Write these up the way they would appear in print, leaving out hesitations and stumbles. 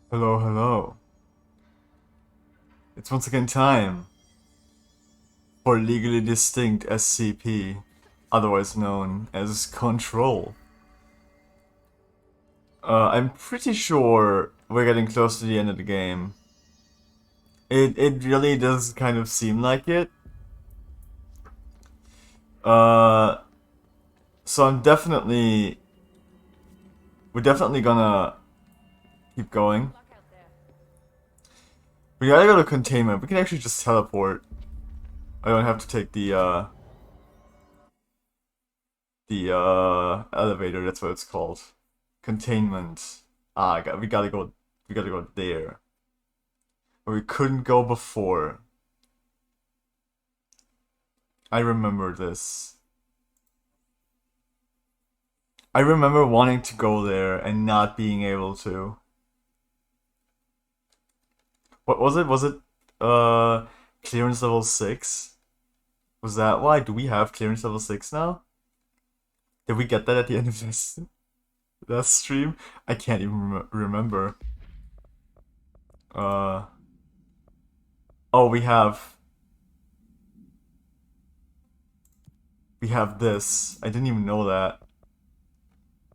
Hello, hello. It's once again time for Legally Distinct SCP, otherwise known as Control. I'm pretty sure we're getting close to the end of the game. It really does kind of seem like it. Uh, so we're definitely gonna keep going. We gotta go to containment. We can actually just teleport. I don't have to take the elevator. That's what it's called. Containment. We gotta go there. Where we couldn't go before. I remember this. I remember wanting to go there and not being able to. What was it? Was it clearance level 6? Was that why? Do we have clearance level 6 now? Did we get that at the end of this that stream? I can't even remember. Uh oh, we have this. I didn't even know that.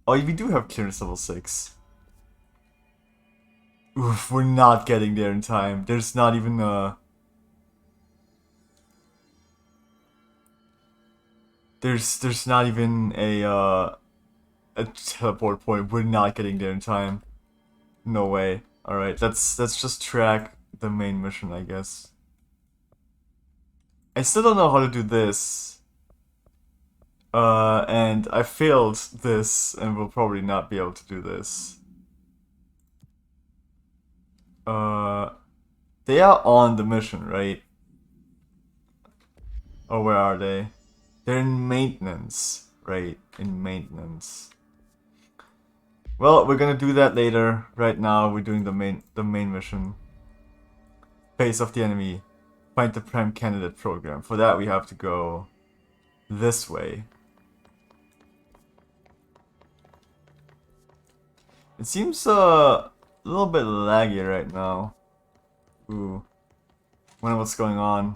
Oh, we do have clearance level 6. Oof, we're not getting there in time. There's not even there's not even a teleport point. We're not getting there in time. No way. Alright, let's just track the main mission, I guess. I still don't know how to do this. And I failed this and will probably not be able to do this. Uh they are on the mission, right? Or where are they? They're in maintenance, right? In maintenance. Well, we're gonna do that later. Right now, we're doing the main mission. Face of the enemy. Find the prime candidate program. For that, we have to go this way. It seems a little bit laggy right now. Ooh, wonder what's going on.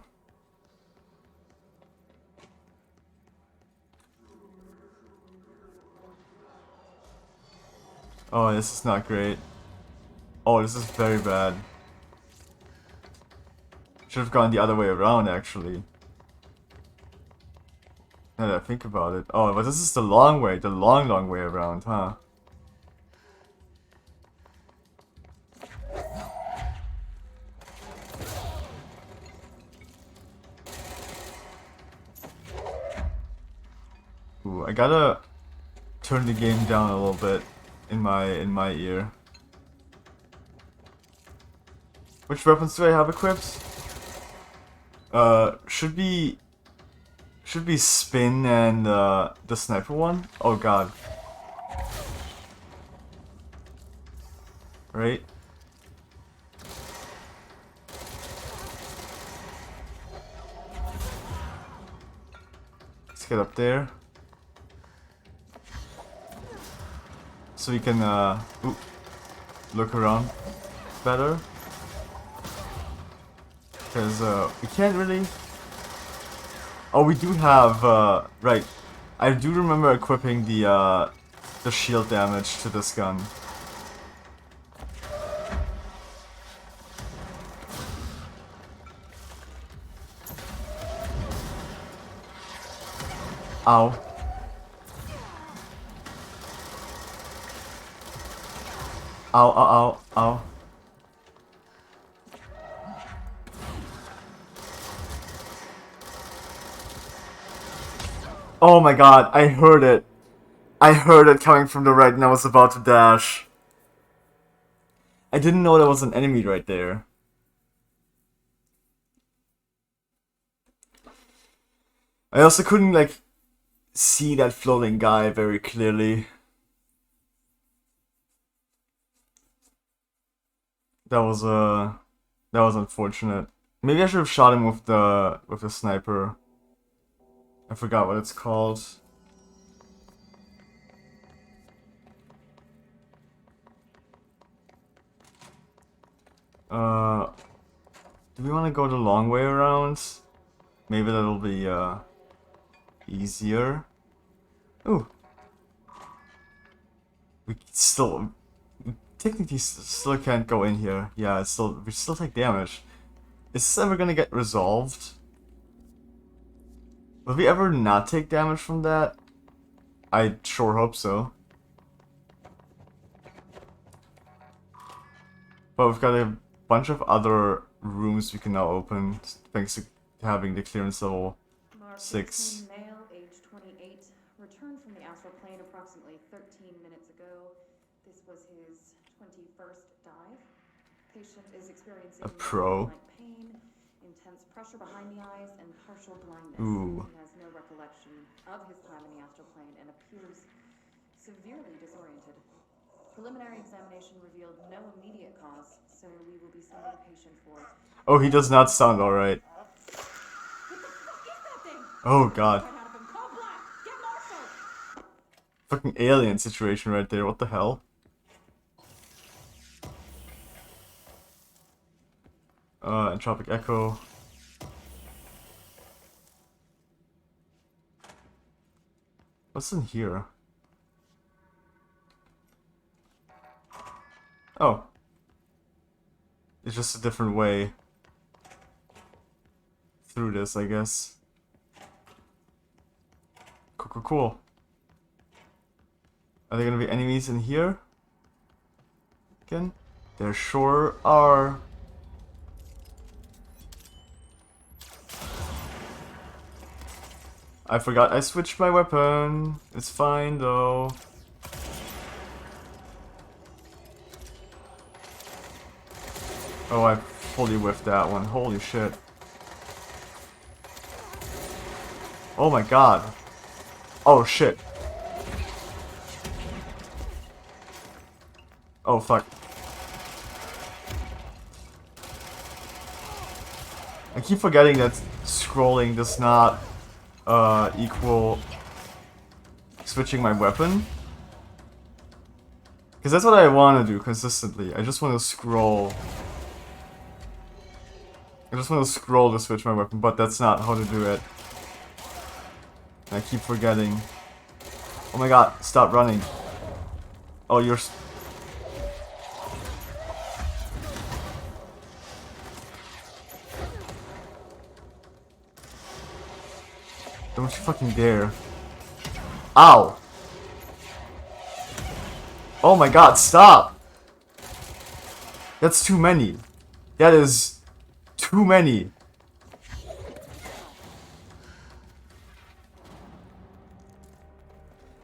Oh, this is not great. Oh, this is very bad. Should have gone the other way around, actually. Now that I think about it. Oh, but this is the long way. The long way around, huh? Ooh, I gotta turn the game down a little bit in my ear. Which weapons do I have equipped? Should be spin and the sniper one. Oh god. Right? Let's get up there. So we can look around better. Because we can't really. Oh, we do have right. I do remember equipping the shield damage to this gun. Ow. Ow, ow, ow, ow. Oh my god, I heard it. I heard it coming from the right and I was about to dash. I didn't know there was an enemy right there. I also couldn't, like, see that floating guy very clearly. That was that was unfortunate. Maybe I should have shot him with the sniper. I forgot what it's called. Do we want to go the long way around? Maybe that'll be easier. Ooh. We technically still can't go in here. Yeah, we still take damage. Is this ever gonna get resolved? Will we ever not take damage from that? I sure hope so. But we've got a bunch of other rooms we can now open, thanks to having the clearance level 6. Male, age 28, returned from the astral plane approximately 13 minutes ago. This was his 21st dive. Patient is experiencing pain, intense pressure behind the eyes, and partial blindness. Ooh. He has no recollection of his time in the astral plane and appears severely disoriented. Preliminary examination revealed no immediate cause, so we will be sending the patient for... Oh, he does not sound alright. Oh god. Fucking alien situation right there, what the hell? Entropic Echo. What's in here? Oh. It's just a different way through this, I guess. Cool. Are there gonna be enemies in here? Again? There sure are. I forgot I switched my weapon. It's fine though. Oh, I fully whiffed that one. Holy shit. Oh my god. Oh shit. Oh fuck. I keep forgetting that scrolling does not equal switching my weapon. Because that's what I want to do consistently. I just want to scroll. I just want to scroll to switch my weapon, but that's not how to do it. I keep forgetting. Oh my god, stop running. Oh, you're... Don't you fucking dare. Ow! Oh my god, stop! That's too many. That is too many.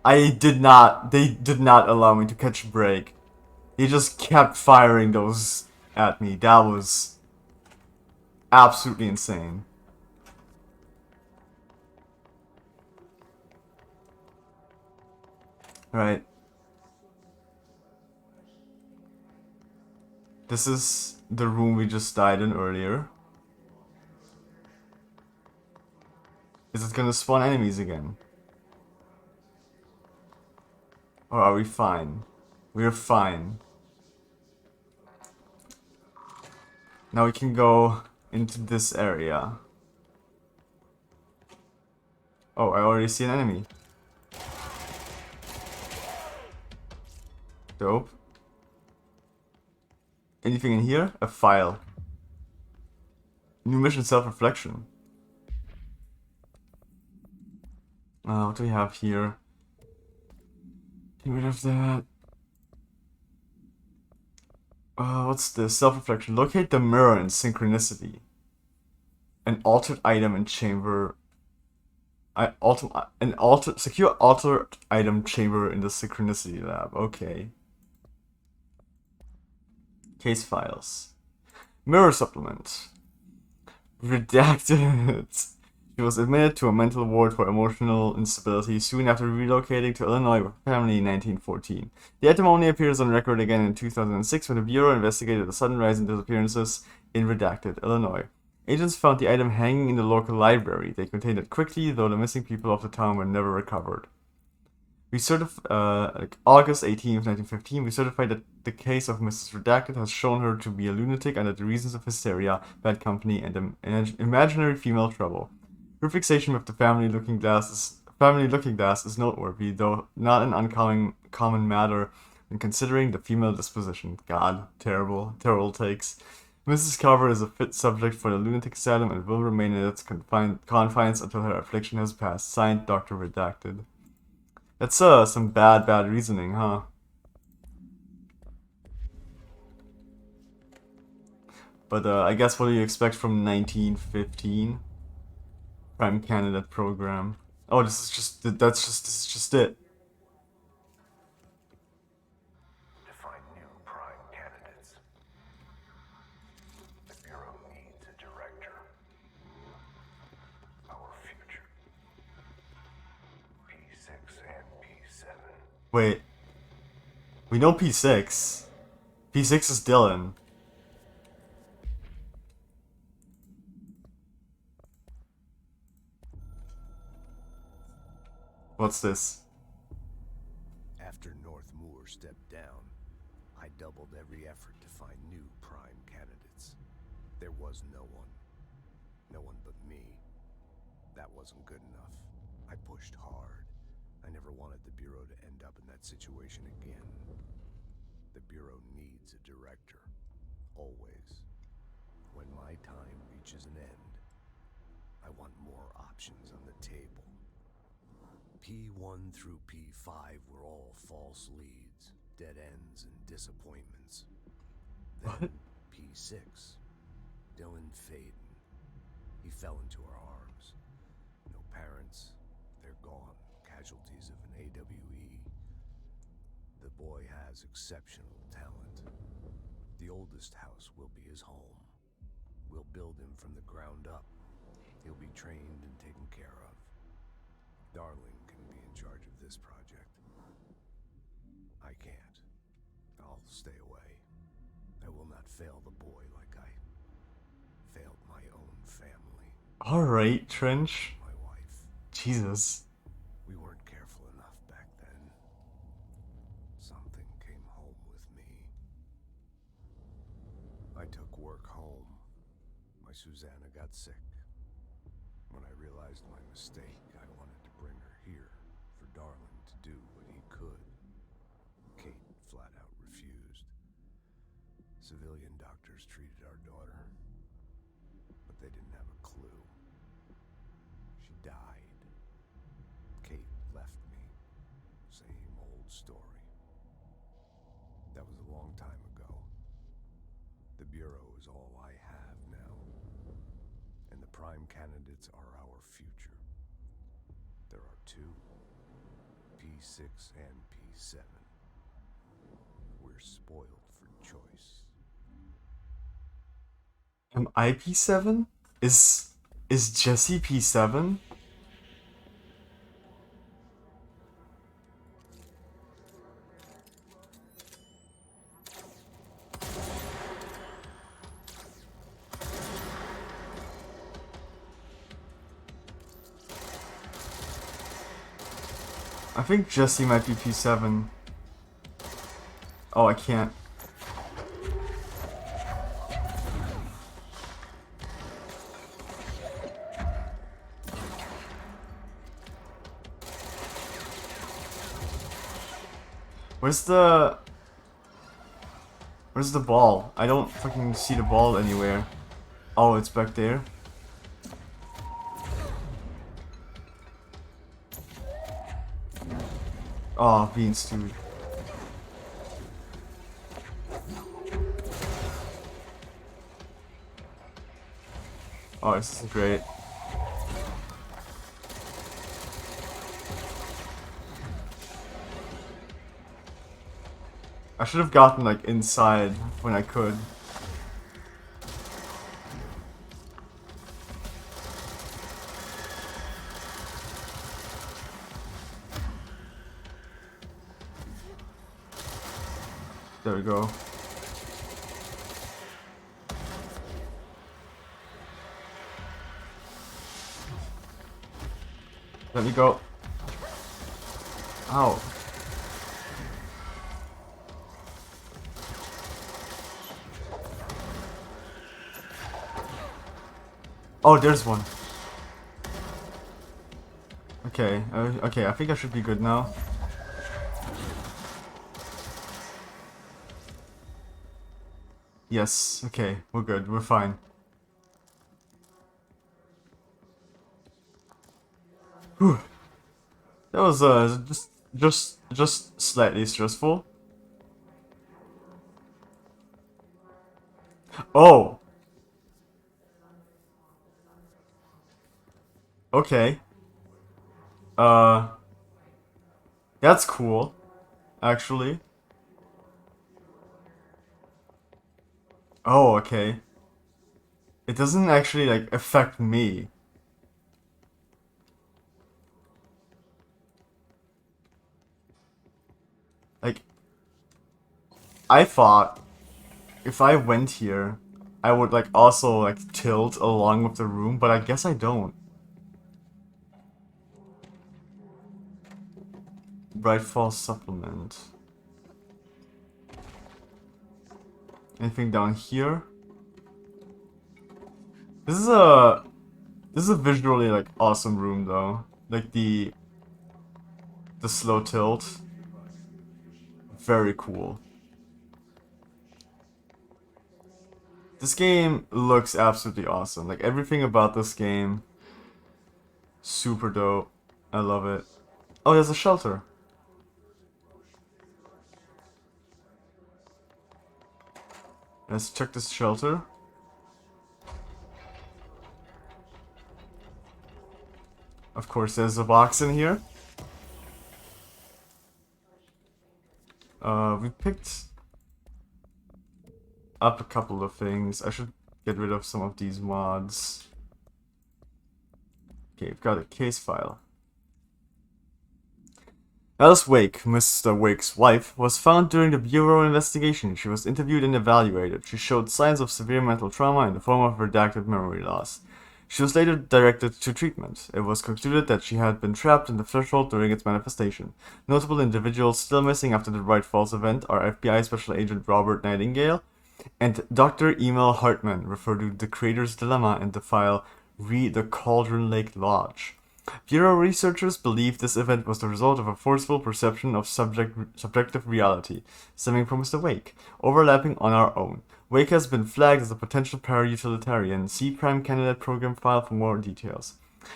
They did not allow me to catch a break. They just kept firing those at me. That was absolutely insane. Right. This is the room we just died in earlier. Is it gonna spawn enemies again? Or are we fine? We're fine. Now we can go into this area. Oh, I already see an enemy. Dope. Anything in here? A file. New mission self-reflection. What do we have here? Get rid of that. What's this? Self-reflection. Locate the mirror in synchronicity. An altered item in chamber. Secure altered item chamber in the synchronicity lab. Okay. Case files. Mirror supplement. Redacted. She was admitted to a mental ward for emotional instability soon after relocating to Illinois with her family in 1914. The item only appears on record again in 2006 when the Bureau investigated the sudden rise in disappearances in Redacted, Illinois. Agents found the item hanging in the local library. They contained it quickly, though the missing people of the town were never recovered. We like August 18th, 1915, we certified that the case of Mrs. Redacted has shown her to be a lunatic under the reasons of hysteria, bad company, and imaginary female trouble. Her fixation with the family looking glass is noteworthy, though not an uncommon matter when considering the female disposition. God, terrible takes. Mrs. Carver is a fit subject for the lunatic asylum and will remain in its confines until her affliction has passed. Signed, Dr. Redacted. That's some bad reasoning, huh? But I guess what do you expect from 1915? Prime candidate program. Oh, this is just it. To find new prime candidates, the Bureau needs a director. Our future. P6 and P7. Wait. We know P6. P6 is Dylan. What's this? After North Moore stepped down, I doubled every effort to find new prime candidates. There was no one. No one but me. That wasn't good enough. I pushed hard. I never wanted the Bureau to end up in that situation again. The Bureau needs a director. Always. When my time reaches an end, I want more options on the table. P1 through P5 were all false leads, dead ends, and disappointments. Then P6, Dylan Faden. He fell into our arms. No parents, they're gone, casualties of an AWE. The boy has exceptional talent. The oldest house will be his home. We'll build him from the ground up. He'll be trained and taken care of. Darling can be in charge of this project. I can't. I'll stay away. I will not fail the boy like I failed my own family. Alright, Trench. My wife. Jesus. We weren't careful enough back then. Something came home with me. I took work home. My Susanna got sick. When I realized my mistake, I wanted to bring her here for Darling to do what he could. Kate flat out refused. Civilian doctors treated our daughter, but they didn't have a clue. She died. Kate left me. Same old story. That was a long time ago. The Bureau is all I have now. And the prime candidates are our future. There are two, P6 and P7. We're spoiled for choice. Am I P7? Is Jesse P7? I think Jesse might be P7. Oh, I can't. Where's the ball? I don't fucking see the ball anywhere. Oh, it's back there. Oh, beans, dude. Oh, this is great. I should have gotten like inside when I could. There we go. Let me go. Ow. Oh, there's one. Okay, okay, I think I should be good now. Yes, okay, we're good, we're fine. Whew. That was just slightly stressful. Oh. Okay. Uh that's cool, actually. Oh, okay. It doesn't actually like affect me. Like I thought if I went here, I would like also like tilt along with the room, but I guess I don't. Brightfall supplement. Anything down here? This is a visually like awesome room though. Like the slow tilt. Very cool. This game looks absolutely awesome. Like everything about this game, super dope. I love it. Oh, there's a shelter. Let's check this shelter. Of course, there's a box in here. We picked up a couple of things. I should get rid of some of these mods. Okay, we've got a case file. Alice Wake, Mr. Wake's wife, was found during the Bureau investigation. She was interviewed and evaluated. She showed signs of severe mental trauma in the form of redacted memory loss. She was later directed to treatment. It was concluded that she had been trapped in the threshold during its manifestation. Notable individuals still missing after the Bright Falls event are FBI Special Agent Robert Nightingale and Dr. Emil Hartman, referred to the Creator's Dilemma in the file Read the Cauldron Lake Lodge. Bureau researchers believe this event was the result of a forceful perception of subjective reality, stemming from Mr. Wake, overlapping on our own. Wake has been flagged as a potential para-utilitarian. See Prime Candidate Program file for more details.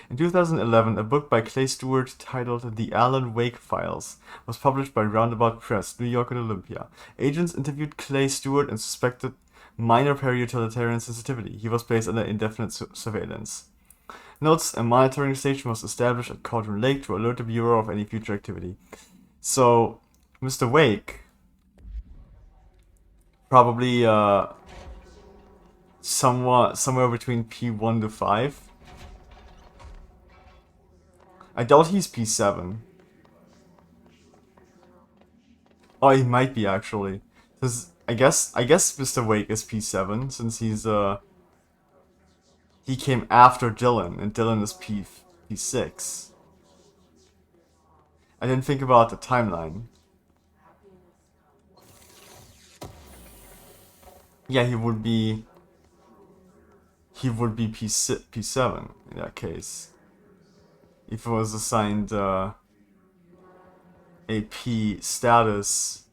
In 2011, a book by Clay Stewart titled The Alan Wake Files was published by Roundabout Press, New York and Olympia. Agents interviewed Clay Stewart and suspected minor para-utilitarian sensitivity. He was placed under indefinite surveillance. Notes: a monitoring station was established at Cauldron Lake to alert the Bureau of any future activity. So, Mr. Wake probably somewhere between P1 to 5. I doubt he's P7. Oh, he might be actually. Cause I guess Mr. Wake is P7 since he came after Dylan and Dylan is P6. I didn't think about the timeline. Yeah, he would be P7 in that case. If it was assigned a P status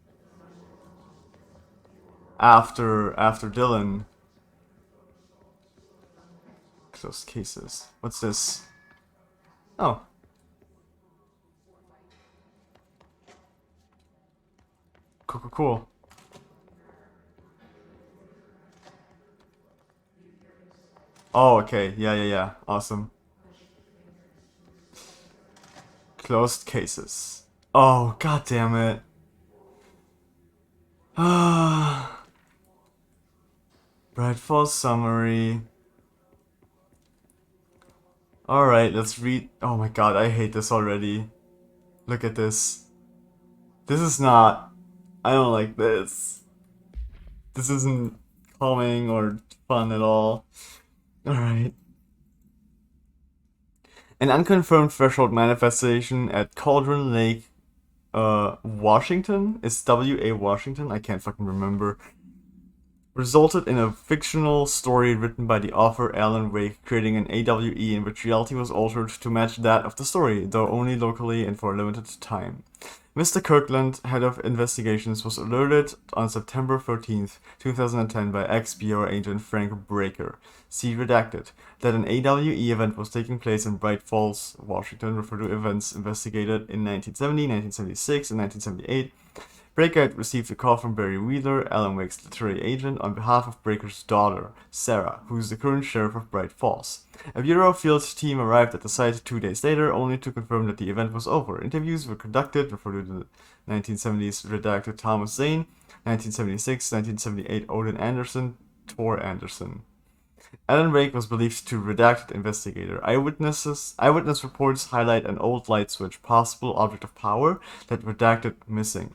after Dylan. Closed cases. What's this? Oh. Cool. Oh, okay. Yeah. Awesome. Closed cases. Oh, god damn it. Ah. Brightfall summary. Alright, let's read. Oh my god, I hate this already. Look at this. This is not. I don't like this. This isn't calming or fun at all. Alright. An unconfirmed threshold manifestation at Cauldron Lake Washington? It's W.A. Washington? I can't fucking remember. Resulted in a fictional story written by the author Alan Wake, creating an AWE in which reality was altered to match that of the story, though only locally and for a limited time. Mr. Kirkland, head of investigations, was alerted on September 13th, 2010 by ex-BR agent Frank Breaker, see redacted, that an AWE event was taking place in Bright Falls, Washington, referred to events investigated in 1970, 1976, and 1978. Breaker had received a call from Barry Wheeler, Alan Wake's literary agent, on behalf of Breaker's daughter, Sarah, who is the current sheriff of Bright Falls. A Bureau field team arrived at the site 2 days later, only to confirm that the event was over. Interviews were conducted, referred to the 1970s redacted Thomas Zane, 1976, 1978 Odin Anderson, Tor Anderson. Alan Wake was believed to redacted investigator. Eyewitness reports highlight an old light switch, possible object of power, that redacted missing.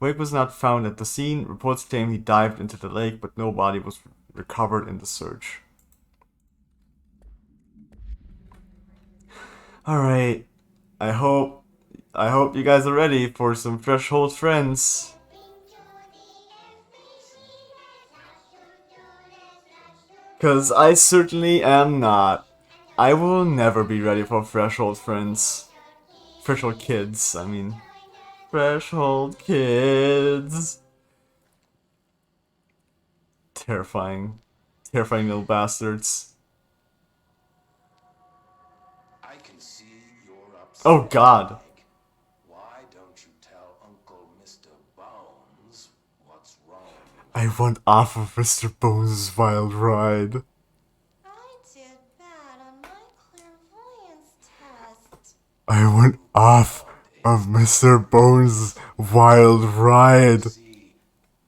Wake was not found at the scene. Reports claim he dived into the lake, but no body was recovered in the search. Alright. I hope you guys are ready for some Threshold Friends. Cause I certainly am not. I will never be ready for Threshold Friends. Threshold Kids, I mean. Threshold Kids. Terrifying. Terrifying little bastards. I can see you're upset. Oh God. Why don't you tell Uncle Mr. Bones what's wrong? I want off of Mr. Bones' wild ride. I did bad on my clairvoyance test. I want off of Mr. Bones' wild ride. See,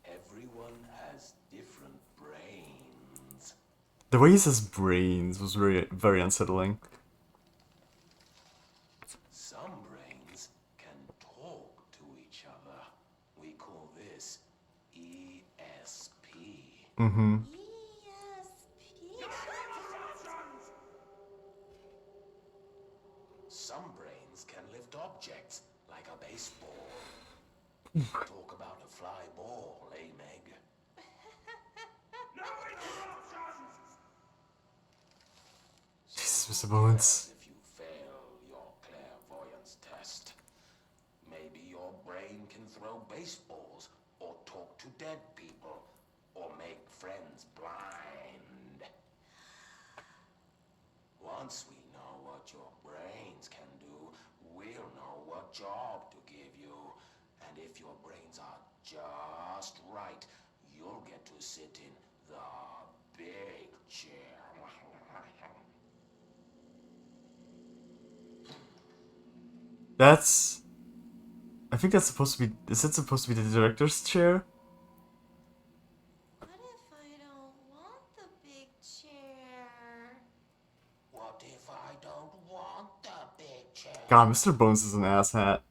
everyone has different brains. The way he says brains was very unsettling. Some brains can talk to each other. We call this ESP. Mm-hmm. Some brains can lift objects like a baseball. Talk about a fly ball, eh, Meg? Jesus, Mr. Bones. If you fail your clairvoyance test, maybe your brain can throw baseballs, or talk to dead people, or make friends blind. Once we know what your brains can do, we'll know what job to give you. And if your brains are just right, you'll get to sit in the big chair. That's... I think that's supposed to be... Is it supposed to be the director's chair? What if I don't want the big chair? What if I don't want the big chair? God, Mr. Bones is an asshat.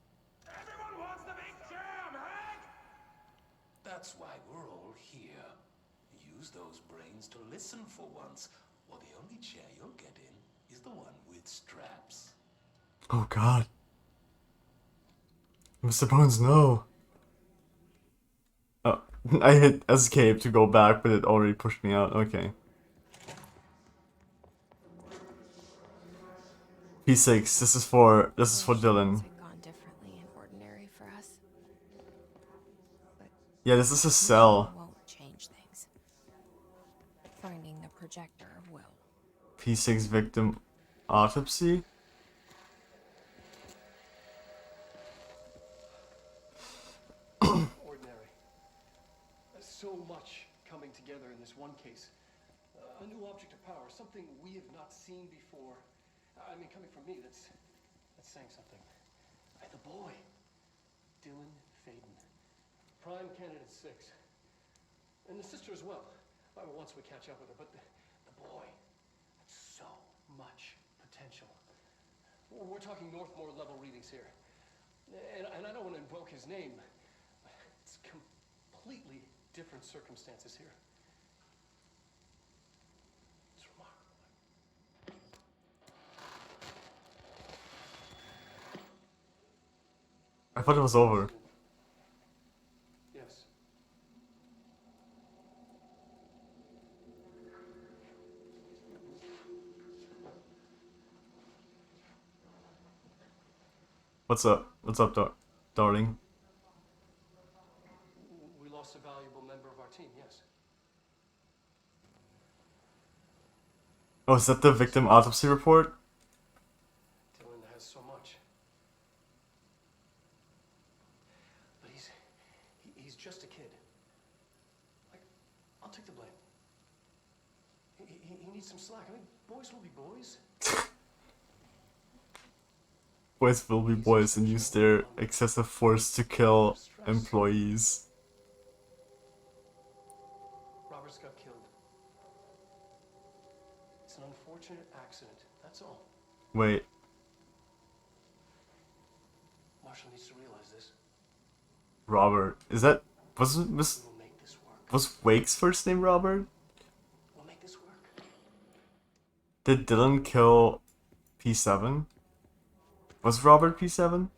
Everyone wants the big chair, man! That's why we're all here. Use those brains to listen for once, or the only chair you'll get in is the one with straps. Oh God. Mr. Bones, no. Oh, I hit escape to go back, but it already pushed me out. Okay. P6. This is for Dylan. Had gone differently and ordinary for us. But Yeah, this is a cell. won't change things. Finding the projector will. P6 victim autopsy. Ordinary. There's so much coming together in this one case. A new object of power, something we have not seen before. I mean, coming from me, that's saying something. The boy, Dylan Faden, prime candidate 6, and the sister as well. Once we catch up with her, but the boy, so much potential. We're talking Northmore level readings here, and I don't want to invoke his name. It's completely different circumstances here. It's remarkable. thought it was over. Yes. What's up? What's up, darling? We lost a valuable member of our team, yes. Oh, is that the victim autopsy report? Dylan has so much. But he's just a kid. Like, I'll take the blame. He needs some slack. I mean, boys will be boys. Boys will be boys and use their excessive force to kill employees. Robert's got killed. It's an unfortunate accident, that's all. Wait, Marshall needs to realize this. Robert. Is that... Wasn't Miss... We'll make this work. Was Wake's first name Robert? We'll make this work. Did Dylan kill P7? Was Robert P7?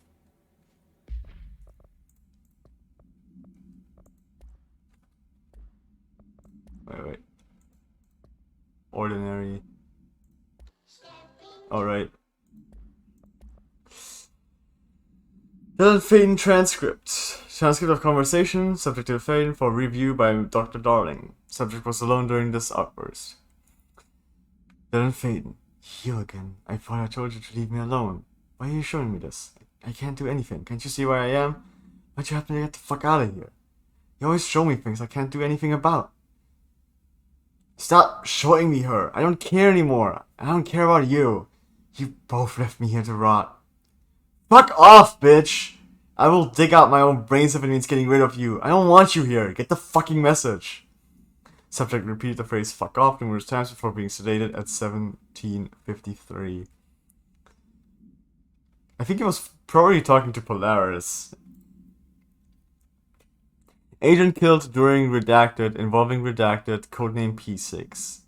Wait. Ordinary. Alright. Dylan Faden transcript. Transcript of conversation, subject to Faden for review by Dr. Darling. Subject was alone during this outburst. Dylan Faden. You again. I thought I told you to leave me alone. Why are you showing me this? I can't do anything. Can't you see where I am? Why'd you happen to get the fuck out of here? You always show me things I can't do anything about. Stop showing me her. I don't care anymore. I don't care about you. You both left me here to rot. Fuck off, bitch! I will dig out my own brains if it means getting rid of you. I don't want you here. Get the fucking message. Subject repeated the phrase fuck off numerous times before being sedated at 17:53. I think he was probably talking to Polaris. Agent killed during Redacted, involving Redacted, codename P6.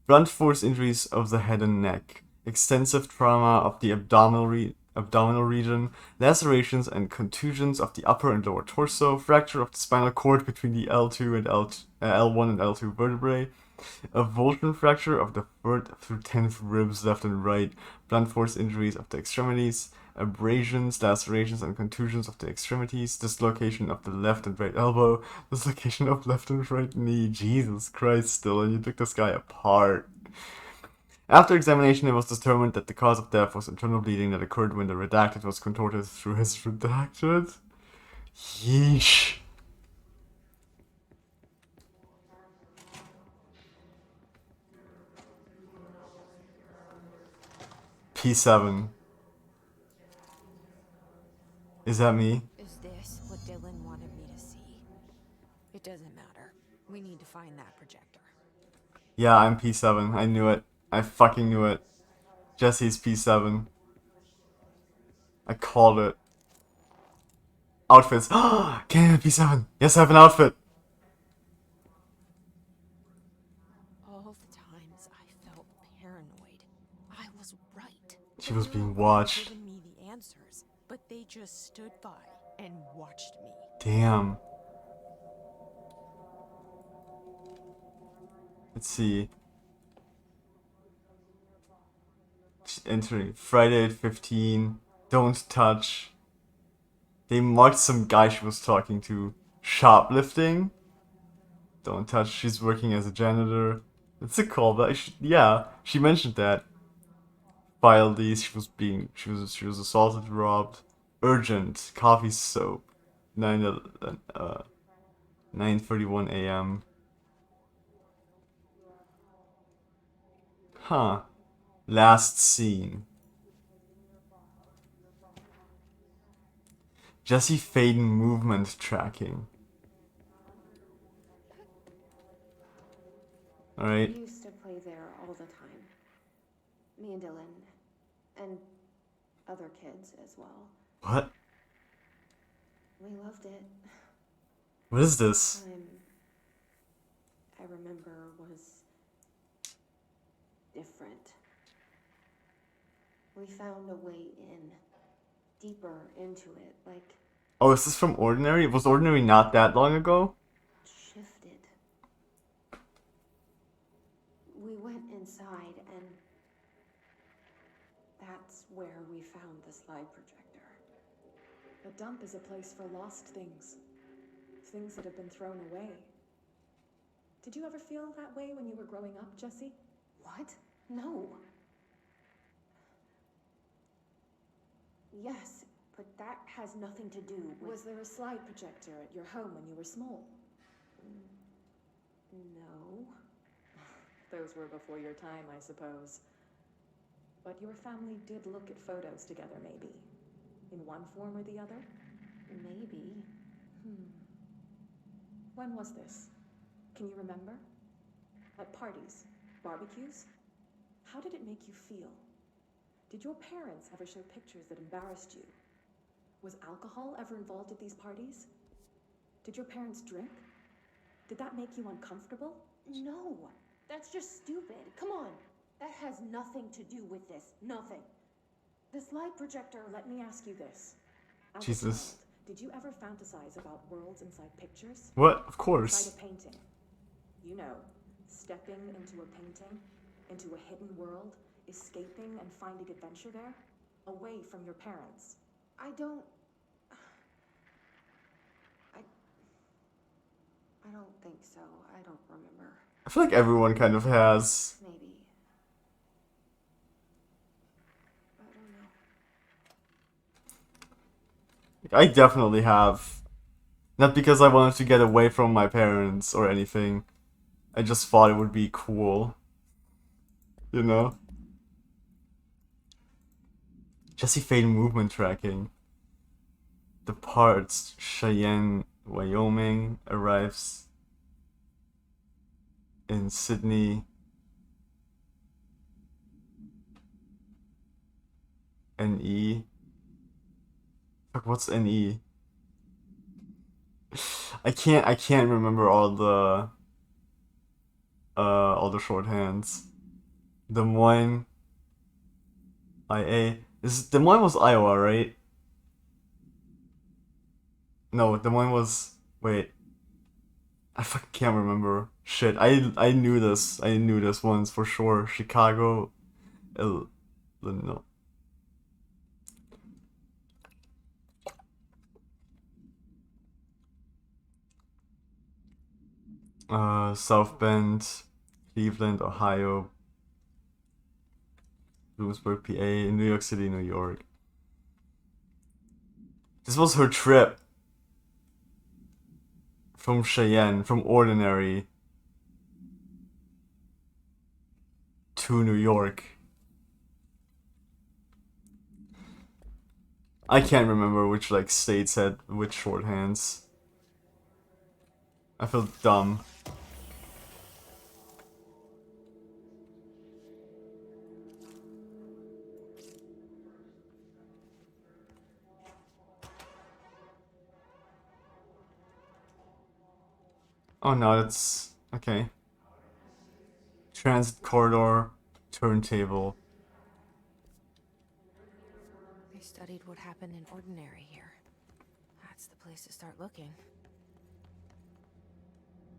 Blunt force injuries of the head and neck. Extensive trauma of the abdominal region. Lacerations and contusions of the upper and lower torso. Fracture of the spinal cord between the L1 and L2 vertebrae. Avulsion fracture of the 3rd through 10th ribs left and right. Blunt force injuries of the extremities. Abrasions, lacerations, and contusions of the extremities, dislocation of the left and right elbow, dislocation of left and right knee. Jesus Christ, Dylan, you took this guy apart. After examination, it was determined that the cause of death was internal bleeding that occurred when the redacted was contorted through his redacted. Yeesh. P7. Is that me? Is this what Dylan wanted me to see? It doesn't matter. We need to find that projector. Yeah, I'm P7. I knew it. I fucking knew it. Jesse's P7. I called it. Outfits. Can I have P7? Yes, I have an outfit. All the times I felt paranoid, I was right. She was being They watched. giving me the answers, but they just stood by and watched me. Damn. Let's see. Entering Friday at 15. Don't touch. They marked some guy she was talking to. Shoplifting. Don't touch. She's working as a janitor. It's a callback. Yeah, she mentioned that. File these. She was assaulted, robbed. Urgent. Coffee soap. 9:31 a.m. Huh. Last scene. Jesse Faden movement tracking. Alright. We used to play there all the time. Me and Dylan. And other kids as well. What? We loved it. What is this? Time I remember was different. We found a way in, deeper into it, like Oh, is this from Ordinary? Was Ordinary not that long ago? Shifted. We went inside and that's where we found the slide projector. A dump is a place for lost things. Things that have been thrown away. Did you ever feel that way when you were growing up, Jesse? What? No. Yes, but that has nothing to do with... Was there a slide projector at your home when you were small? No. Those were before your time, I suppose. But your family did look at photos together, maybe. In one form or the other? Maybe. When was this? Can you remember? At parties? Barbecues? How did it make you feel? Did your parents ever show pictures that embarrassed you? Was alcohol ever involved at these parties? Did your parents drink? Did that make you uncomfortable? No. That's just stupid. Come on. That has nothing to do with this. Nothing. The slide projector, let me ask you this. As a Jesus. child, did you ever fantasize about worlds inside pictures? What? Of course. Inside a painting. You know, stepping into a painting, into a hidden world, escaping and finding adventure there, away from your parents. I don't think so. I don't remember. I feel like everyone kind of has. Maybe. I don't know. I definitely have. Not because I wanted to get away from my parents or anything. I just thought it would be cool. You know? Jesse Faden movement tracking. Departs Cheyenne, Wyoming. Arrives in Sydney. NE. Fuck, what's NE? I can't remember all the shorthands. Des Moines, IA. Des Moines was Iowa, right? No, Des Moines was, wait. I fucking can't remember. Shit, I knew this. I knew this once for sure. Chicago, Illinois. South Bend, Cleveland, Ohio, Bloomsburg, PA, New York City, New York. This was her trip from Cheyenne, from Ordinary to New York. I can't remember which like states had which shorthands. I feel dumb. Oh no, that's okay. Transit corridor, turntable. They studied what happened in Ordinary here. That's the place to start looking.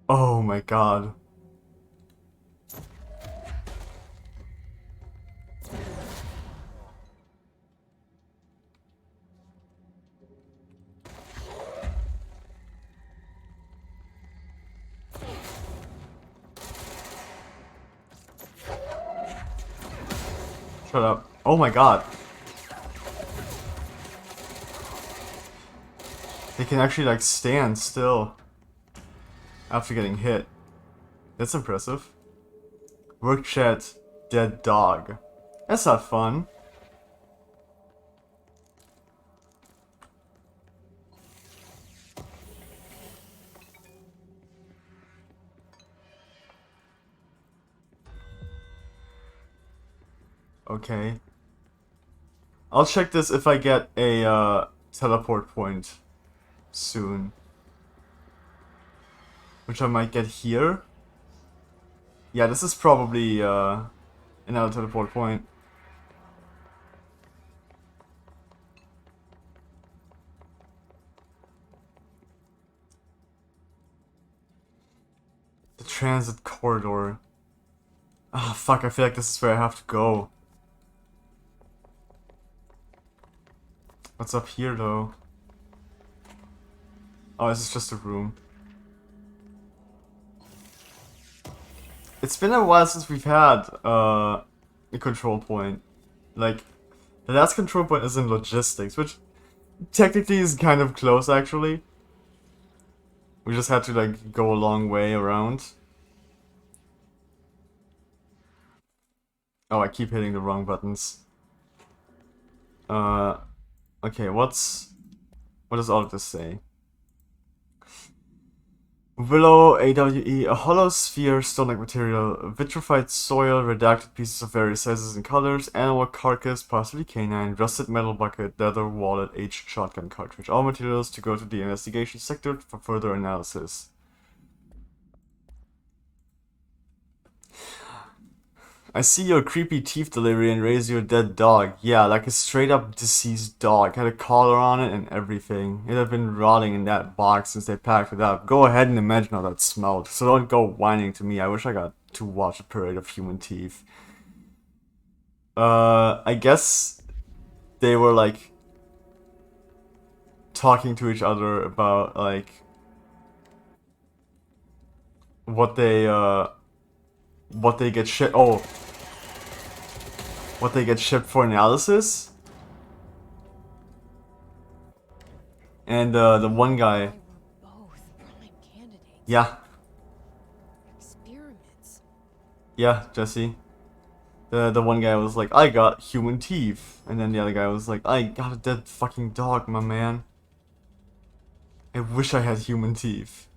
Oh my god. Shut up. Oh my god. They can actually like stand still after getting hit. That's impressive. Work chat, dead dog. That's not fun. Okay. I'll check this if I get a teleport point soon. Which I might get here. Yeah, this is probably another teleport point. The transit corridor. Ah, fuck, I feel like this is where I have to go. What's up here, though? Oh, this is just a room. It's been a while since we've had a control point. Like, the last control point is in logistics, which technically is kind of close, actually. We just had to, like, go a long way around. Oh, I keep hitting the wrong buttons. Okay, what does all of this say? Willow, AWE, a hollow sphere, stone-like material, vitrified soil, redacted pieces of various sizes and colors, animal carcass, possibly canine, rusted metal bucket, leather wallet, aged shotgun cartridge. All materials to go to the investigation sector for further analysis. I see your creepy teeth delivery and raise your dead dog. Yeah, like a straight up deceased dog. Had a collar on it and everything. It had been rotting in that box since they packed it up. Go ahead and imagine how that smelled. So don't go whining to me. I wish I got to watch a parade of human teeth. I guess they were like talking to each other about like what they get shipped. Oh, what they get shipped for analysis. And the one guy. Why we're both prime candidates. Yeah, Experiments. yeah, Jesse. The one guy was like, I got human teeth, and then the other guy was like, I got a dead fucking dog, my man. I wish I had human teeth.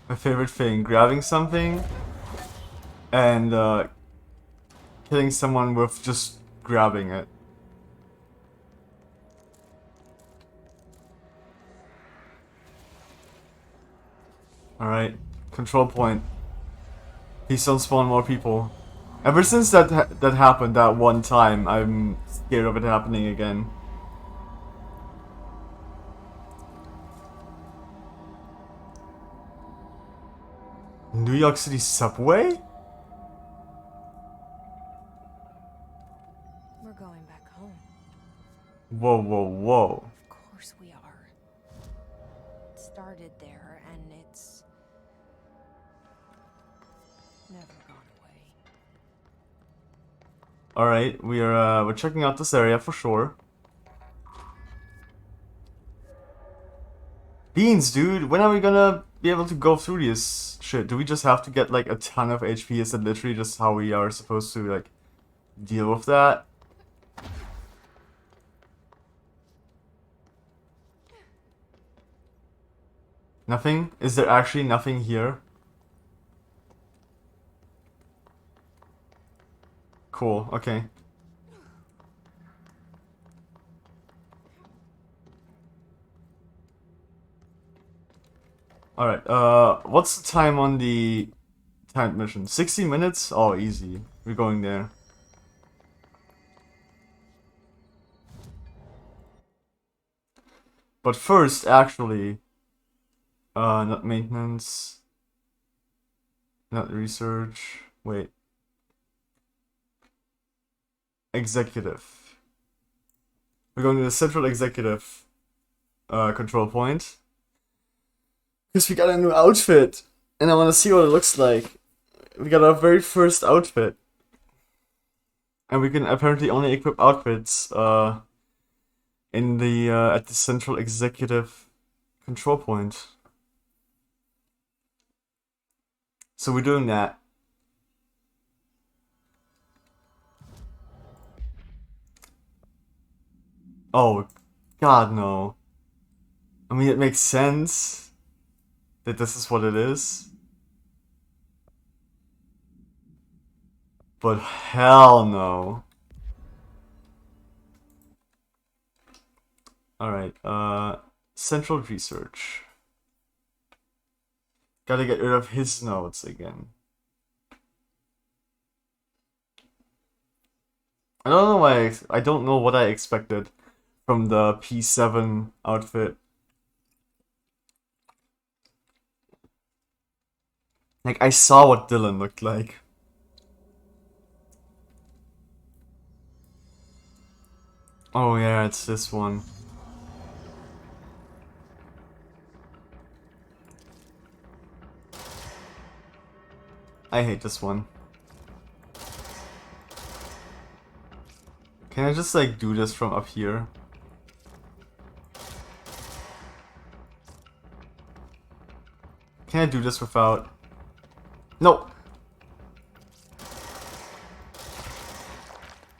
My favorite thing, grabbing something and killing someone with just grabbing it. Alright, control point. Please don't spawn more people. Ever since that happened that one time, I'm scared of it happening again. New York City subway? We're going back home. Whoa, whoa, whoa. Of course we are. It started there, and it's never gone away. Alright, we're checking out this area for sure. Beans, dude, when are we gonna be able to go through this shit? Do we just have to get like a ton of HP? Is that literally just how we are supposed to like deal with that? Nothing? Is there actually nothing here? Cool, okay. Alright, what's the time on the timed mission? 60 minutes? Oh, easy. We're going there. But first, actually, not maintenance, not research, wait. Executive. We're going to the central executive control point. Because we got a new outfit, and I want to see what it looks like. We got our very first outfit. And we can apparently only equip outfits in the at the central executive control point. So we're doing that. Oh, God, no. I mean, it makes sense that this is what it is. But hell no. Alright, Central Research. Gotta get rid of his notes again. I don't know why I don't know what I expected from the P7 outfit. Like, I saw what Dylan looked like. Oh yeah, it's this one. I hate this one. Can I just like do this from up here? Can I do this without... No!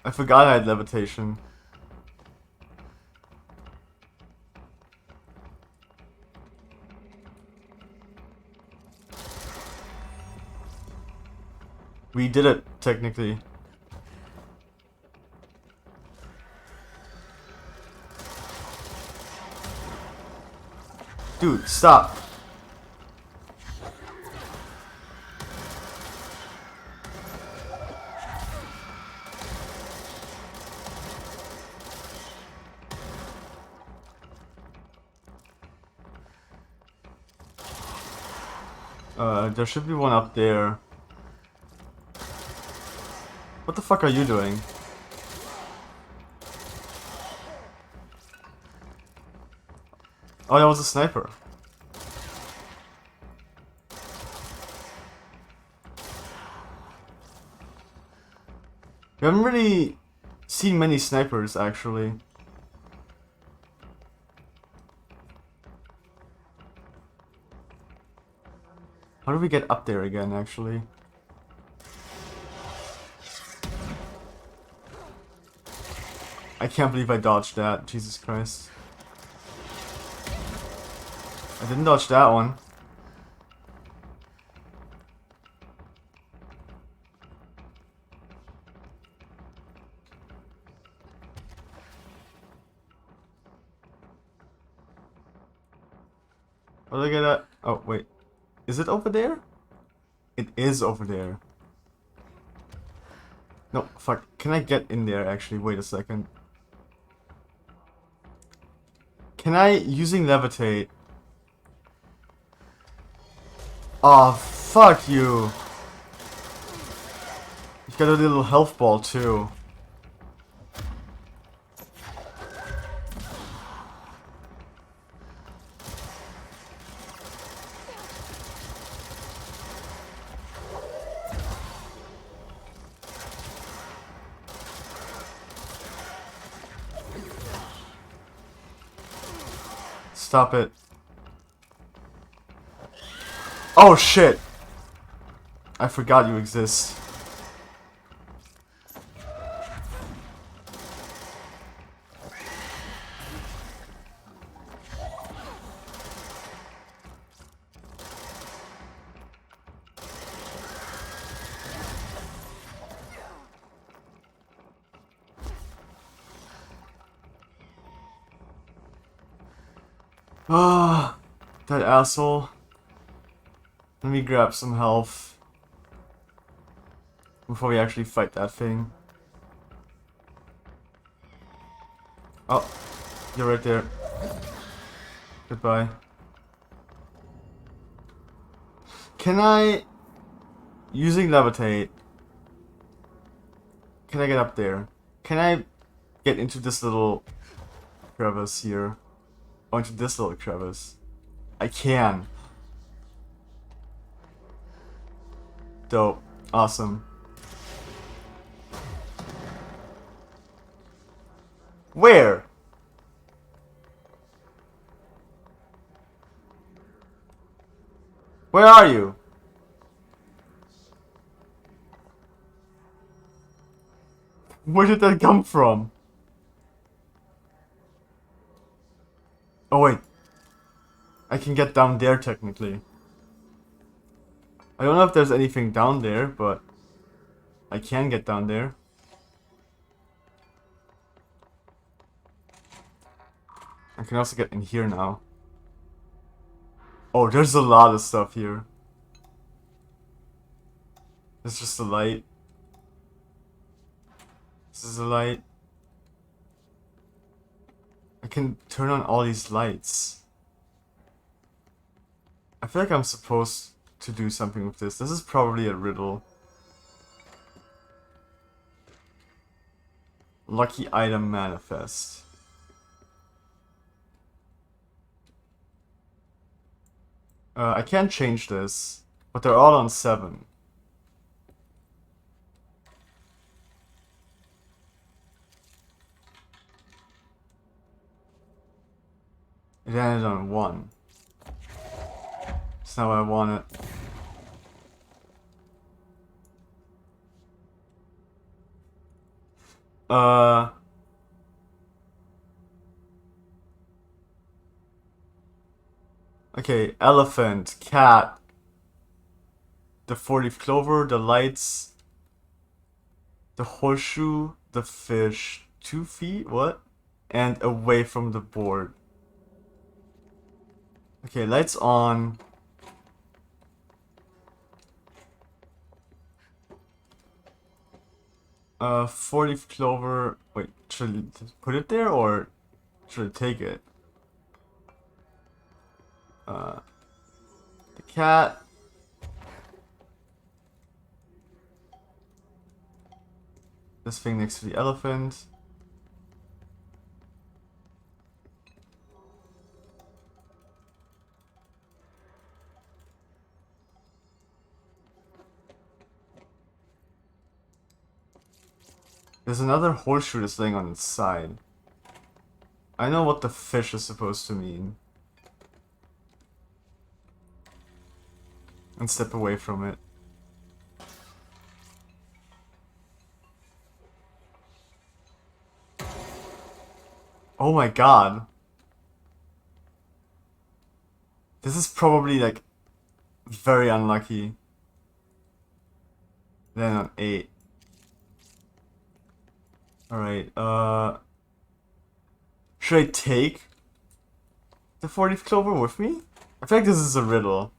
I forgot I had levitation. We did it, technically. Dude, stop! There should be one up there. What the fuck are you doing? Oh, that was a sniper. We haven't really seen many snipers, actually. How do we get up there again, actually? I can't believe I dodged that. Jesus Christ. I didn't dodge that one. Oh, look at that. Oh, wait. Is it over there? It is over there. No, fuck. Can I get in there, actually? Wait a second. Can I, using levitate... Oh, fuck you. You've got a little health ball, too. Stop it. Oh shit! I forgot you exist. Ah, that asshole. Let me grab some health before we actually fight that thing. Oh, you're right there. Goodbye. Can I, using levitate, can I get up there? Can I get into this little crevice here? Or into this little crevice? I can. Dope. Awesome. Where? Where are you? Where did that come from? Oh wait. I can get down there technically. I don't know if there's anything down there, but... I can get down there. I can also get in here now. Oh, there's a lot of stuff here. There's just a light. This is a light. I can turn on all these lights. I feel like I'm supposed to do something with this. This is probably a riddle. Lucky item manifest. I can't change this, but they're all on 7. It ended on 1. That's not what I wanted. Okay, elephant, cat, the 4-leaf clover, the lights, the horseshoe, the fish, 2 feet, what? And away from the board. Okay, lights on. Four-leaf clover. Wait, should I put it there or should I take it? The cat. This thing next to the elephant. There's another horseshoe that's laying on its side. I know what the fish is supposed to mean. And step away from it. Oh my god. This is probably like very unlucky. Then on 8. Alright, should I take the 4-leaf clover with me? I feel like this is a riddle.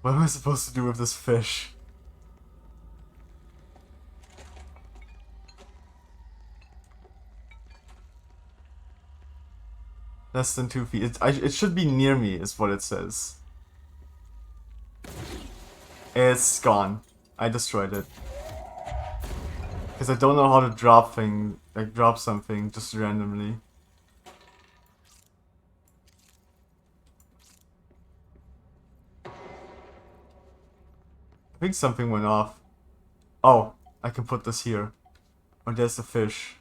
What am I supposed to do with this fish? Less than 2 feet. It should be near me, is what it says. It's gone. I destroyed it. Because I don't know how to drop drop something just randomly. I think something went off. Oh, I can put this here. Oh, there's the fish.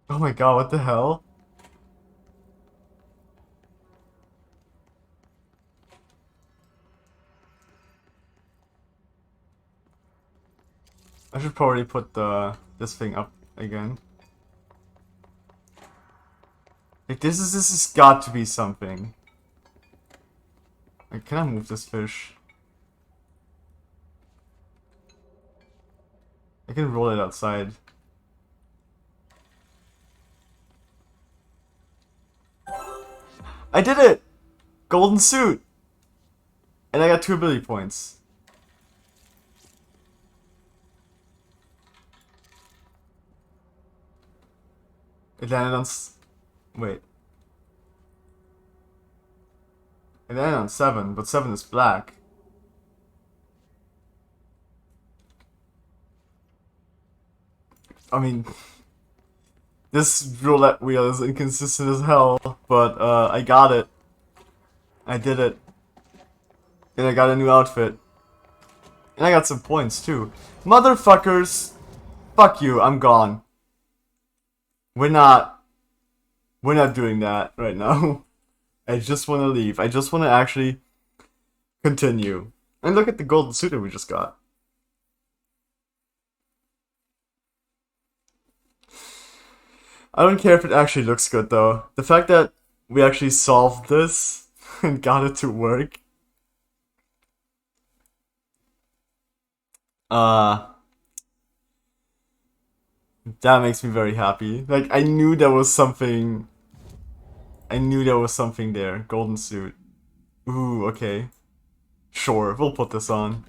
Oh my god, what the hell? I should probably put this thing up again. Like this has got to be something. Like, can I move this fish? I can roll it outside. I did it! Golden suit! And I got 2 ability points. It landed on wait. It landed on 7, but 7 is black. I mean, this roulette wheel is inconsistent as hell, but I got it. I did it. And I got a new outfit. And I got some points too. Motherfuckers! Fuck you, I'm gone. We're not doing that right now. I just want to leave. I just want to actually continue. And look at the golden suit that we just got. I don't care if it actually looks good though. The fact that we actually solved this and got it to work. That makes me very happy. Like, I knew there was something. I knew there was something there. Golden suit. Ooh, okay. Sure, we'll put this on.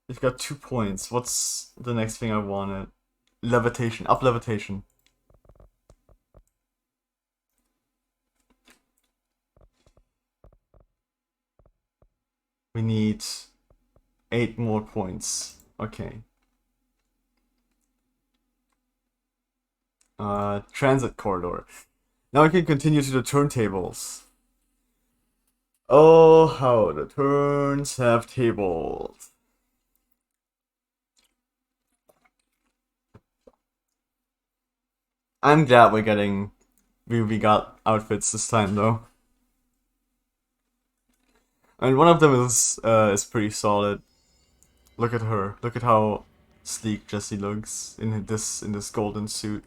You've got 2 points. What's the next thing I wanted? Levitation. Up levitation. We need 8 more points. Okay. Transit corridor. Now I can continue to the turntables. Oh, how the turns have tables. I'm glad we got outfits this time though. I mean, one of them is pretty solid. Look at her. Look at how sleek Jessie looks in this golden suit.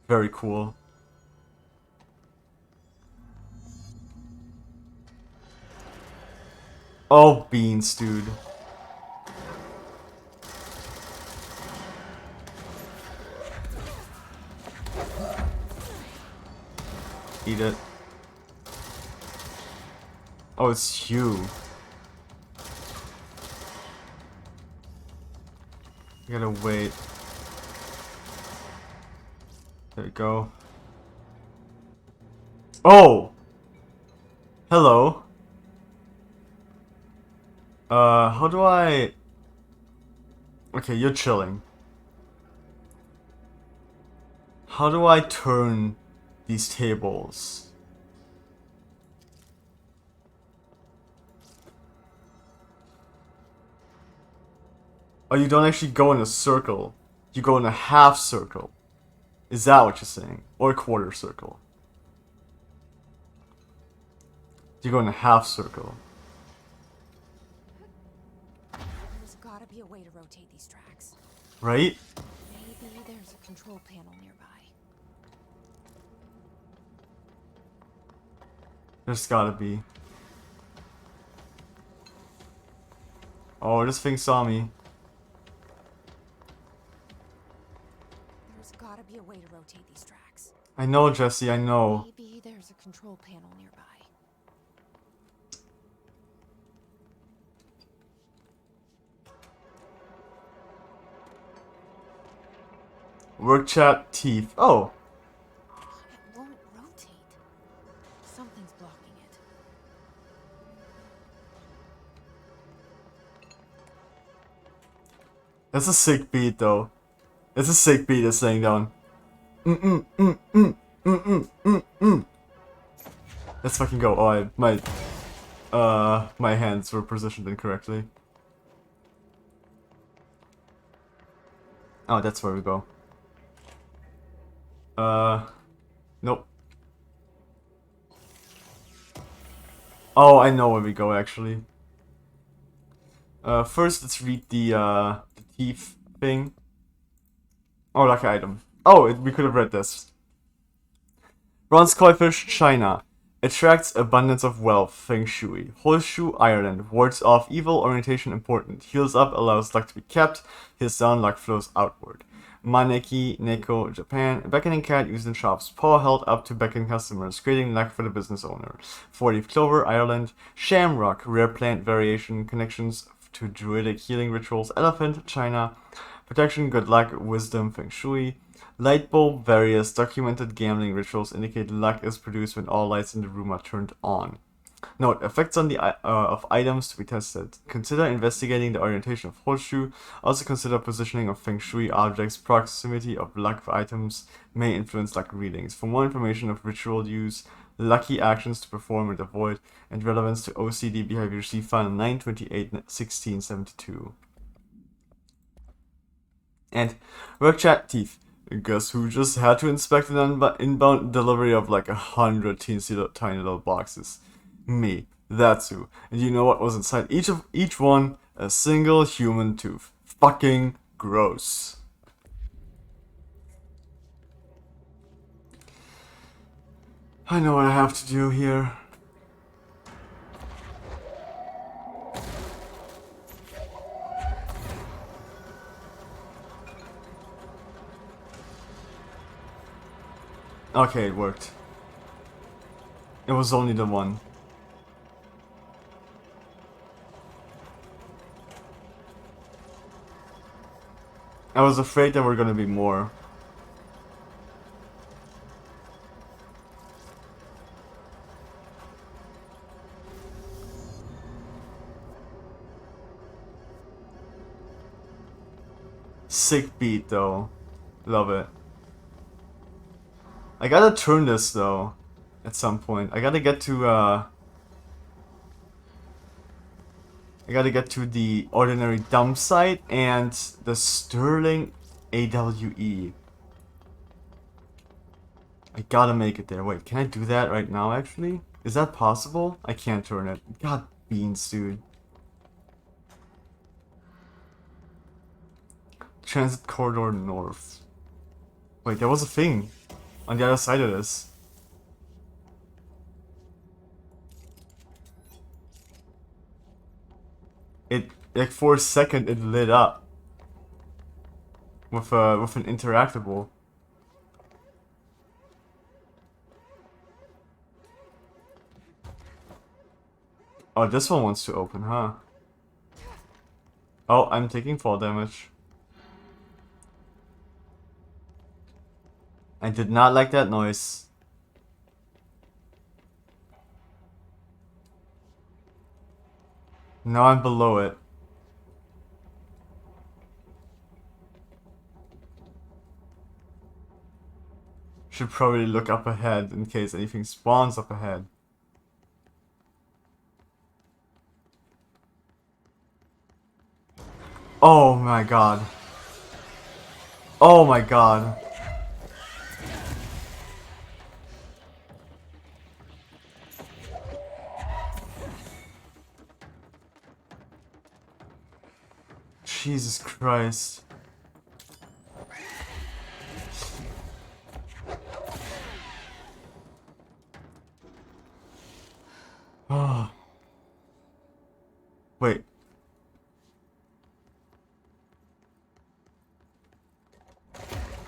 Very cool. Oh, beans, dude. Eat it. Oh, it's you. You gotta wait. There we go. Oh! Hello. How do I... Okay, you're chilling. How do I turn these tables? Oh, you don't actually go in a circle. You go in a half circle. Is that what you're saying? Or a quarter circle? You go in a half circle. There's gotta be a way to rotate these tracks. Right? Maybe there's a control panel nearby. There's gotta be. Oh, this thing saw me. There's gotta be a way to rotate these tracks. I know, Jessie, I know. Maybe there's a control panel nearby. Work chat teeth. Oh! It won't rotate. Something's blocking it. That's a sick beat, though. It's a sick beat that's laying down. Let's fucking go. Oh, my hands were positioned incorrectly. Oh, that's where we go. Nope. Oh, I know where we go, actually. First, let's read the thief thing. Oh, lucky item. Oh, we could have read this. Bronze koi fish, China. Attracts abundance of wealth, feng shui. Horseshoe, Ireland. Wards off evil, orientation important. Heals up, allows luck to be kept. Heals down, luck flows outward. Maneki, Neko, Japan. Beckoning cat used in shops. Paw held up to beckon customers, creating luck for the business owner. 4-leaf clover, Ireland. Shamrock, rare plant variation, connections to druidic healing rituals. Elephant, China. Protection, good luck, wisdom, feng shui. Light bulb, various documented gambling rituals indicate luck is produced when all lights in the room are turned on. Note, effects on the of items to be tested. Consider investigating the orientation of horseshoe. Also consider positioning of feng shui objects. Proximity of luck items may influence luck readings. For more information of ritual use, lucky actions to perform and avoid, and relevance to OCD behavior, see file 928-1672. And work chat teeth. Guess who just had to inspect an inbound delivery of like 100 tiny little boxes? Me. That's who. And you know what was inside each one? A single human tooth. Fucking gross. I know what I have to do here. Okay, it worked. It was only the one. I was afraid there were gonna be more. Sick beat though. Love it. I gotta turn this though. At some point. I gotta get to the ordinary dump site and the Sterling AWE. I gotta make it there. Wait, can I do that right now actually? Is that possible? I can't turn it. God beans, dude. Transit corridor north. Wait, there was a thing on the other side of this. It, like for a second, it lit up with an interactable. Oh, this one wants to open, huh? Oh, I'm taking fall damage. I did not like that noise. Now I'm below it. Should probably look up ahead in case anything spawns up ahead. Oh my god. Oh my god. Jesus Christ. Oh. Wait.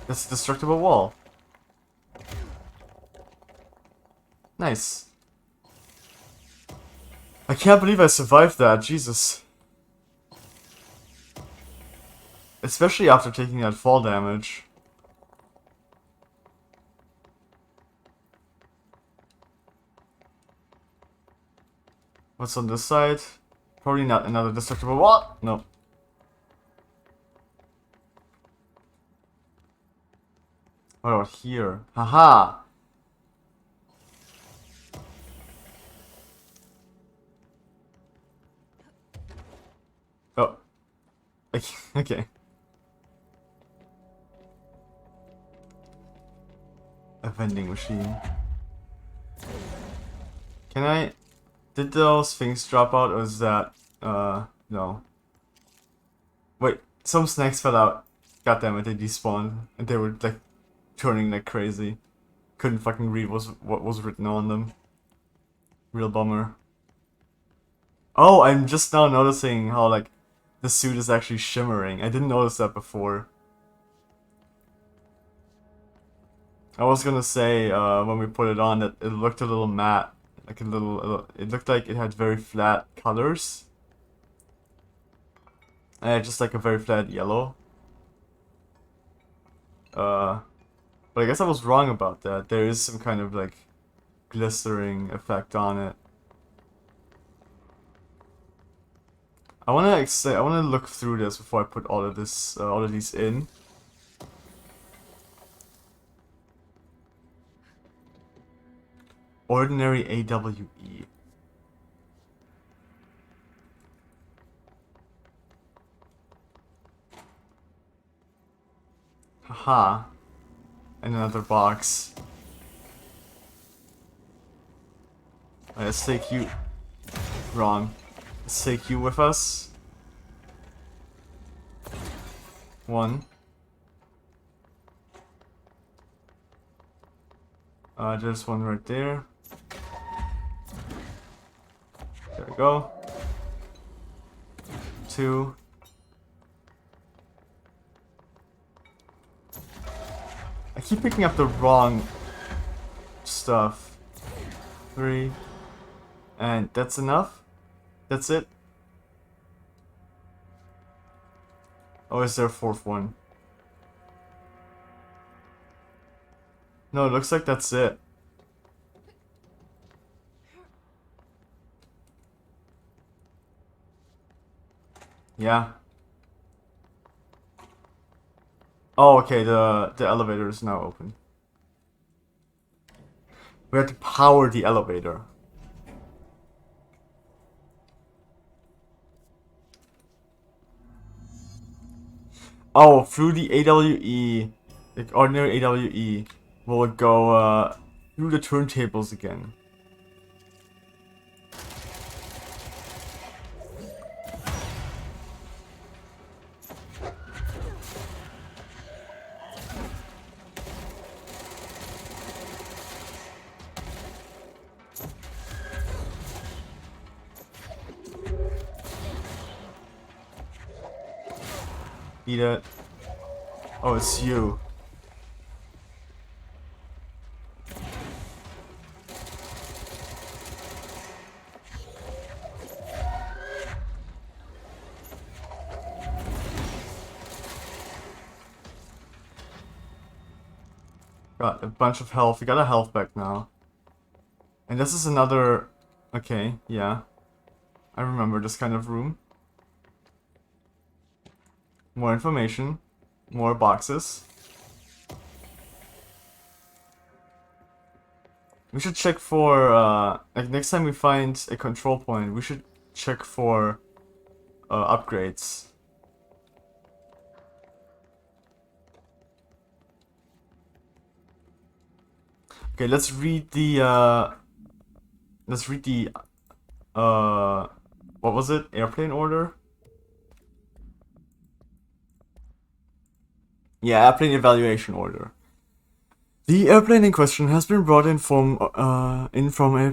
That's a destructible wall. Nice. I can't believe I survived that, Jesus. Especially after taking that fall damage. What's on this side? Probably not another destructible wall. No. What about here? Haha! Oh. Okay. A vending machine. Can I... Did those things drop out or is that... no. Wait, some snacks fell out. God damn it, they despawned. And they were like turning like crazy. Couldn't fucking read what was written on them. Real bummer. Oh, I'm just now noticing how like the suit is actually shimmering. I didn't notice that before. I was gonna say when we put it on that it looked a little matte. Like it looked like it had very flat colors. And just like a very flat yellow. But I guess I was wrong about that. There is some kind of like glistering effect on it. I wanna look through this before I put all of these in. Ordinary AWE. Aha. And another box. Let's take you. Wrong. Let's take you with us. 1. There's one right there. There we go. 2. I keep picking up the wrong stuff. 3. And that's enough? That's it? Oh, is there a 4th one? No, it looks like that's it. Yeah. Oh, okay, the elevator is now open. We have to power the elevator. Oh, through the AWE, like ordinary AWE, will it go through the turntables again? Eat it. Oh, it's you. Got a bunch of health. We got a health back now. And this is another... Okay, yeah. I remember this kind of room. More information. More boxes. We should check for, like next time we find a control point, we should check for upgrades. Okay, let's read the, what was it? Airplane order? Yeah, airplane evaluation order. The airplane in question has been brought in from a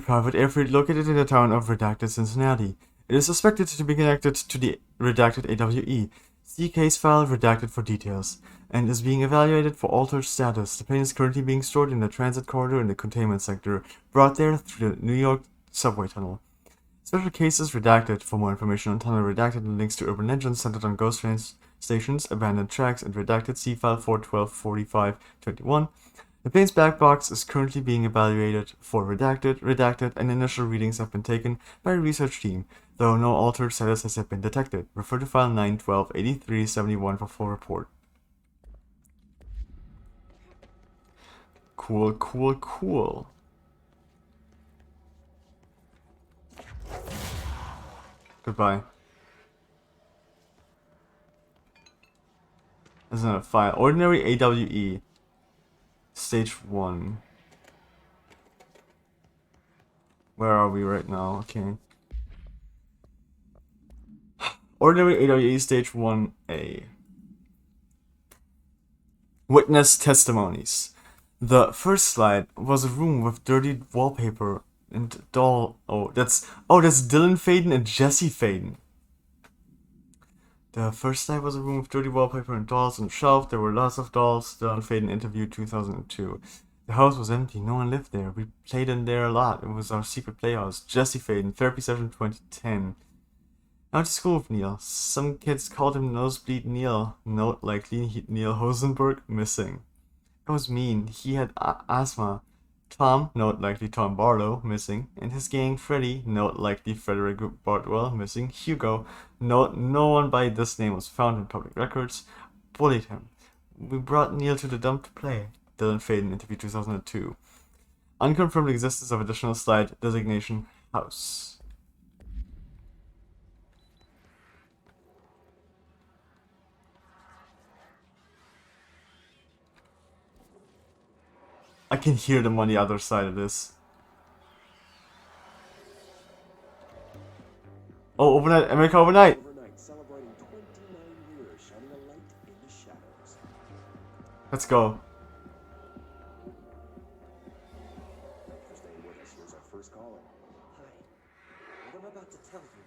private airfield located in the town of Redacted, Cincinnati. It is suspected to be connected to the Redacted AWE. See case file Redacted for details, and is being evaluated for altered status. The plane is currently being stored in the transit corridor in the containment sector, brought there through the New York subway tunnel. Special cases Redacted. For more information on Tunnel Redacted and links to urban legends centered on ghost train stations, abandoned tracks, and Redacted, see file 4124521. The plane's black box is currently being evaluated for redacted, and initial readings have been taken by a research team, though no altered status has yet been detected. Refer to file 9128371 for full report. Cool. Goodbye. There's another file. Ordinary AWE. Stage 1. Where are we right now? Okay. Ordinary AWE Stage 1A. Witness testimonies. The first slide was a room with dirty wallpaper and doll. That's Dylan Faden and Jesse Faden. The first slide was a room with dirty wallpaper and dolls on the shelf. There were lots of dolls. Dylan Faden interview 2002. The house was empty. No one lived there. We played in there a lot. It was our secret playhouse. Jesse Faden, therapy session 2010. Out to school with Neil. Some kids called him Nosebleed Neil. Note likely Neil Hosenberg missing. It was mean. He had asthma. Tom, note likely Tom Barlow, missing. And his gang Freddy, note likely Frederick Bartwell, missing. Hugo, note no one by this name was found in public records, bullied him. We brought Neil to the dump to play. Dylan Faden, interview 2002. Unconfirmed existence of additional slide designation house. I can hear them on the other side of this. Oh, overnight, America overnight! Overnight, celebrating 29 years, shining a light in the shadows. Let's go. Thanks for staying with us. Here's our first caller. Hi. What I'm about to tell you,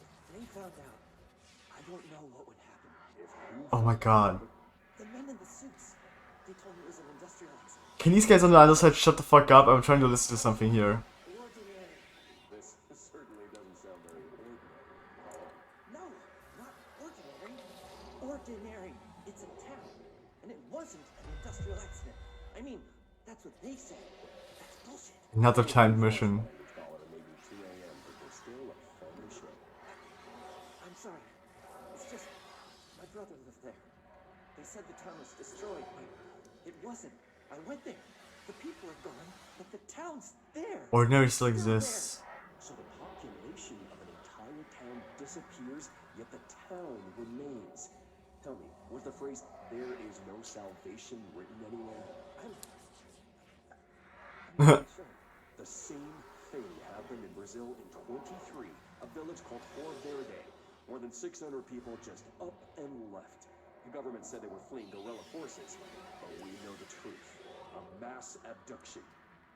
if they found out, I don't know what would happen. If you Oh my god. The men in the suits, they told me it was an industrial accident. Can these guys on the other side shut the fuck up? I'm trying to listen to something here. Ordinary. this certainly doesn't sound very ordinary. No, not ordinary. Ordinary. It's a town. And it wasn't an industrial accident. I mean, that's what they say. That's bullshit. Another timed mission. Language caller, maybe 2 a.m., but they're still a family show. I'm sorry. It's just, my brother lived there. They said the town was destroyed, but it wasn't. I went there. The people are gone, but the town's there. Ordinary still exists. So the population of an entire town disappears, yet the town remains. Tell me, was the phrase, "there is no salvation," written anywhere? I'm not sure. The same thing happened in Brazil in 23, a village called Flor Verde. More than 600 people just up and left. The government said they were fleeing guerrilla forces, but we know the truth. A mass abduction,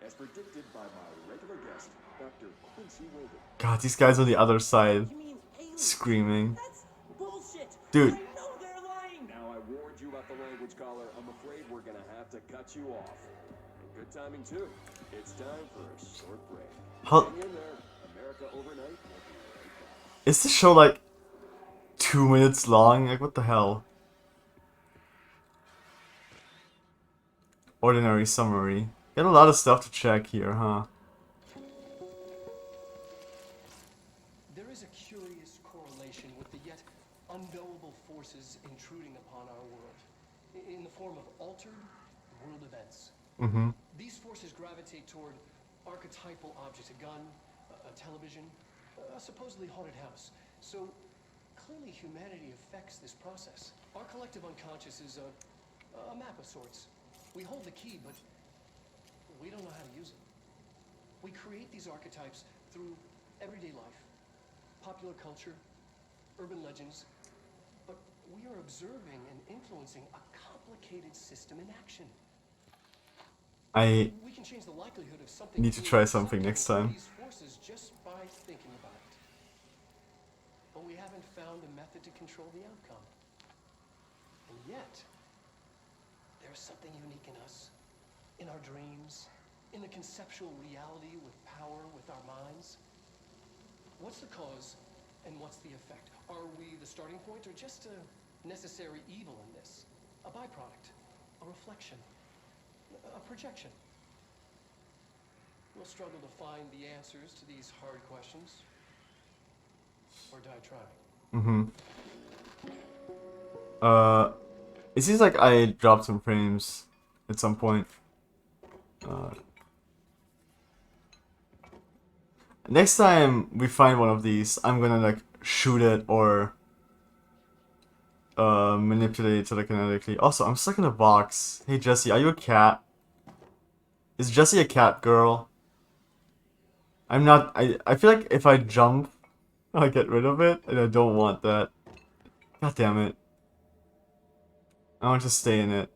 as predicted by my regular guest, Dr. Quincy Wilder. God, these guys on the other side You mean aliens? screaming. That's bullshit. Dude. I know they're lying. Now I warned you about the language caller. I'm afraid we're gonna have to cut you off. Good timing too. It's time for a short break. How Hang in there. America Overnight will be right back. is this show like 2 minutes long? Like what the hell? Ordinary summary. Got a lot of stuff to check here, huh? There is a curious correlation with the yet unknowable forces intruding upon our world, in the form of altered world events. Mm-hmm. These forces gravitate toward archetypal objects, a gun, a television, a supposedly haunted house. So clearly humanity affects this process. Our collective unconscious is a map of sorts. We hold the key, but we don't know how to use it. We create these archetypes through everyday life, popular culture, urban legends, but we are observing and influencing a complicated system in action. I We can change the likelihood of something. need to being try something something next time. These forces just by thinking about it. But we haven't found a method to control the outcome. And yet, there's something unique in us, in our dreams, in the conceptual reality with power, with our minds. What's the cause and what's the effect? Are we the starting point or just a necessary evil in this? A byproduct, a reflection, a projection? We'll struggle to find the answers to these hard questions, or die trying. It seems like I dropped some frames at some point. Next time we find one of these, I'm gonna like shoot it or manipulate it telekinetically. Also, I'm stuck in a box. Hey Jesse, are you a cat? Is Jessie a cat girl? I'm not. I feel like if I jump, I get rid of it, and I don't want that. God damn it. I want to stay in it.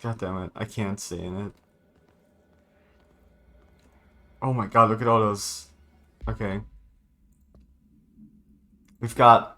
God damn it. I can't stay in it. Oh my god, look at all those. Okay. We've got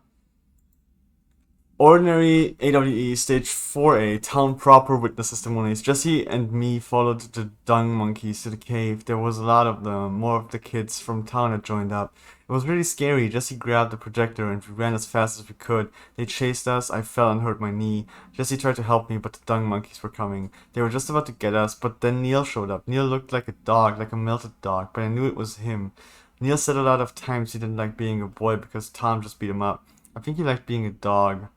Ordinary AWE Stage 4A Town Proper Witness Testimonies. Jesse and me followed the dung monkeys to the cave. There was a lot of them. More of the kids from town had joined up. It was really scary. Jesse grabbed the projector and we ran as fast as we could. They chased us. I fell and hurt my knee. Jesse tried to help me, but the dung monkeys were coming. They were just about to get us, but then Neil showed up. Neil looked like a dog, like a melted dog, but I knew it was him. Neil said a lot of times he didn't like being a boy because Tom just beat him up. I think he liked being a dog.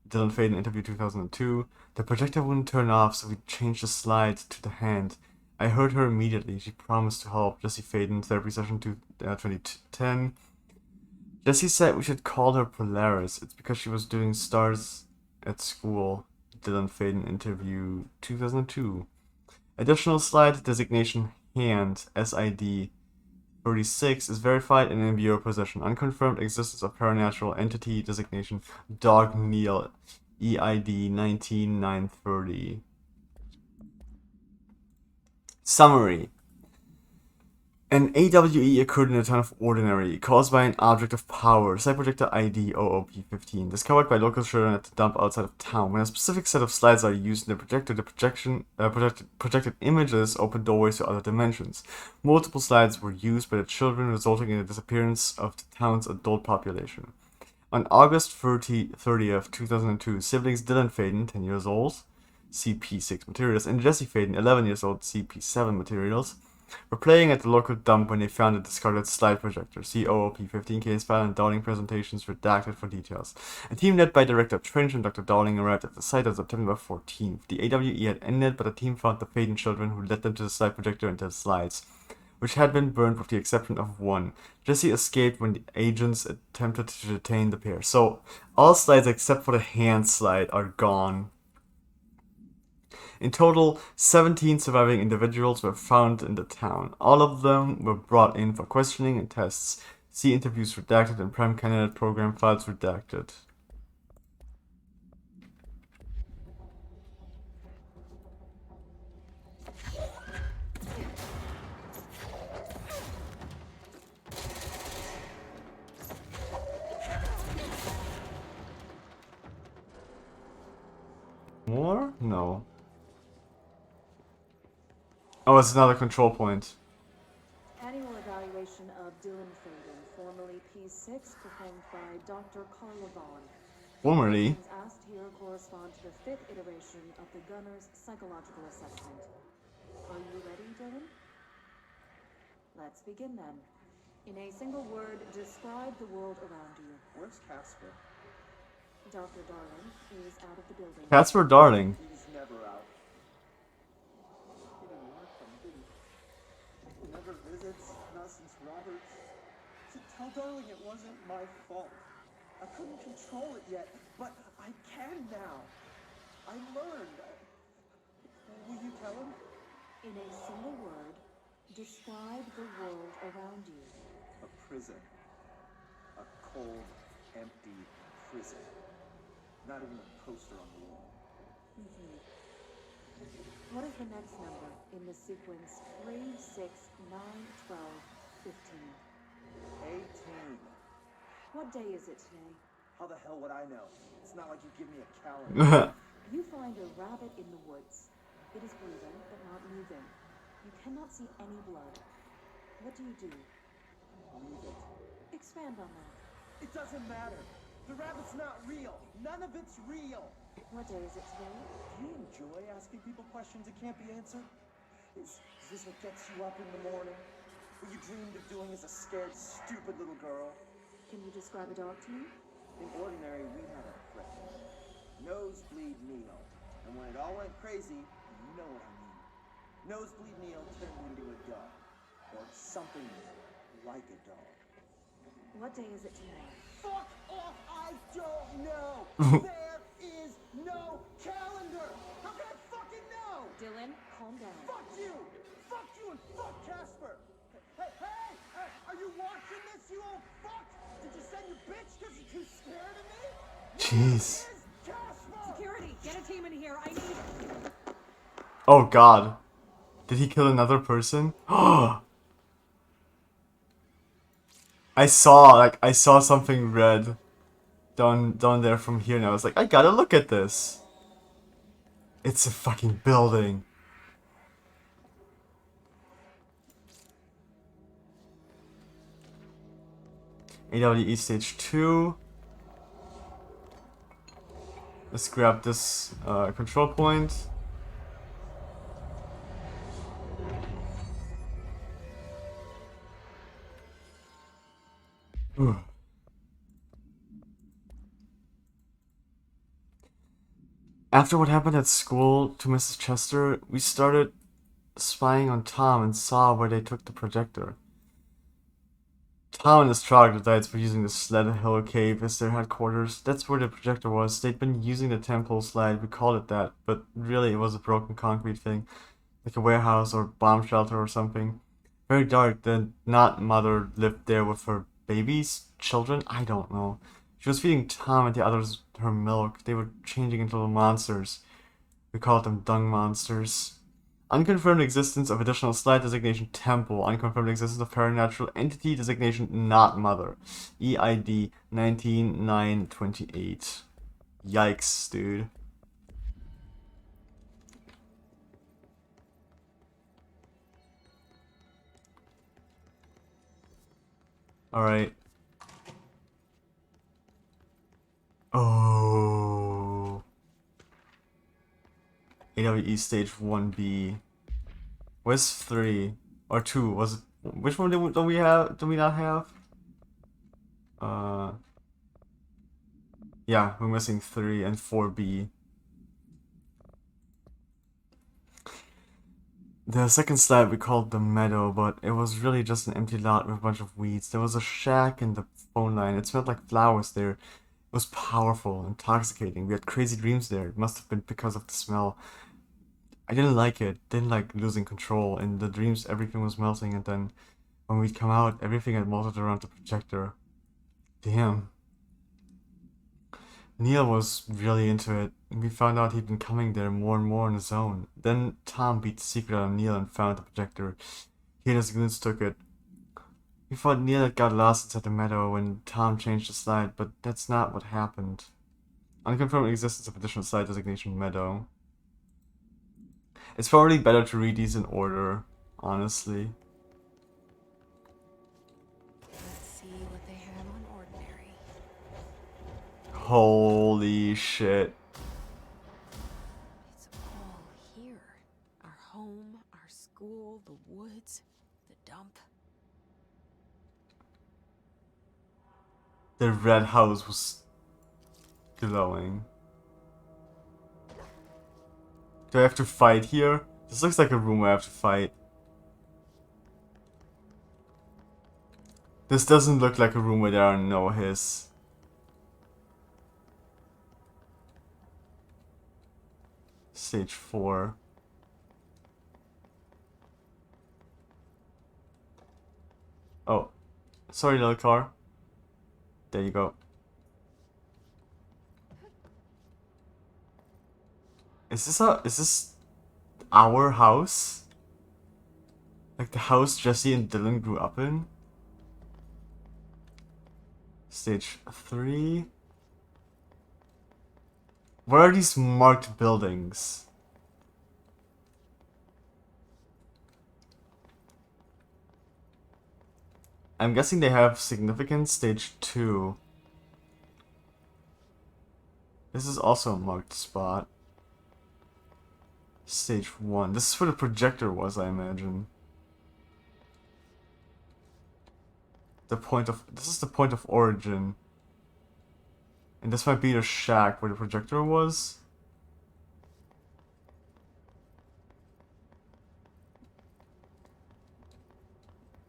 Dylan Faden interview 2002. The projector wouldn't turn off, so we changed the slide to the hand. I heard her immediately. She promised to help. Jesse Faden, therapy session 2010. Jesse said we should call her Polaris. It's because she was doing stars at school. Dylan Faden interview 2002. Additional slide designation hand SID 36 is verified and in viewer possession. Unconfirmed existence of paranatural entity designation Dog Neil EID 19930. Summary. An AWE occurred in a town of Ordinary, caused by an object of power, Site Projector ID OOP15, discovered by local children at the dump outside of town. When a specific set of slides are used in the projector, the projected images open doorways to other dimensions. Multiple slides were used by the children, resulting in the disappearance of the town's adult population. On August 30th, 2002, siblings Dylan Faden, 10 years old, CP6 materials, and Jesse Faden, 11 years old, CP7 materials, were playing at the local dump when they found a discarded slide projector. See OOP15 case file and Dowling presentations redacted for details. A team led by Director Trinch and Dr. Dowling arrived at the site on September 14th. The AWE had ended, but the team found the Faden children who led them to the slide projector and the slides, which had been burned with the exception of one. Jesse escaped when the agents attempted to detain the pair. So, all slides except for the hand slide are gone. In total, 17 surviving individuals were found in the town. All of them were brought in for questioning and tests. See interviews redacted and Prime Candidate program files redacted. More? No. Oh, it's another control point. Annual evaluation of Dylan Faden, formerly P6, performed by Dr. Carla Vaughn. Formerly? Questions asked here correspond to the 5th iteration of the Gunner's psychological assessment. Are you ready, Dylan? Let's begin then. In a single word, describe the world around you. Where's Casper? Dr. Darling is out of the building. Casper Darling. He's never out. He didn't work for me, did he? He never visits, not since Roberts. So tell Darling it wasn't my fault. I couldn't control it yet, but I can now. I learned. Will you tell him? In a single word, describe the world around you. A prison. A cold, empty prison. Not even a poster on the wall. What is the next number in the sequence 3, 6, 9, 12, 15? 18. What day is it today? How the hell would I know? It's not like you give me a calendar. You find a rabbit in the woods. It is breathing, but not moving. You cannot see any blood. What do you do? Leave it. Expand on that. It doesn't matter. The rabbit's not real. None of it's real. What day is it today? Do you enjoy asking people questions that can't be answered? Is this what gets you up in the morning? What you dreamed of doing as a scared, stupid little girl? Can you describe a dog to me? In Ordinary, we had a friend. Nosebleed Neil. And when it all went crazy, you know what I mean. Nosebleed Neil turned into a dog. Or something like a dog. What day is it tomorrow? Fuck off! I don't know! There is no calendar! How can I fucking know? Dylan, calm down. Fuck you! Fuck you and fuck Casper! Hey! Are you watching this, you old fuck? Did you send your bitch because you're too scared of me? Jeez. Where is Casper? Security, get a team in here. I need... Oh god. Did he kill another person? I saw something red down there from here and I was like, I gotta look at this. It's a fucking building. AWE stage 2. Let's grab this control point. After what happened at school to Mrs. Chester, we started spying on Tom and saw where they took the projector. Tom and his troglodytes were using the Sled Hill Cave as their headquarters. That's where the projector was. They'd been using the temple slide, we called it that, but really it was a broken concrete thing, like a warehouse or bomb shelter or something. Very dark. The Not Mother lived there with her babies? Children? I don't know. She was feeding Tom and the others her milk. They were changing into little monsters. We called them dung monsters. Unconfirmed existence of additional slide designation temple. Unconfirmed existence of paranatural entity designation not mother. EID 19928. Yikes, dude. Alright. Oh. AWE stage 1B. Where's 3? Or 2? Was it? Which one do we have? Do we not have? Yeah, we're missing 3 and 4B. The second slide we called the meadow, but it was really just an empty lot with a bunch of weeds. There was a shack and the phone line. It smelled like flowers there. It was powerful, intoxicating. We had crazy dreams there. It must have been because of the smell. I didn't like it. Didn't like losing control. In the dreams, everything was melting, and then when we'd come out, everything had melted around the projector. Damn. Neil was really into it. We found out he'd been coming there more and more on his own. Then Tom beat the secret out of Neil and found the projector. He and his goons took it. We thought Neil had got lost inside the meadow when Tom changed the slide, but that's not what happened. Unconfirmed existence of additional slide designation meadow. It's probably better to read these in order, honestly. Let's see what they have on ordinary. Holy shit. It's all here. Our home, our school, the woods, the dump. The red house was glowing. Do I have to fight here? This looks like a room where I have to fight. This doesn't look like a room where there are no hiss. Stage 4. Oh. Sorry, little car. There you go. Is this our house? Like the house Jesse and Dylan grew up in? Stage 3. What are these marked buildings? I'm guessing they have significance. Stage 2. This is also a marked spot. Stage 1. This is where the projector was, I imagine. This is the point of origin. And this might be the shack where the projector was.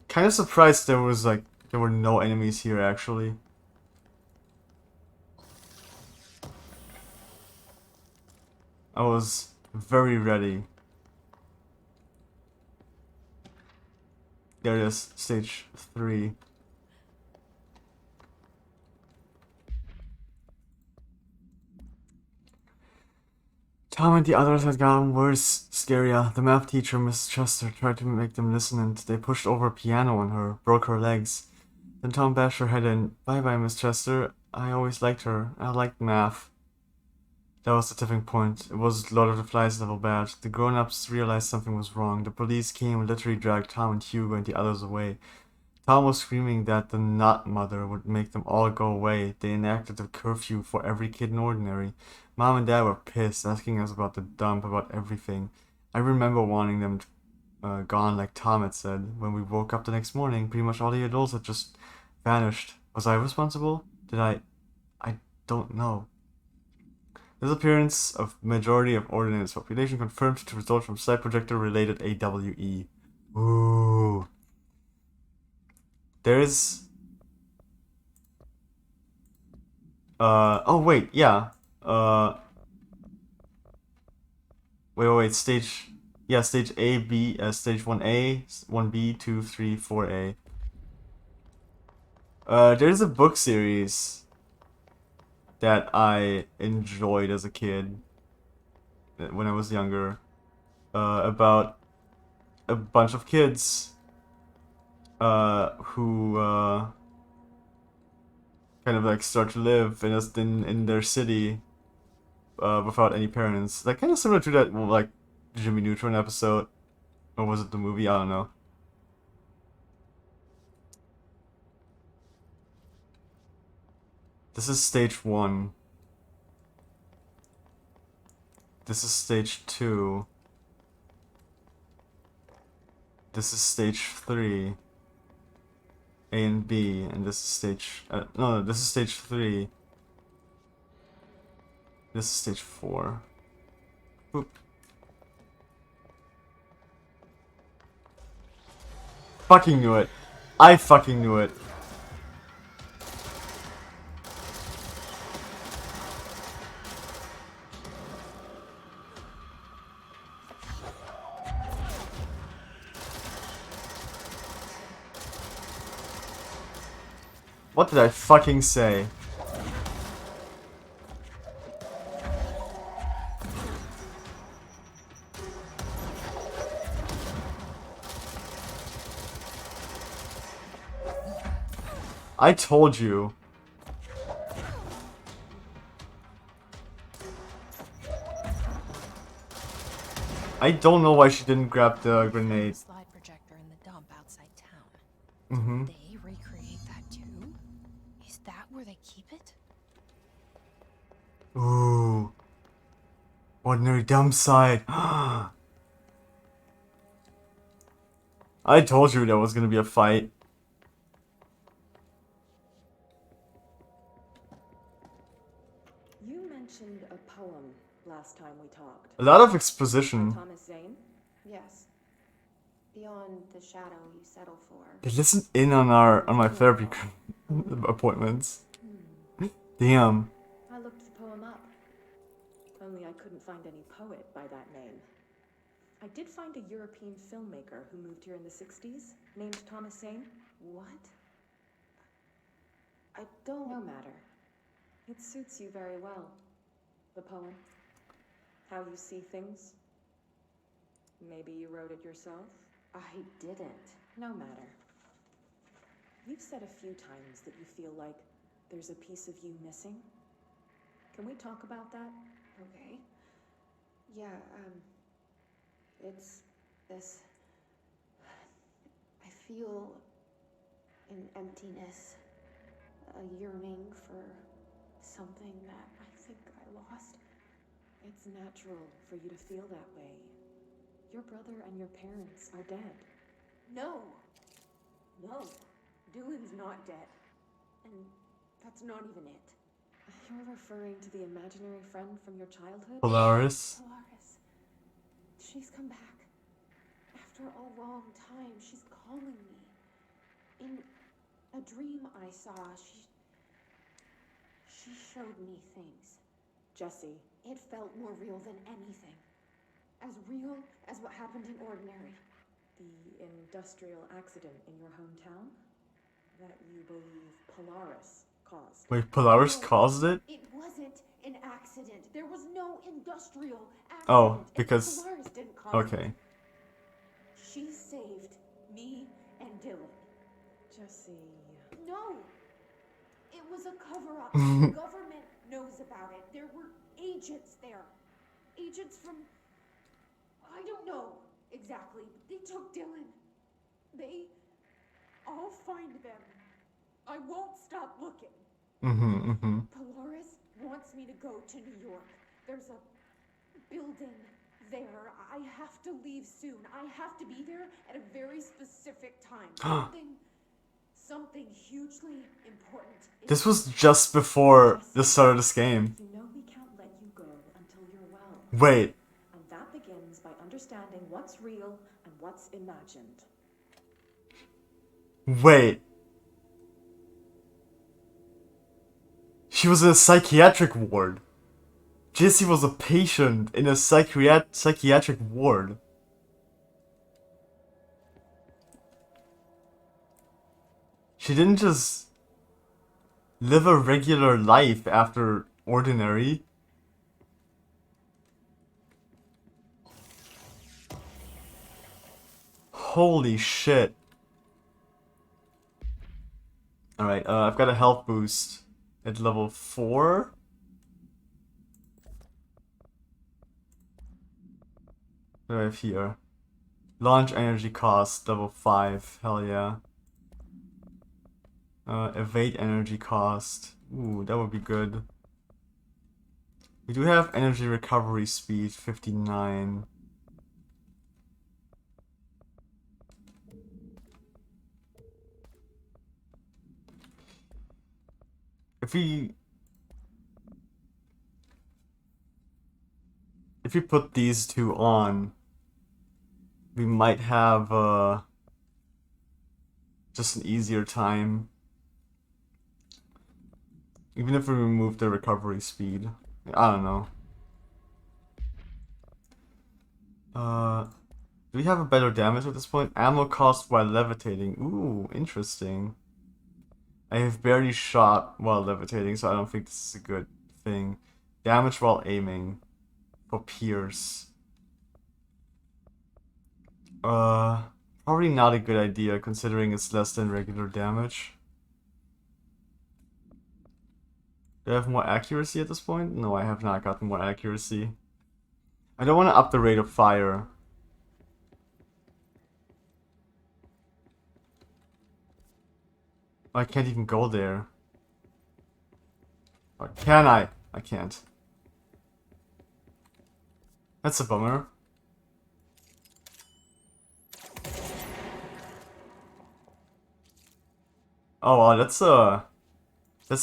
Kind of surprised there were no enemies here actually. I was very ready. There it is, stage 3. Tom and the others had gotten worse, scarier. The math teacher, Miss Chester, tried to make them listen and they pushed over a piano on her, broke her legs. Then Tom bashed her head in. Bye-bye, Miss Chester. I always liked her. I liked math. That was the tipping point. It was Lord of the Flies level bad. The grown-ups realized something was wrong. The police came and literally dragged Tom and Hugo and the others away. Tom was screaming that the Not Mother would make them all go away. They enacted a curfew for every kid in Ordinary. Mom and Dad were pissed, asking us about the dump, about everything. I remember wanting them gone, like Tom had said. When we woke up the next morning, pretty much all the adults had just vanished. Was I responsible? Did I don't know. Disappearance of majority of Ordinary's population confirmed to result from slide projector related AWE. Ooh. There is Oh wait, yeah. Wait, stage, yeah, stage A, B, stage 1A, 1B, 2, 3, 4A. There's a book series that I enjoyed as a kid when I was younger, about a bunch of kids who kind of like start to live in their city without any parents. Like kind of similar to that like Jimmy Neutron episode, or was it the movie? I don't know. This is stage 1. This is stage 2. This is stage 3. A and B, and this is stage... no, this is stage 3. This is stage 4. Boop. Fucking knew it. I fucking knew it. What did I fucking say? I told you. I don't know why she didn't grab the grenade. Slide projector in the dump outside town. Mm-hmm. Did they recreate that too? Is that where they keep it? Ooh. Ordinary dump side. I told you there was gonna be a fight. You mentioned a poem last time we talked. A lot of exposition. Thomas Zane? Yes. Beyond the shadow you settle for. They listen in on my therapy appointments. Damn. I looked the poem up. Only I couldn't find any poet by that name. I did find a European filmmaker who moved here in the 60s, named Thomas Zane. What? I don't... No matter. It suits you very well. The poem. How you see things. Maybe you wrote it yourself? I didn't. No matter. You've said a few times that you feel like there's a piece of you missing. Can we talk about that? Okay. Yeah, it's this. I feel an emptiness, a yearning for something that I think I lost. It's natural for you to feel that way. Your brother and your parents are dead. No! No. Dylan's not dead. And that's not even it. You're referring to the imaginary friend from your childhood? Polaris. Polaris. She's come back. After a long time, she's calling me. In a dream I saw, she showed me things. Jesse. It felt more real than anything. As real as what happened in Ordinary. The industrial accident in your hometown? That you believe Polaris caused. Wait, Polaris No, caused it? It wasn't an accident. There was no industrial accident. Oh, and because... Polaris didn't cause Okay. it. She saved me and Dylan. Jesse. No! It was a cover-up. The government knows about it. There were agents there. Agents from... I don't know exactly, but they took Dylan. I'll find them. I won't stop looking. Polaris wants me to go to New York. There's a building there. I have to leave soon. I have to be there at a very specific time. Something hugely important. This was just before the start of this game. You know we can't let you go until you're well. Wait. And that begins by understanding what's real and what's imagined. Wait. She was in a psychiatric ward. Jessie was a patient in a psychiatric ward. She didn't just live a regular life after Ordinary. Holy shit. Alright, I've got a health boost at level 4. What do I have here? Launch energy cost, level 5. Hell yeah. Evade energy cost. Ooh, that would be good. We do have energy recovery speed, 59. If we put these two on, we might have just an easier time. Even if we remove the recovery speed. I don't know. Do we have a better damage at this point? Ammo cost while levitating. Ooh, interesting. I have barely shot while levitating, so I don't think this is a good thing. Damage while aiming. For Pierce. Probably not a good idea considering it's less than regular damage. Do I have more accuracy at this point? No, I have not gotten more accuracy. I don't want to up the rate of fire. I can't even go there. Or can I? I can't. That's a bummer. Oh wow, that's a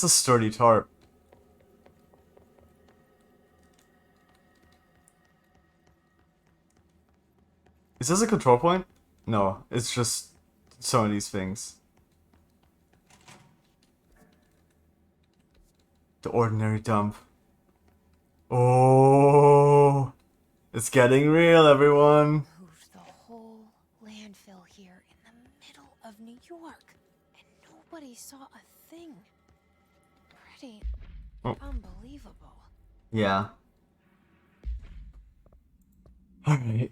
sturdy tarp. Is this a control point? No, it's just some of these things. The ordinary dump. Oh, it's getting real, everyone. Moved the whole landfill here in the middle of New York, and nobody saw a thing. Pretty unbelievable. Yeah. Alright,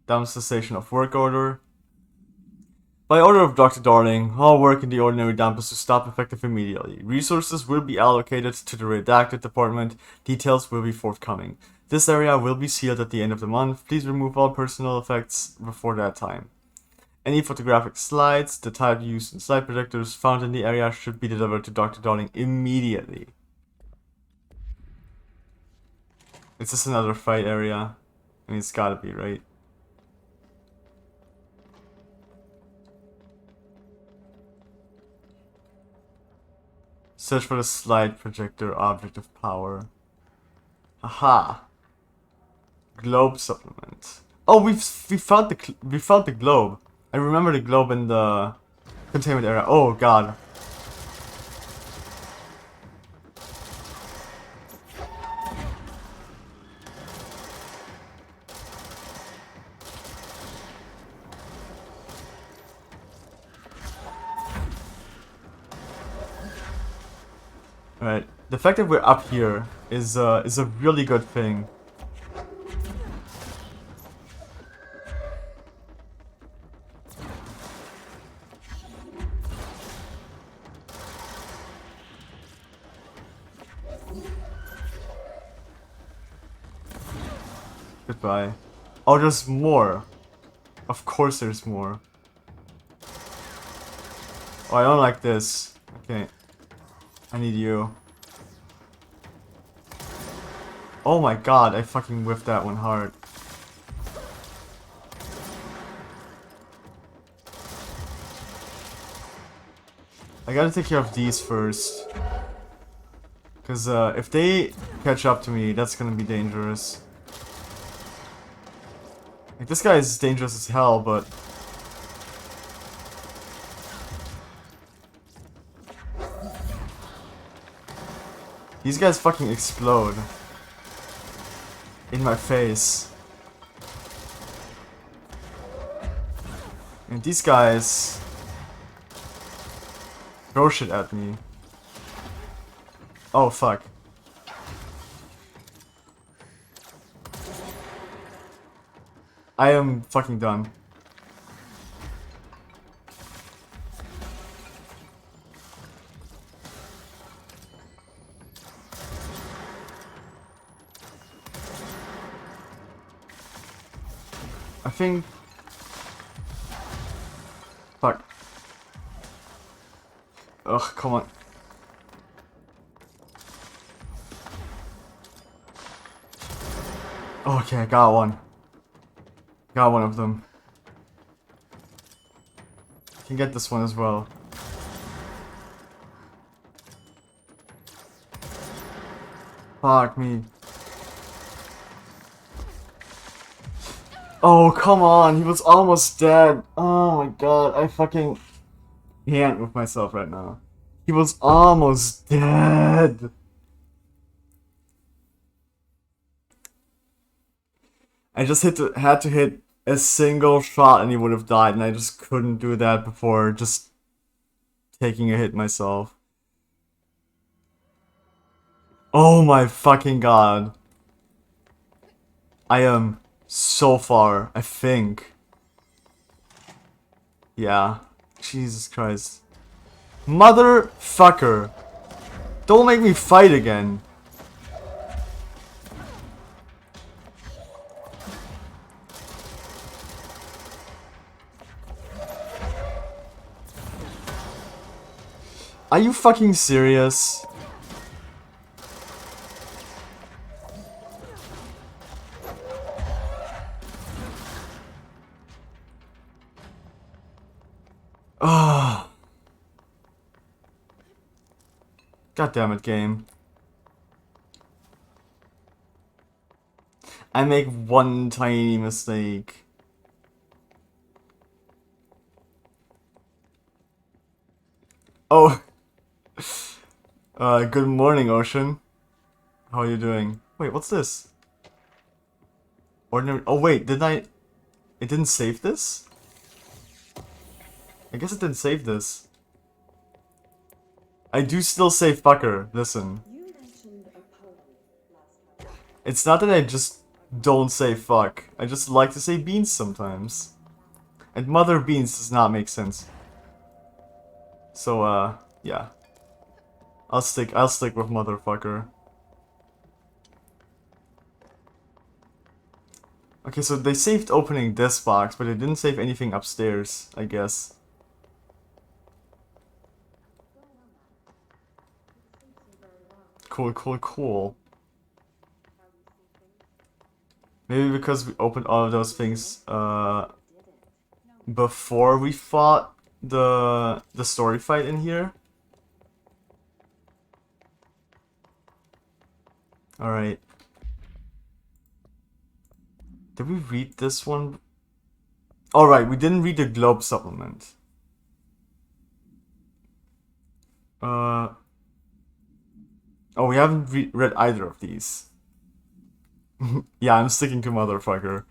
down cessation of work order. By order of Dr. Darling, all work in the ordinary dump is to stop effective immediately. Resources will be allocated to the redacted department. Details will be forthcoming. This area will be sealed at the end of the month. Please remove all personal effects before that time. Any photographic slides, the type used in slide projectors found in the area should be delivered to Dr. Darling immediately. Is this another fight area? I mean, it's gotta be, right? Search for the slide projector object of power. Aha! Globe supplement. Oh, we found the globe. I remember the globe in the containment area. Oh god. Alright, the fact that we're up here is a really good thing. Goodbye. Oh, there's more. Of course there's more. Oh, I don't like this. Okay. I need you. Oh my god, I fucking whiffed that one hard. I gotta take care of these first. Because if they catch up to me, that's gonna be dangerous. Like, this guy is dangerous as hell, but... These guys fucking explode. In my face. And these guys throw shit at me. Oh fuck. I am fucking done. I think... Fuck. Ugh, come on. Okay, I got one. Got one of them. I can get this one as well. Fuck me. Oh, come on. He was almost dead. Oh my god. I fucking can't with myself right now. He was almost dead. I just had to hit a single shot and he would have died, and I just couldn't do that before just taking a hit myself. Oh my fucking god. I am so far, I think. Yeah. Jesus Christ. Motherfucker. Don't make me fight again. Are you fucking serious? Ah. God damn it, game. I make one tiny mistake. Oh. Good morning, Ocean. How are you doing? Wait, what's this? Ordinary. Oh wait, didn't I? It didn't save this? I guess it didn't save this. I do still say fucker. Listen. It's not that I just don't say fuck. I just like to say beans sometimes. And mother beans does not make sense. So yeah. I'll stick with motherfucker. Okay, so they saved opening this box, but they didn't save anything upstairs, I guess. Cool, cool, cool. Maybe because we opened all of those things before we fought the story fight in here. Alright. Did we read this one? Alright, we didn't read the Globe supplement. Oh, we haven't read either of these. Yeah, I'm sticking to motherfucker.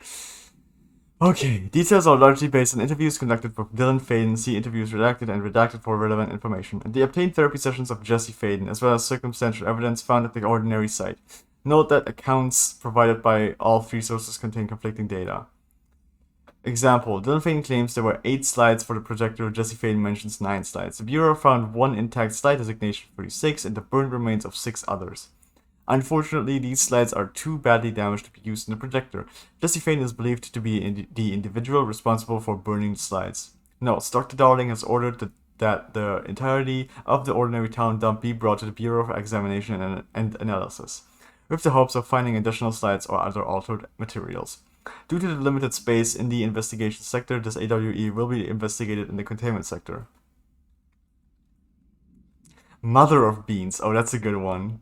Okay, details are largely based on interviews conducted with Dylan Faden. See interviews redacted and redacted for relevant information. And the obtained therapy sessions of Jesse Faden, as well as circumstantial evidence found at the ordinary site. Note that accounts provided by all three sources contain conflicting data. Example, Dylan Faden claims there were 8 slides for the projector. Jesse Faden mentions 9 slides. The Bureau found 1 intact slide designation 36 and the burned remains of 6 others. Unfortunately, these slides are too badly damaged to be used in the projector. Jesse Faden is believed to be the individual responsible for burning the slides. Notes, Dr. Darling has ordered that the entirety of the ordinary town dump be brought to the Bureau for examination and analysis, with the hopes of finding additional slides or other altered materials. Due to the limited space in the investigation sector, this AWE will be investigated in the containment sector. Mother of beans. Oh, that's a good one.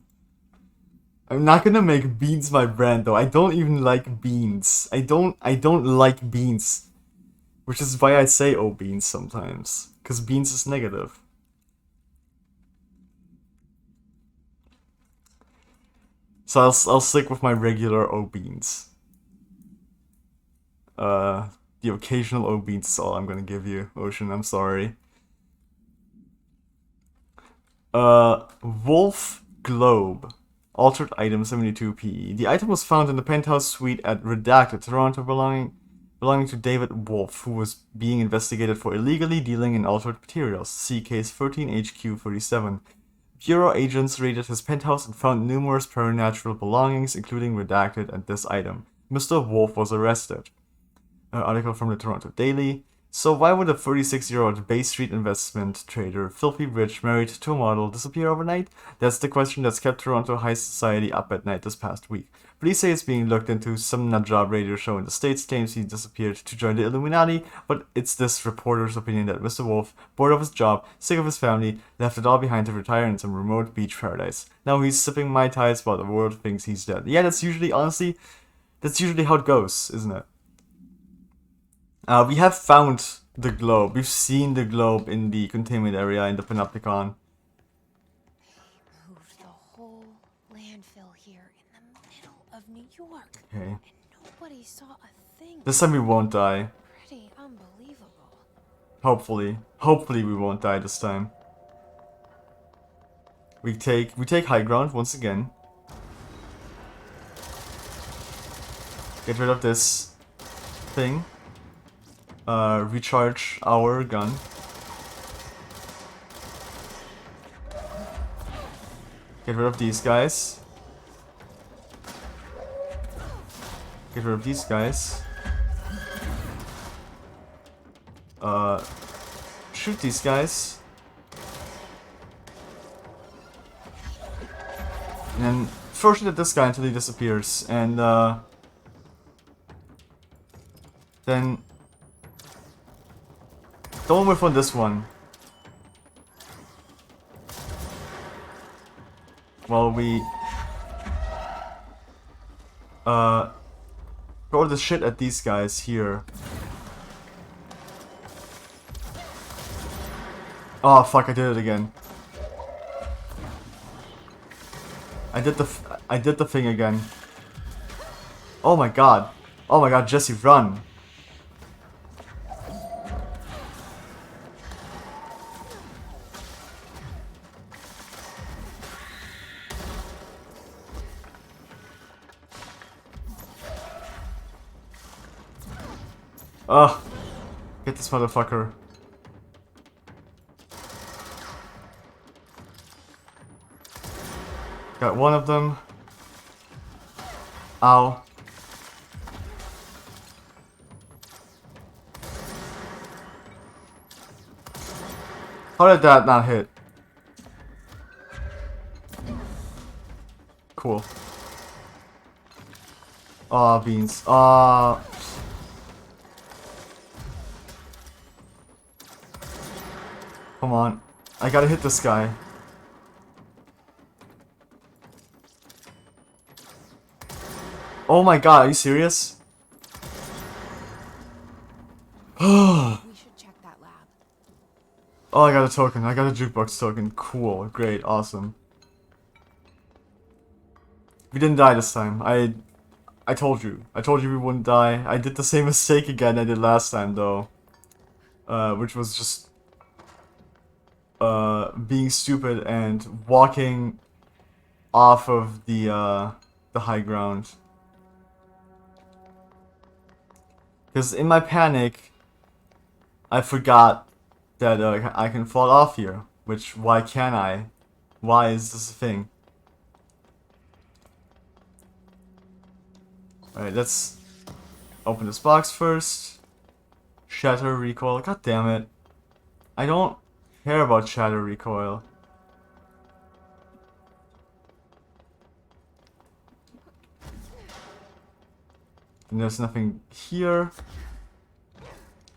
I'm not gonna make beans my brand though. I don't even like beans. I don't like beans. Which is why I say oh beans sometimes. Because beans is negative. So I'll stick with my regular O-beans. The occasional O-beans is all I'm gonna give you, Ocean, I'm sorry. Wolf Globe. Altered item 72 PE. The item was found in the penthouse suite at Redacted, Toronto, belonging to David Wolf, who was being investigated for illegally dealing in altered materials. See case 13 HQ 47. Bureau agents raided his penthouse and found numerous paranatural belongings, including Redacted and this item. Mr. Wolf was arrested. Article from the Toronto Daily. So why would a 36-year-old Bay Street investment trader, filthy rich, married to a model, disappear overnight? That's the question that's kept Toronto high society up at night this past week. Police say it's being looked into. Some nutjob radio show in the States claims he disappeared to join the Illuminati, but it's this reporter's opinion that Mr. Wolf, bored of his job, sick of his family, left it all behind to retire in some remote beach paradise. Now he's sipping Mai Tais while the world thinks he's dead. Yeah, that's usually how it goes, isn't it? We have found the globe. We've seen the globe in the containment area in the Panopticon. They moved the whole landfill here in the middle of New York. Okay. And nobody saw a thing. This time we won't die. Pretty unbelievable. Hopefully. Hopefully we won't die this time. We take high ground once again. Get rid of this thing. Recharge our gun. Get rid of these guys. Get rid of these guys. Shoot these guys. And then first shoot at this guy until he disappears. And then don't whiff on this one. While we throw the shit at these guys here. Oh fuck, I did it again. I did the thing again. Oh my god. Oh my god, Jesse, run. Ugh. Get this motherfucker. Got one of them. Ow. How did that not hit? Cool. Aw, beans. Aw. Come on. I gotta hit this guy. Oh my god, are you serious? We should check that lab. Oh, I got a token. I got a jukebox token. Cool. Great. Awesome. We didn't die this time. I told you. I told you we wouldn't die. I did the same mistake again I did last time, though. Which was just being stupid and walking off of the high ground. Because in my panic, I forgot that I can fall off here. Which, why can't I? Why is this a thing? Alright, let's open this box first. Shatter recoil. God damn it. I don't care about shatter recoil. And there's nothing here.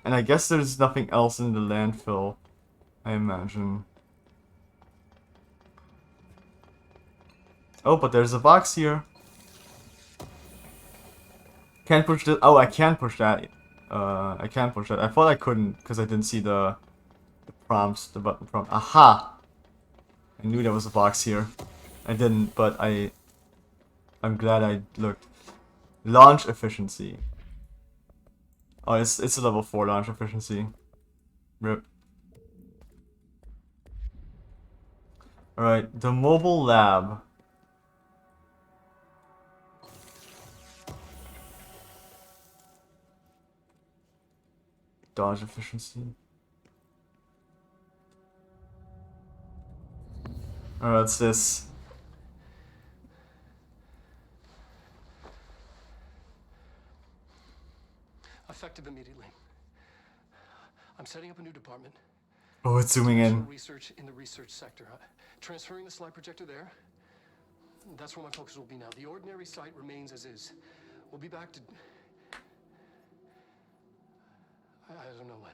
And I guess there's nothing else in the landfill, I imagine. Oh, but there's a box here. Can't push this. Oh, I can push that. I can push that. I thought I couldn't because I didn't see the prompts, the button prompt. Aha! I knew there was a box here. I didn't, but I I'm glad I looked. Launch efficiency. Oh, it's a level 4 launch efficiency. Rip. Alright, the mobile lab. Dodge efficiency. Alright, what's this? Effective immediately. I'm setting up a new department. Oh, it's zooming in. Research in the research sector. Transferring the slide projector there. That's where my focus will be now. The ordinary site remains as is. We'll be back to... I don't know when.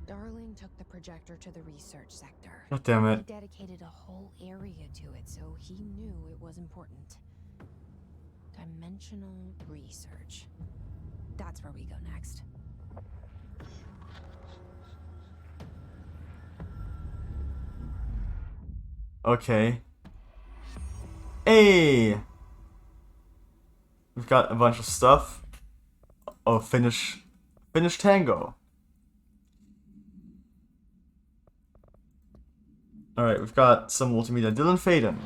Darling took the projector to the research sector. God damn it. He dedicated a whole area to it, so he knew it was important. Dimensional research. That's where we go next. Okay. Hey! We've got a bunch of stuff. Oh, finish Tango. Alright, we've got some multimedia. Dylan Faden.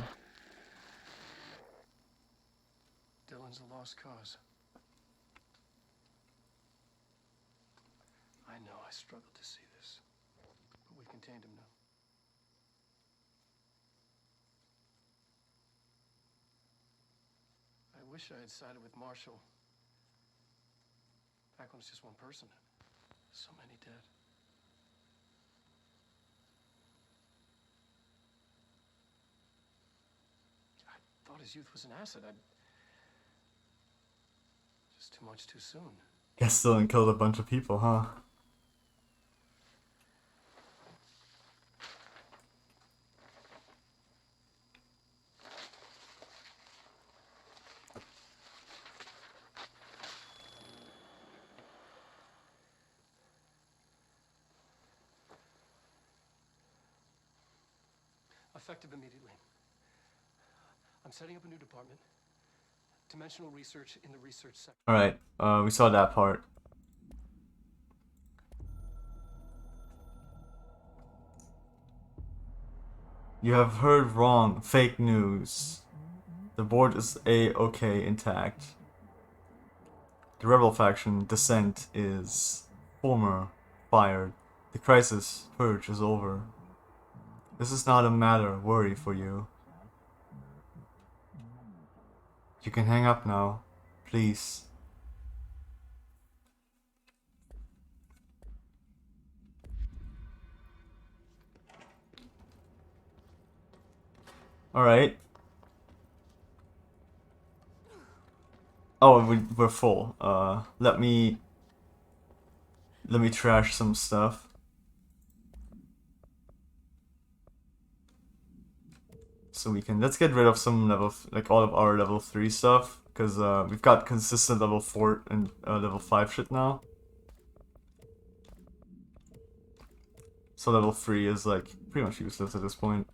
Dylan's a lost cause. I know I struggled to see this, but we've contained him now. I wish I had sided with Marshall. Back when it's just one person. So many dead. I thought his youth was an asset. Just too much too soon. Guess Dylan killed a bunch of people, huh? Effective immediately. I'm setting up a new department. Dimensional research in the research sector. Alright, we saw that part. You have heard wrong. Fake news. The board is A-okay intact. The rebel faction, Descent, is former fired. The crisis purge is over. This is not a matter of worry for you. You can hang up now, please. Alright. Oh, we're full. Let me trash some stuff. So we can, let's get rid of some level, like all of our level 3 stuff, because we've got consistent level 4 and level 5 shit now. So level 3 is like pretty much useless at this point.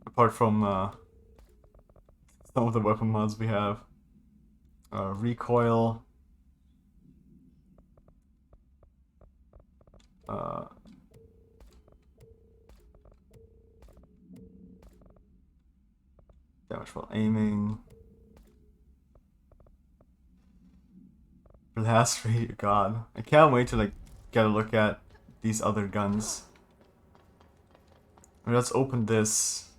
Apart from some of the weapon mods we have. Recoil. Damage while aiming. Blast rate, god. I can't wait to like get a look at these other guns. Let's open this.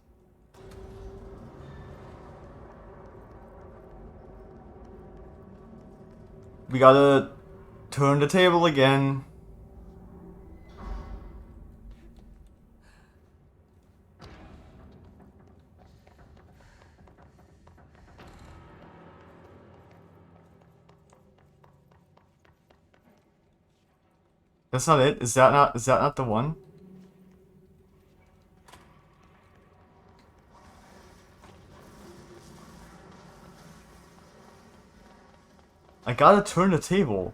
We gotta turn the table again. That's not it? Is that not the one? I gotta turn the table.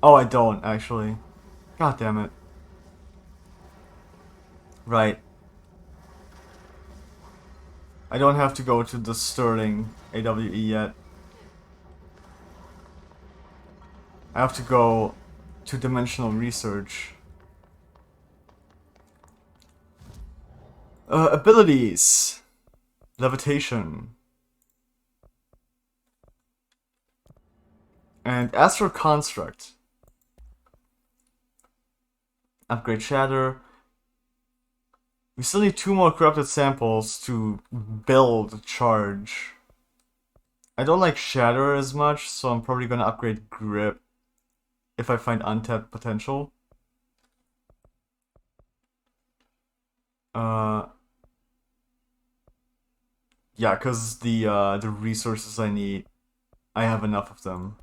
Oh, I don't, actually. God damn it. Right. I don't have to go to the Sterling AWE yet. I have to go to Dimensional Research. Abilities. Levitation. And Astral Construct. Upgrade Shatter. We still need 2 more corrupted samples to build Charge. I don't like Shatter as much, so I'm probably gonna upgrade Grip if I find untapped potential. Yeah, cause the resources I need, I have enough of them.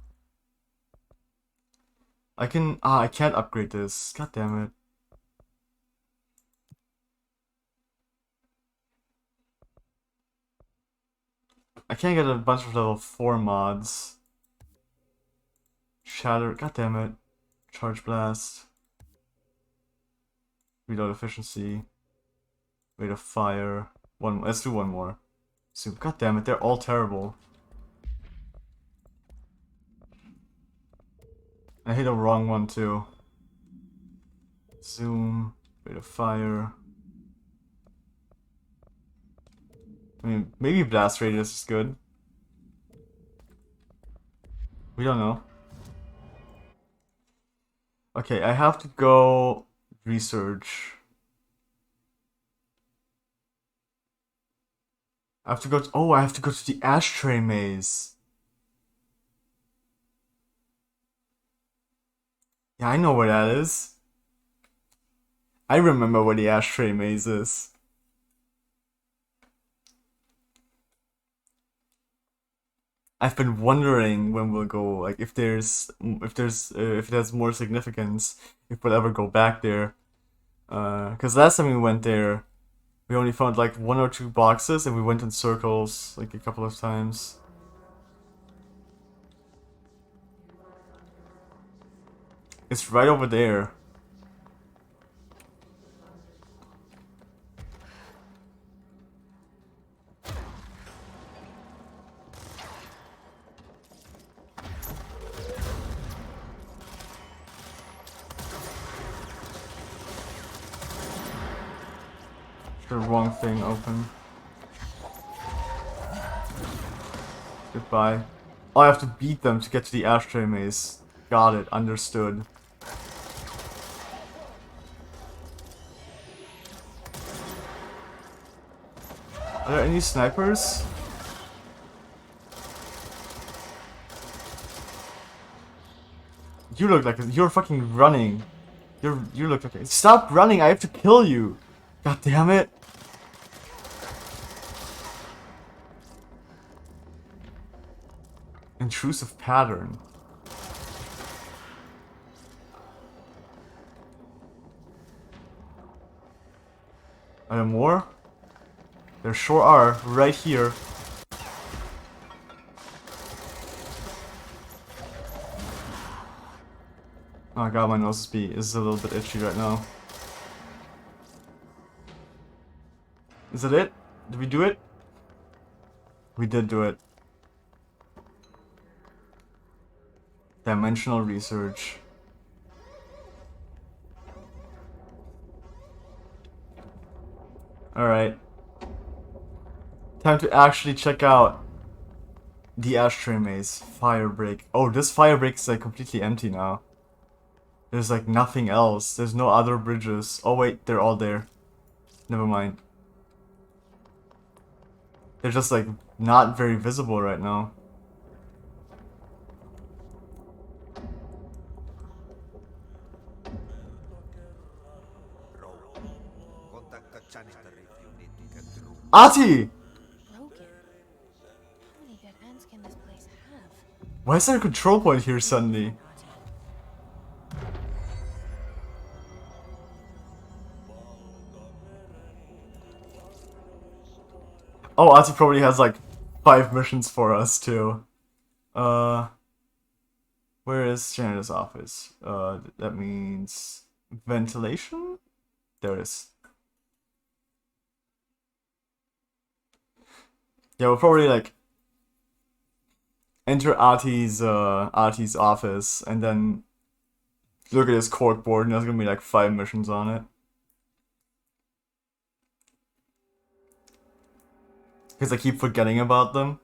I can't upgrade this. God damn it. I can't get a bunch of level 4 mods. Shatter, god damn it. Charge Blast. Reload efficiency. Rate of fire. Let's do one more. So, god damn it, they're all terrible. I hit a wrong one too. Zoom. Rate of fire. I mean, maybe blast radius is good. We don't know. Okay, I have to go research. I have to go to, oh, I have to go to the ashtray maze. Yeah, I know where that is. I remember where the ashtray maze is. I've been wondering when we'll go, like if it has more significance, if we'll ever go back there. Cause last time we went there, we only found like 1 or 2 boxes, and we went in circles like a couple of times. It's right over there. The wrong thing open. Goodbye. Oh, I have to beat them to get to the ashtray maze. Got it. Understood. Are there any snipers? You look like you're fucking running. You look like stop running! I have to kill you. God damn it! Intrusive pattern. Are there more? There sure are, right here. Oh god, my nose is a little bit itchy right now. Is that it? Did we do it? We did do it. Dimensional research. Alright. Time to actually check out the ashtray maze. Fire break. Oh, this fire break is like completely empty now. There's like nothing else. There's no other bridges. Oh wait, they're all there. Never mind. They're just like not very visible right now. Ahti! Broken. How many dead ends can this place have? Why is there a control point here suddenly? Oh, Ahti probably has like 5 missions for us too. Where is janitor's office? That means ventilation? There it is. Yeah, we'll probably like enter Artie's office and then look at his cork board and there's gonna be like 5 missions on it. Because I keep forgetting about them.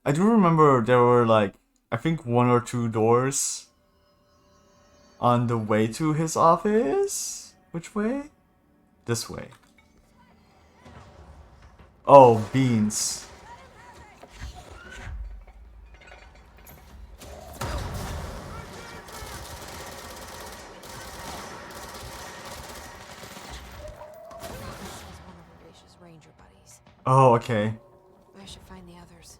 I do remember there were like, I think 1 or 2 doors on the way to his office. Which way? This way. Oh, beans. Oh, okay. I should find the others.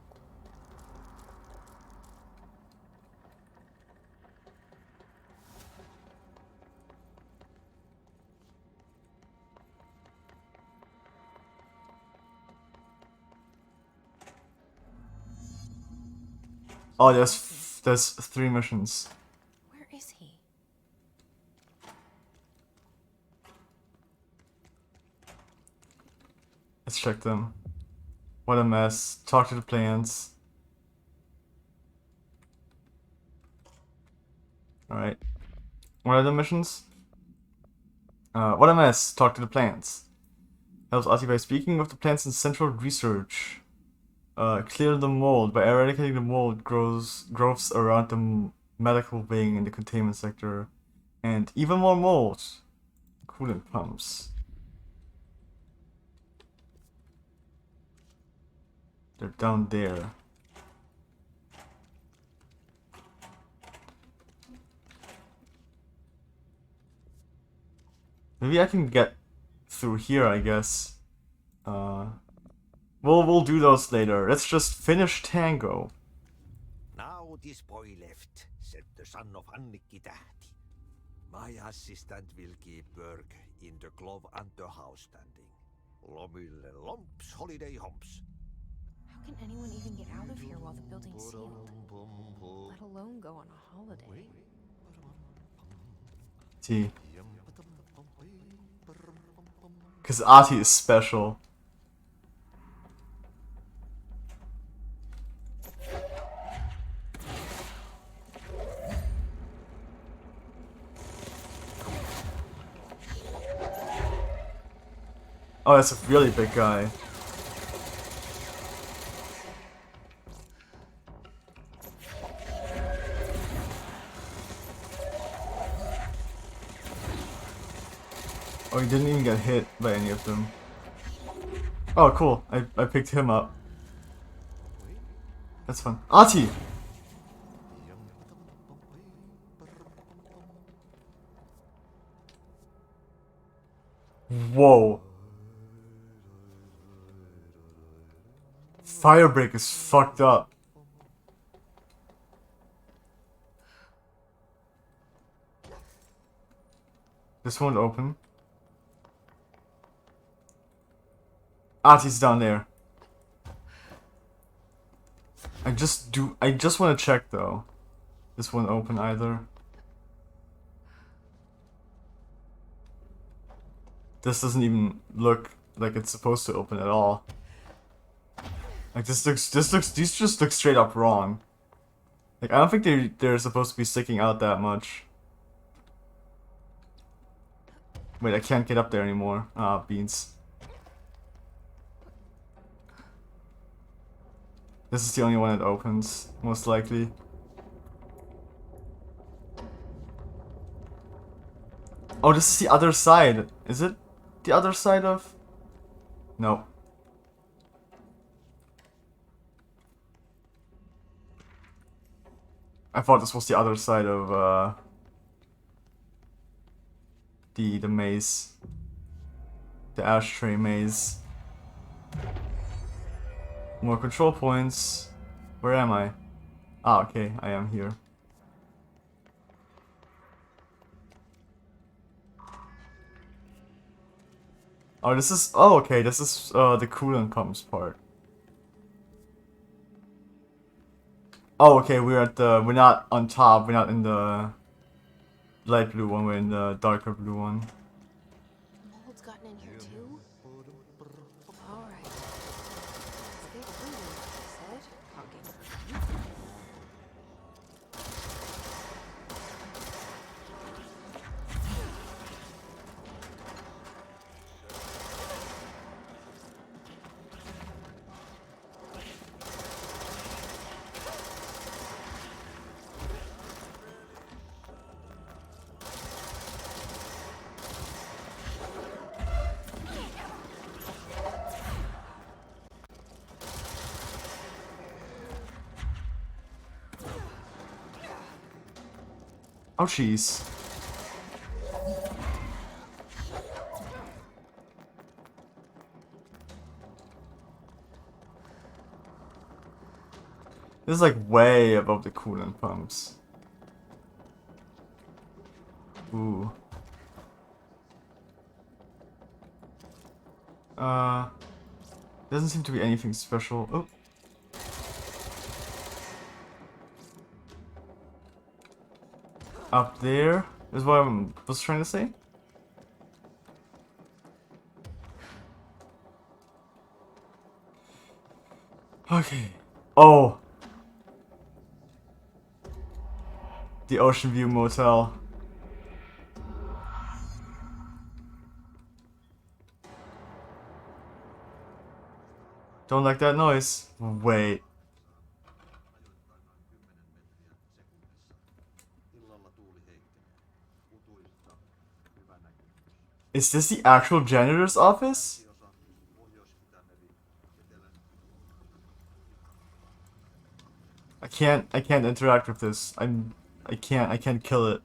Oh, there's 3 missions. Where is he? Let's check them. What a mess. Talk to the plants. Alright. What are the missions? What a mess. Talk to the plants. Helps Artie by speaking with the plants in central research. Clear the mold. By eradicating the mold growths around the medical wing in the containment sector. And even more mold. Coolant pumps. They're down there. Maybe I can get through here, I guess. We'll do those later. Let's just finish Tango. Now this boy left, said the son of Annikki Tähti. My assistant will keep work in the glove and the house standing. Lomille lomps, holiday humps. How can anyone even get out of here while the building's sealed? Let alone go on a holiday. T. Because Artie is special. Oh, that's a really big guy. Oh, he didn't even get hit by any of them. Oh, cool. I picked him up. That's fun. Artie! Whoa. Firebreak is fucked up. This won't open. Artie's down there. I just want to check though. This won't open either. This doesn't even look like it's supposed to open at all. Like these just look straight up wrong. Like I don't think they're supposed to be sticking out that much. Wait, I can't get up there anymore. Ah, beans. This is the only one that opens, most likely. Oh, this is the other side. Is it the other side of... No. I thought this was the other side of, the maze. The ashtray maze. More control points. Where am I? Ah, okay, I am here. Oh, this is... Oh, okay, this is the coolant pumps part. Oh, okay, we're not on top, we're not in the light blue one, we're in the darker blue one. Mold's gotten in here too? Alright. Let's get moving, she said. Talking. Oh, jeez. This is like way above the coolant pumps. Ooh. Doesn't seem to be anything special. Oh. Up there is what I was trying to say. Okay. Oh. The Ocean View Motel. Don't like that noise. Wait. Is this the actual janitor's office? I can't interact with this. I can't kill it.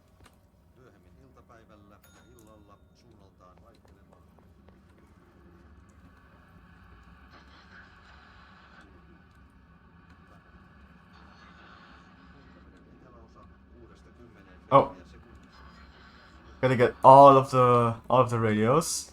Oh. Gotta get all of the radios.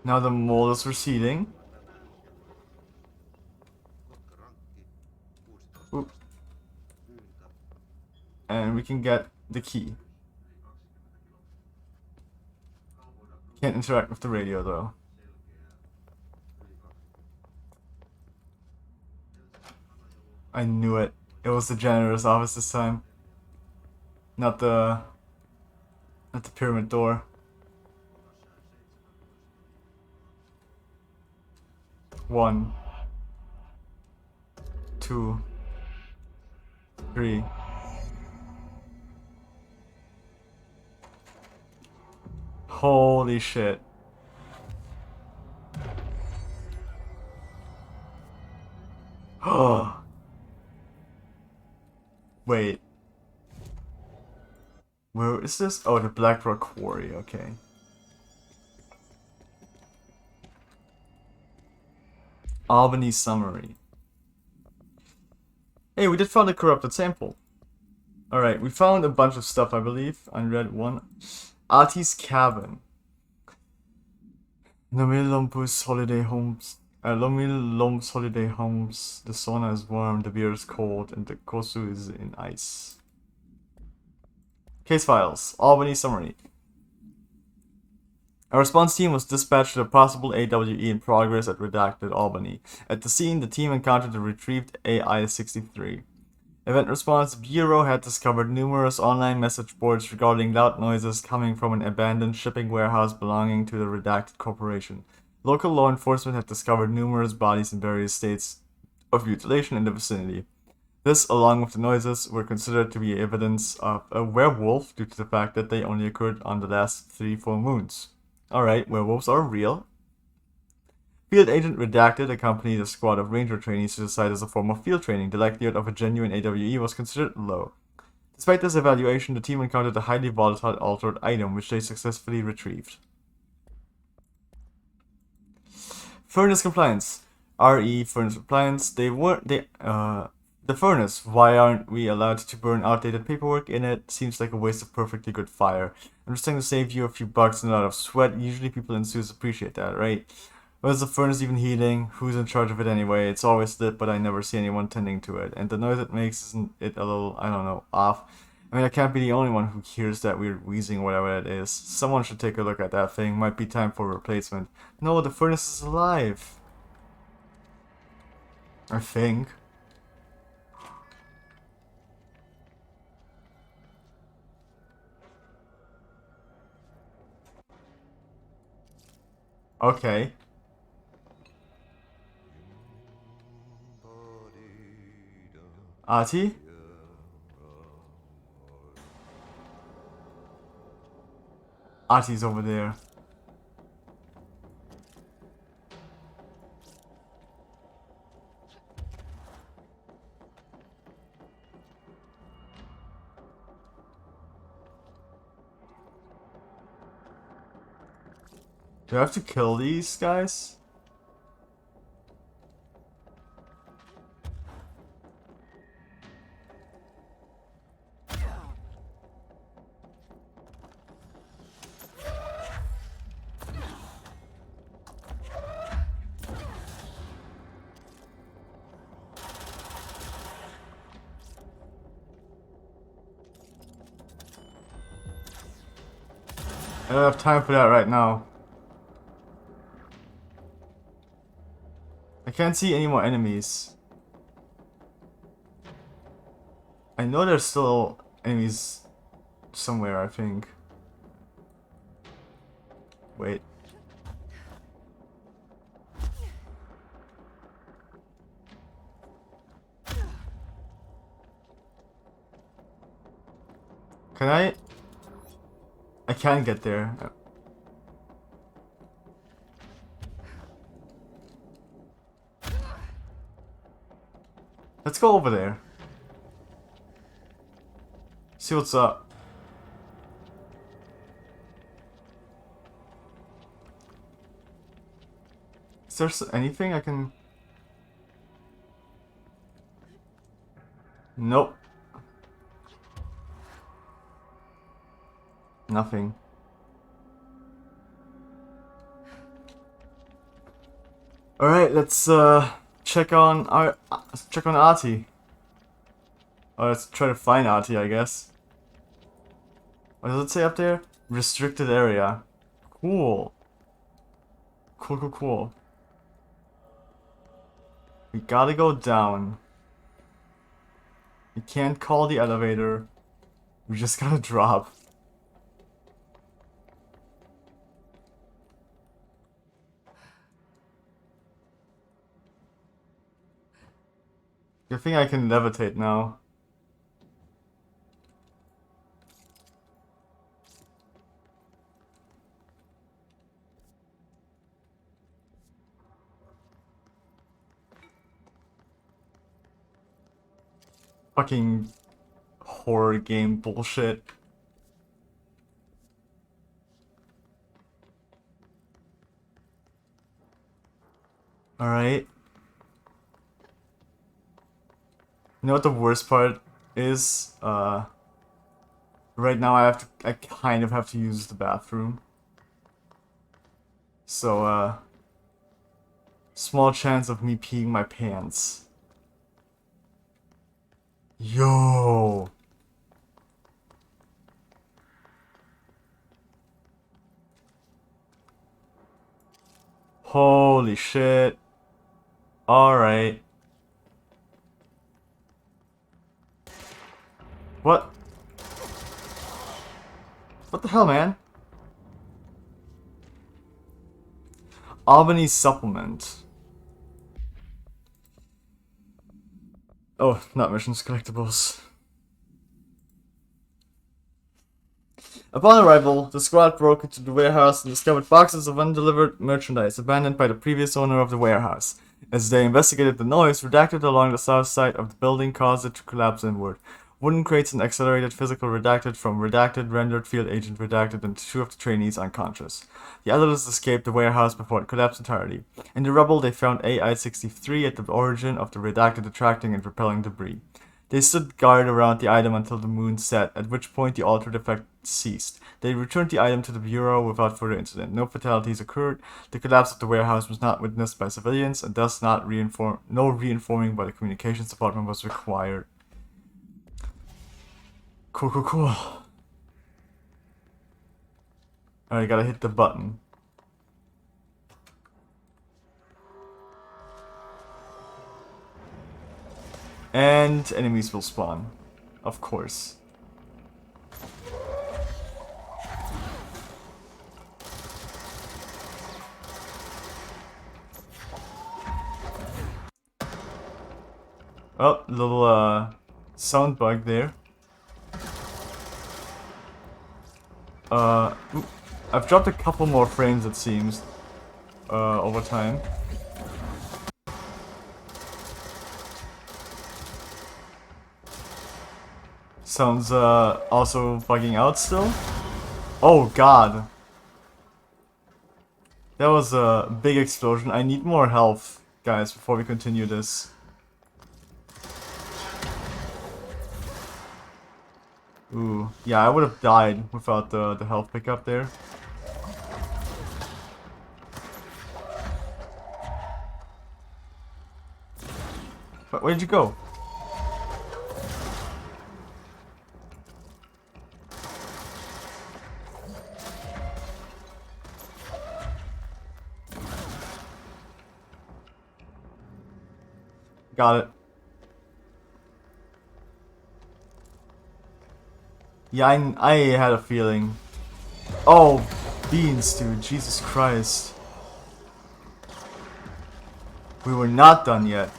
Now the mold is receding. Oop. And we can get the key. Can't interact with the radio though. I knew it. It was the janitor's office this time. Not the pyramid door. One, 2, 3. Holy shit. Oh. Wait. Where is this? Oh, the Blackrock Quarry, okay. Albany summary. Hey, we did find a corrupted sample. Alright, we found a bunch of stuff, I believe. Unread one. Artie's cabin. Lomilumpus holiday homes. Lomilump's holiday homes. The sauna is warm, the beer is cold, and the kosu is in ice. Case files. Albany summary. A response team was dispatched to the possible AWE in progress at Redacted Albany. At the scene, the team encountered the retrieved AI-63. Event Response Bureau had discovered numerous online message boards regarding loud noises coming from an abandoned shipping warehouse belonging to the Redacted Corporation. Local law enforcement had discovered numerous bodies in various states of mutilation in the vicinity. This, along with the noises, were considered to be evidence of a werewolf due to the fact that they only occurred on the last 3 full moons. Alright, werewolves are real. Field Agent Redacted accompanied a squad of ranger trainees to the site as a form of field training. The likelihood of a genuine AWE was considered low. Despite this evaluation, the team encountered a highly volatile altered item, which they successfully retrieved. Furnace Compliance. RE Furnace Compliance. The furnace. Why aren't we allowed to burn outdated paperwork in it? Seems like a waste of perfectly good fire. I'm just trying to save you a few bucks and a lot of sweat. Usually people in suits appreciate that, right? Well, is the furnace even heating? Who's in charge of it anyway? It's always lit, but I never see anyone tending to it. And the noise it makes, isn't it a little, I don't know, off? I mean, I can't be the only one who hears that weird wheezing, whatever it is. Someone should take a look at that thing. Might be time for a replacement. No, the furnace is alive. I think. Okay. Artie? Artie's over there. Do I have to kill these guys? I don't have time for that right now. I can't see any more enemies. I know there's still enemies somewhere, I think. Wait. Can I? I can't get there. Let's go over there. See what's up. Is there anything I can... Nope. Nothing. Alright, let's check on Artie. Oh, let's try to find Artie, I guess. What does it say up there? Restricted area. Cool. Cool. We gotta go down. We can't call the elevator. We just gotta drop. I think I can levitate now. Fucking horror game bullshit. Alright. You know what the worst part is? Right now I kind of have to use the bathroom. So, small chance of me peeing my pants. Yo! Holy shit. Alright. What? What the hell, man? Albany supplement. Oh, not missions, collectibles. Upon arrival, the squad broke into the warehouse and discovered boxes of undelivered merchandise abandoned by the previous owner of the warehouse. As they investigated the noise, redacted along the south side of the building caused it to collapse inward. Wooden crates and accelerated physical redacted from redacted, rendered field agent redacted, and 2 of the trainees unconscious. The others escaped the warehouse before it collapsed entirely. In the rubble, they found AI-63 at the origin of the redacted attracting and repelling debris. They stood guard around the item until the moon set, at which point the altered effect ceased. They returned the item to the Bureau without further incident. No fatalities occurred. The collapse of the warehouse was not witnessed by civilians, and thus no reinforming by the communications department was required. Cool. Alright, gotta hit the button. And enemies will spawn. Of course. Oh, little sound bug there. I've dropped a couple more frames, it seems, over time. Sounds also bugging out still. Oh god. That was a big explosion. I need more health, guys, before we continue this. Ooh, yeah, I would have died without the health pickup there. But where'd you go? Got it. Yeah, I had a feeling. Oh, beans, dude. Jesus Christ. We were not done yet.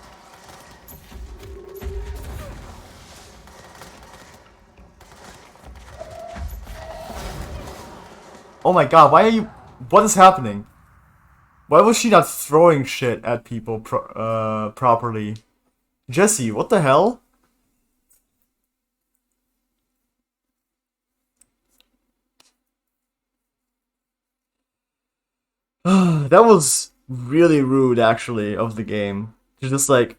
Oh my god, why are you... What is happening? Why was she not throwing shit at people properly? Jesse, what the hell? That was really rude, actually, of the game. To just, like,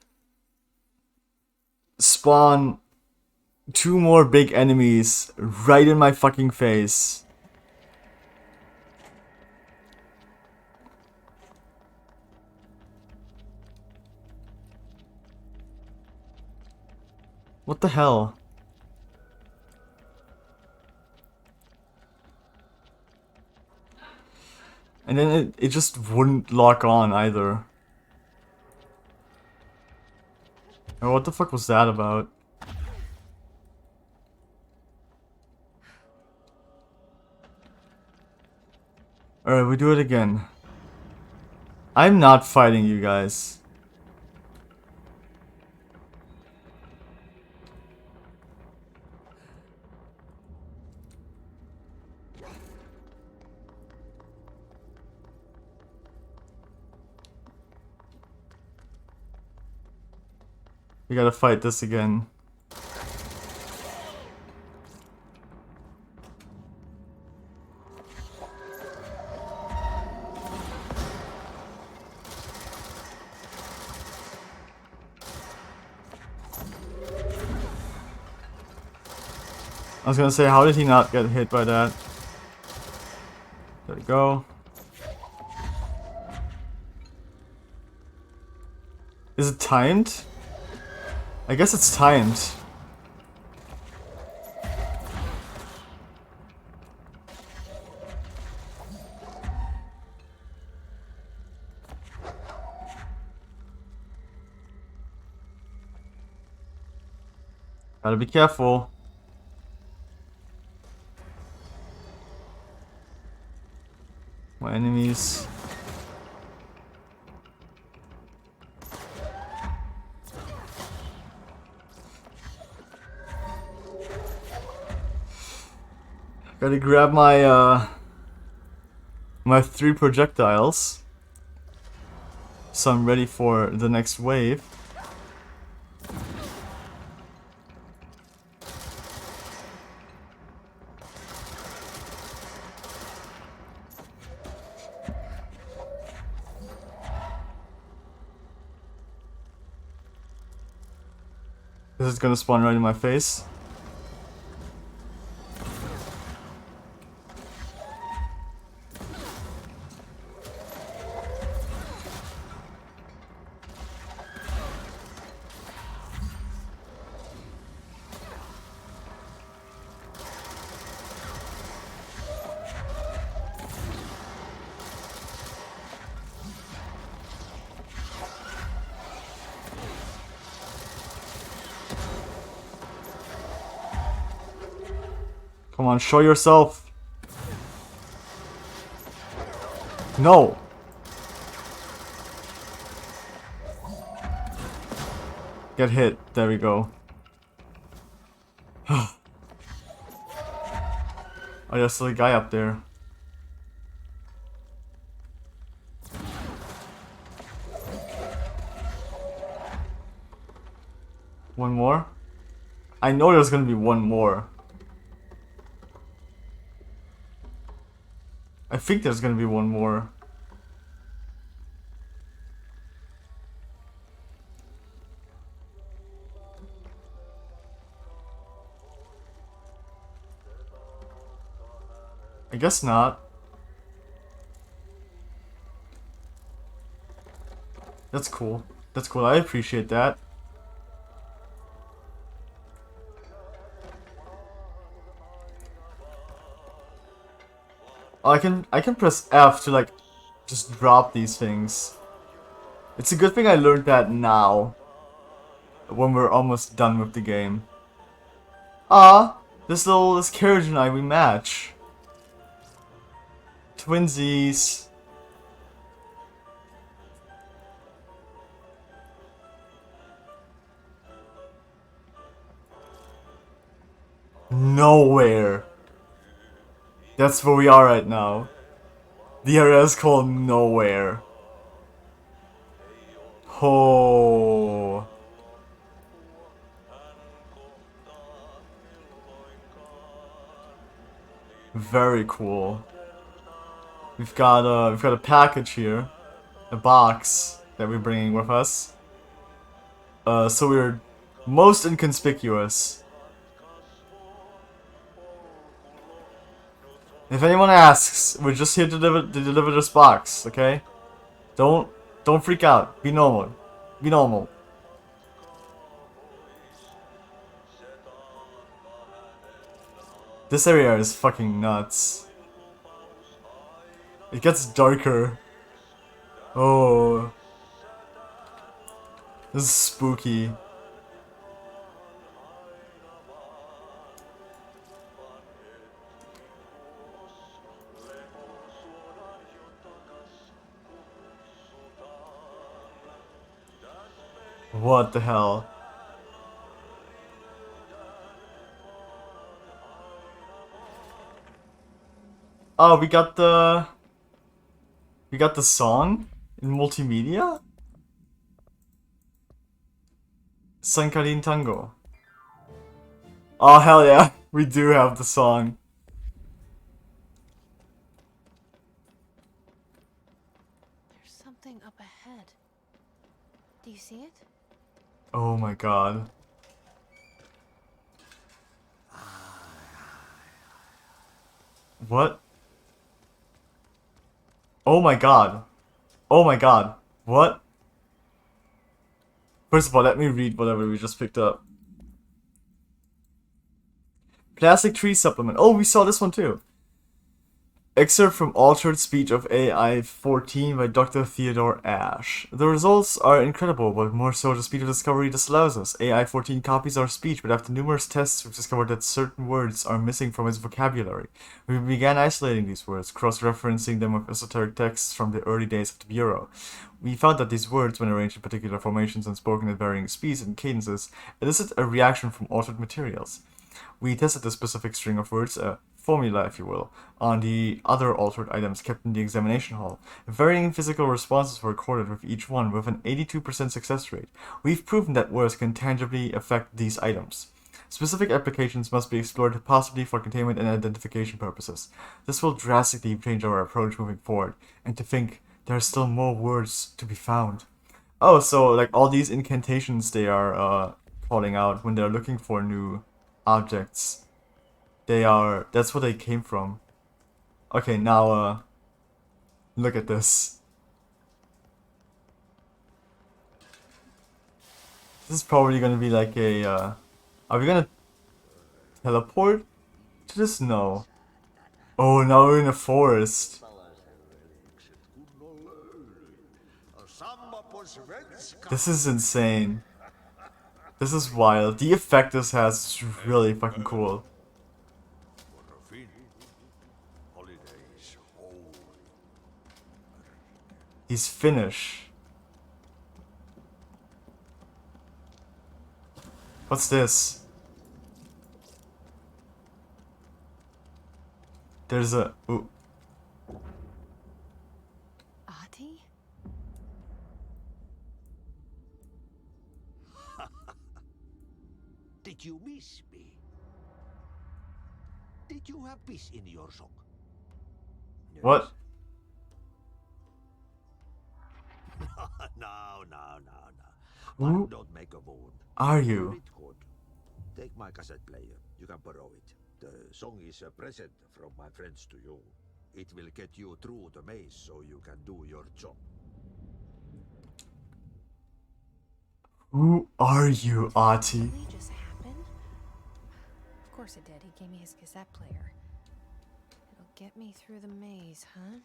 spawn 2 more big enemies right in my fucking face. What the hell? And then it just wouldn't lock on either. Oh, what the fuck was that about? Alright, we do it again. I'm not fighting you guys. We gotta fight this again. I was gonna say, how did he not get hit by that? There we go. Is it timed? I guess it's timed. Gotta be careful. My enemies. Gotta grab my my 3 projectiles, so I'm ready for the next wave. This is gonna spawn right in my face. Come on, show yourself. No. Get hit. There we go. Oh, there's still a guy up there. One more? I know there's gonna be one more. I think there's gonna be one more. I guess not. That's cool. That's cool. I appreciate that. I can press F to like just drop these things. It's a good thing I learned that now, when we're almost done with the game. Ah, this carriage and I, we match. Twinsies. Nowhere. That's where we are right now. The area is called Nowhere. Oh. Very cool. We've got a package here, a box that we're bringing with us. So we're most inconspicuous. If anyone asks, we're just here to deliver this box, okay? Don't freak out. Be normal. Be normal. This area is fucking nuts. It gets darker. Oh. This is spooky. What the hell? Oh, we got the song in multimedia? Sankarin Tango. Oh hell yeah, we do have the song. There's something up ahead. Do you see it? Oh my god. What? Oh my god. Oh my god. What? First of all, let me read whatever we just picked up. Plastic Tree Supplement. Oh, we saw this one too. Excerpt from Altered Speech of AI-14 by Dr. Theodore Ash. The results are incredible, but more so the speed of discovery this allows us. AI-14 copies our speech, but after numerous tests we've discovered that certain words are missing from its vocabulary. We began isolating these words, cross-referencing them with esoteric texts from the early days of the Bureau. We found that these words, when arranged in particular formations and spoken at varying speeds and cadences, elicit a reaction from altered materials. We tested a specific string of words, a formula if you will, on the other altered items kept in the examination hall. Varying physical responses were recorded with each one with an 82% success rate. We've proven that words can tangibly affect these items. Specific applications must be explored, possibly for containment and identification purposes. This will drastically change our approach moving forward, and to think there are still more words to be found. Oh, so like all these incantations, they are falling out when they're looking for new objects. That's where they came from. Okay, now look at this. This is probably gonna be like a are we gonna teleport to this? No. Oh, now we're in a forest. This is insane. This is wild. The effect this has is really fucking cool. He's Finnish. What's this? There's a... Ooh. Ahti? Did you miss me? Did you have peace in your song? What? No. Who Don't make a wound. are you? It good. Take my cassette player. You can borrow it. The song is a present from my friends to you. It will get you through the maze so you can do your job. Who are you, Ahti? Did it just happen? Of course it did. He gave me his cassette player. It'll get me through the maze, huh?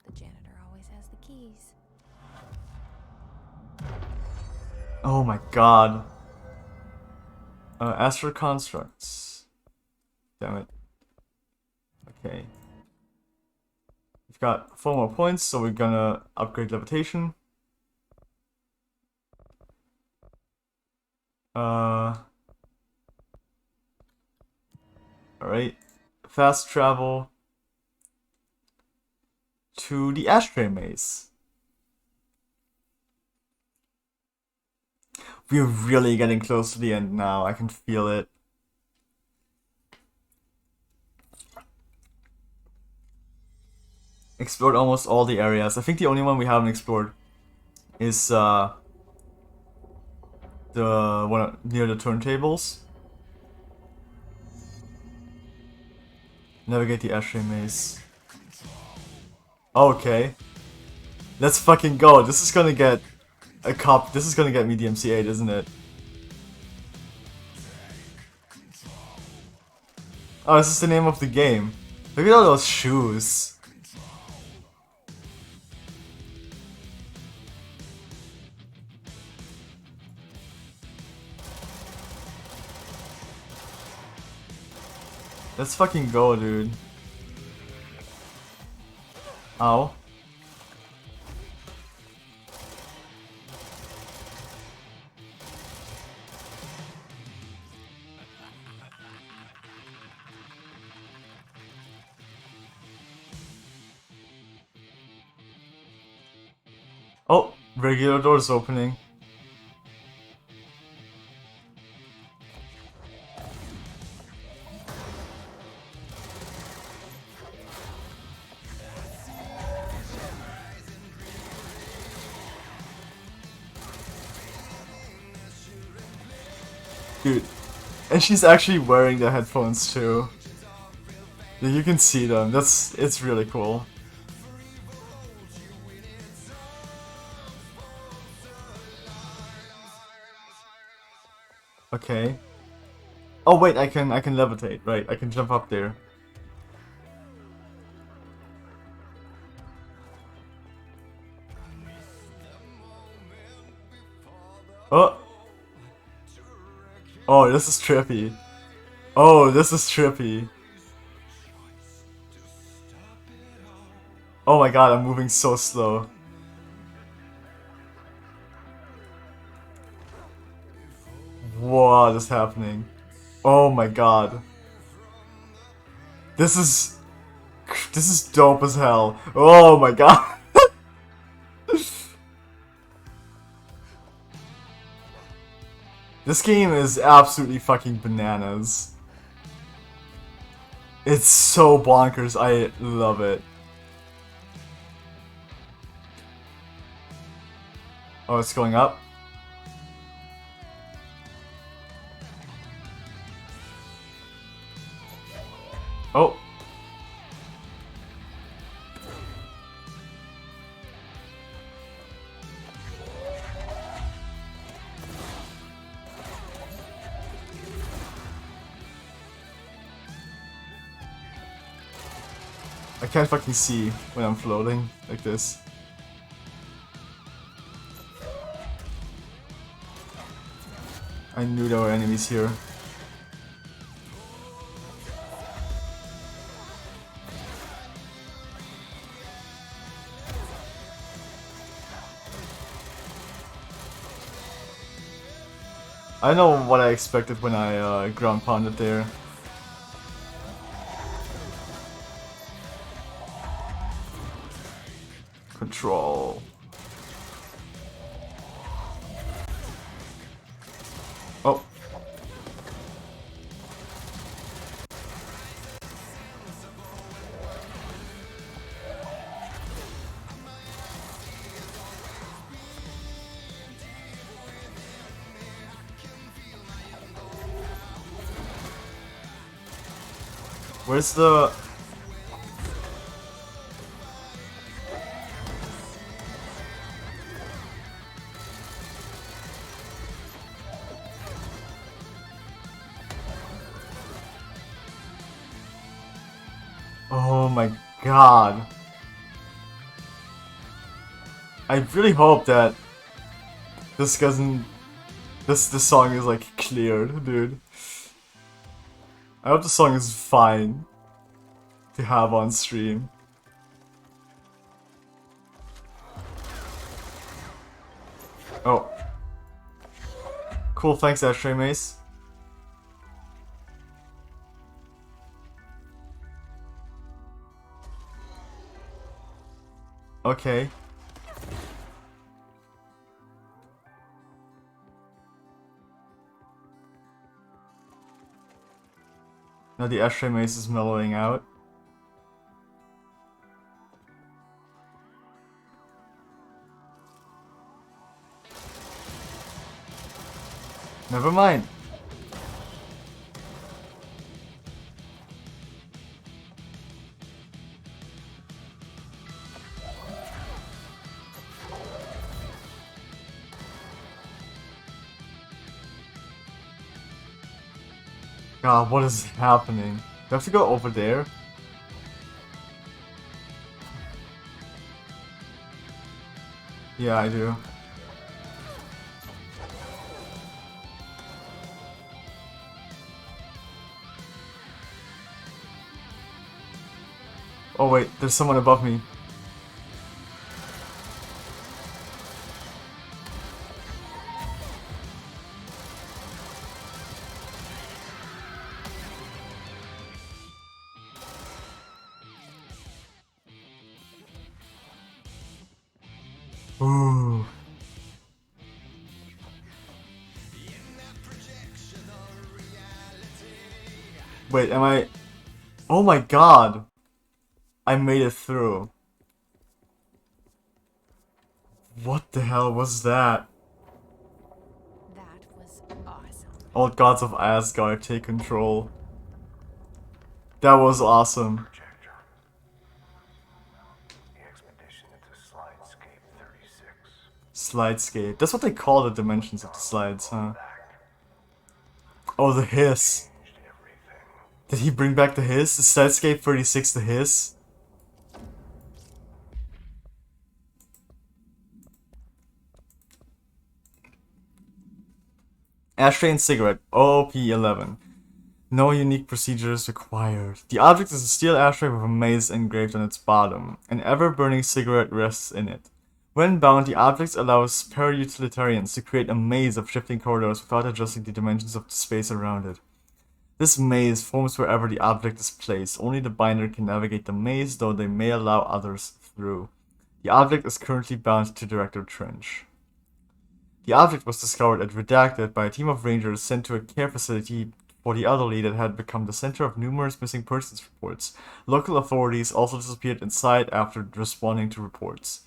The janitor always has the keys. Oh my god. Astral constructs. Damn it. Okay. We've got 4 more points, so we're gonna upgrade levitation. Alright. Fast travel to the ashtray maze. We're really getting close to the end now. I can feel it. Explored almost all the areas. I think the only one we haven't explored is the one near the turntables. Navigate the ashtray maze. Okay. Let's fucking go. This is gonna get this is gonna get me DMCA'd, isn't it? Oh, this is the name of the game. Look at all those shoes. Let's fucking go, dude. Ow. Oh, regular doors opening. Dude, and she's actually wearing the headphones too. Yeah, you can see them. It's really cool. Okay. Oh wait, I can levitate, right? I can jump up there. Oh. Oh, this is trippy. Oh, this is trippy. Oh my god, I'm moving so slow. What is happening? Oh my god. This is dope as hell. Oh my god. This game is absolutely fucking bananas. It's so bonkers. I love it. Oh, it's going up. Oh. I can't fucking see when I'm floating like this. I knew there were enemies here. I know what I expected when I ground pounded there. Control. Oh. Where's the... Oh my god. I really hope that this doesn't... This song is like cleared, dude. I hope the song is fine to have on stream. Oh. Cool, thanks Ashtray Mace. Okay. Now the Ashtray Mace is mellowing out. Never mind. God, what is happening? Do I have to go over there? Yeah, I do. Oh wait, there's someone above me. Ooh. Wait, am I... Oh my god! I made it through. What the hell was that? That was awesome. All gods of Asgard take control. That was awesome. Slidescape. That's what they call the dimensions of the slides, huh? Oh, the hiss. Did he bring back the hiss? Is Slidescape 36 the hiss? Ashtray and cigarette. OP11. No unique procedures required. The object is a steel ashtray with a maze engraved on its bottom. An ever-burning cigarette rests in it. When bound, the object allows para-utilitarians to create a maze of shifting corridors without adjusting the dimensions of the space around it. This maze forms wherever the object is placed. Only the binder can navigate the maze, though they may allow others through. The object is currently bound to Director Trench. The object was discovered at Redacted by a team of rangers sent to a care facility for the elderly that had become the center of numerous missing persons reports. Local authorities also disappeared inside after responding to reports.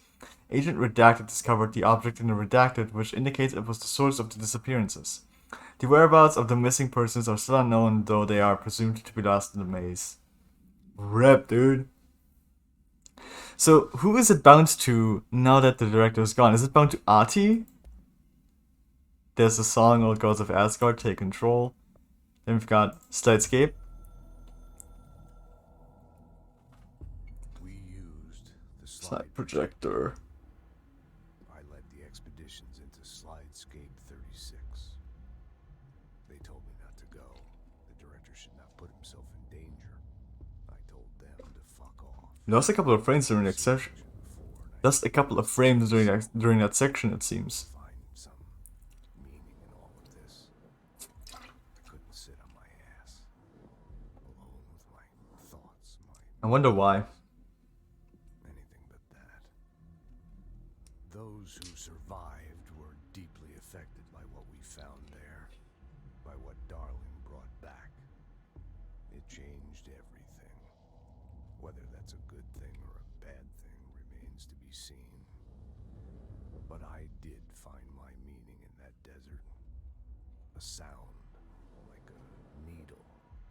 Agent Redacted discovered the object in the Redacted, which indicates it was the source of the disappearances. The whereabouts of the missing persons are still unknown, though they are presumed to be lost in the maze. Rep, dude. So, who is it bound to now that the director is gone? Is it bound to Ahti? There's a song, Old Gods of Asgard, Take Control. Then we've got Slidescape. We used the Slide projector. I led the expeditions into Slidescape 36. They told me not to go. The director should not put himself in danger. I told them to fuck off. Lost a couple of frames during that section. Lost a couple of frames during that section, it seems. Find some meaning in all of this. I couldn't sit on my ass, alone with my thoughts, I wonder why. anything but that. Those who survived were deeply affected by what we found there, by what Darling brought back. It changed everything. Whether that's a good thing or a bad thing remains to be seen. But I did find my meaning in that desert. A sound, like a needle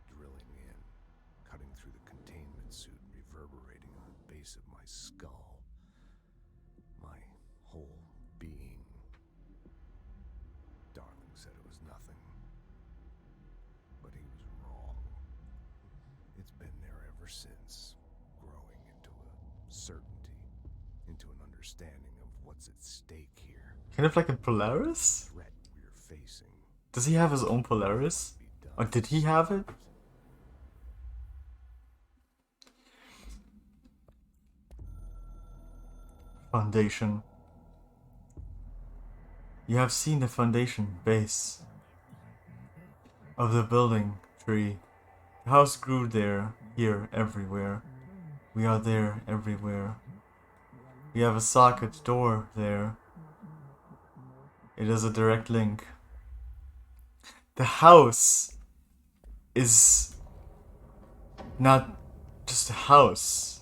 drilling in, cutting through the containment suit, reverberating on the base of my skull. My whole being. Darling said it was nothing. But he was wrong. It's been there ever since, growing into a certainty, into an understanding of what's at stake here. Kind of like a Polaris? Threat we're facing. Does he have his own Polaris? Or did he have it? Foundation. You have seen the foundation base of the building tree. The house grew there, here, everywhere. We are there, everywhere. We have a socket door there. It is a direct link. The house is not just a house.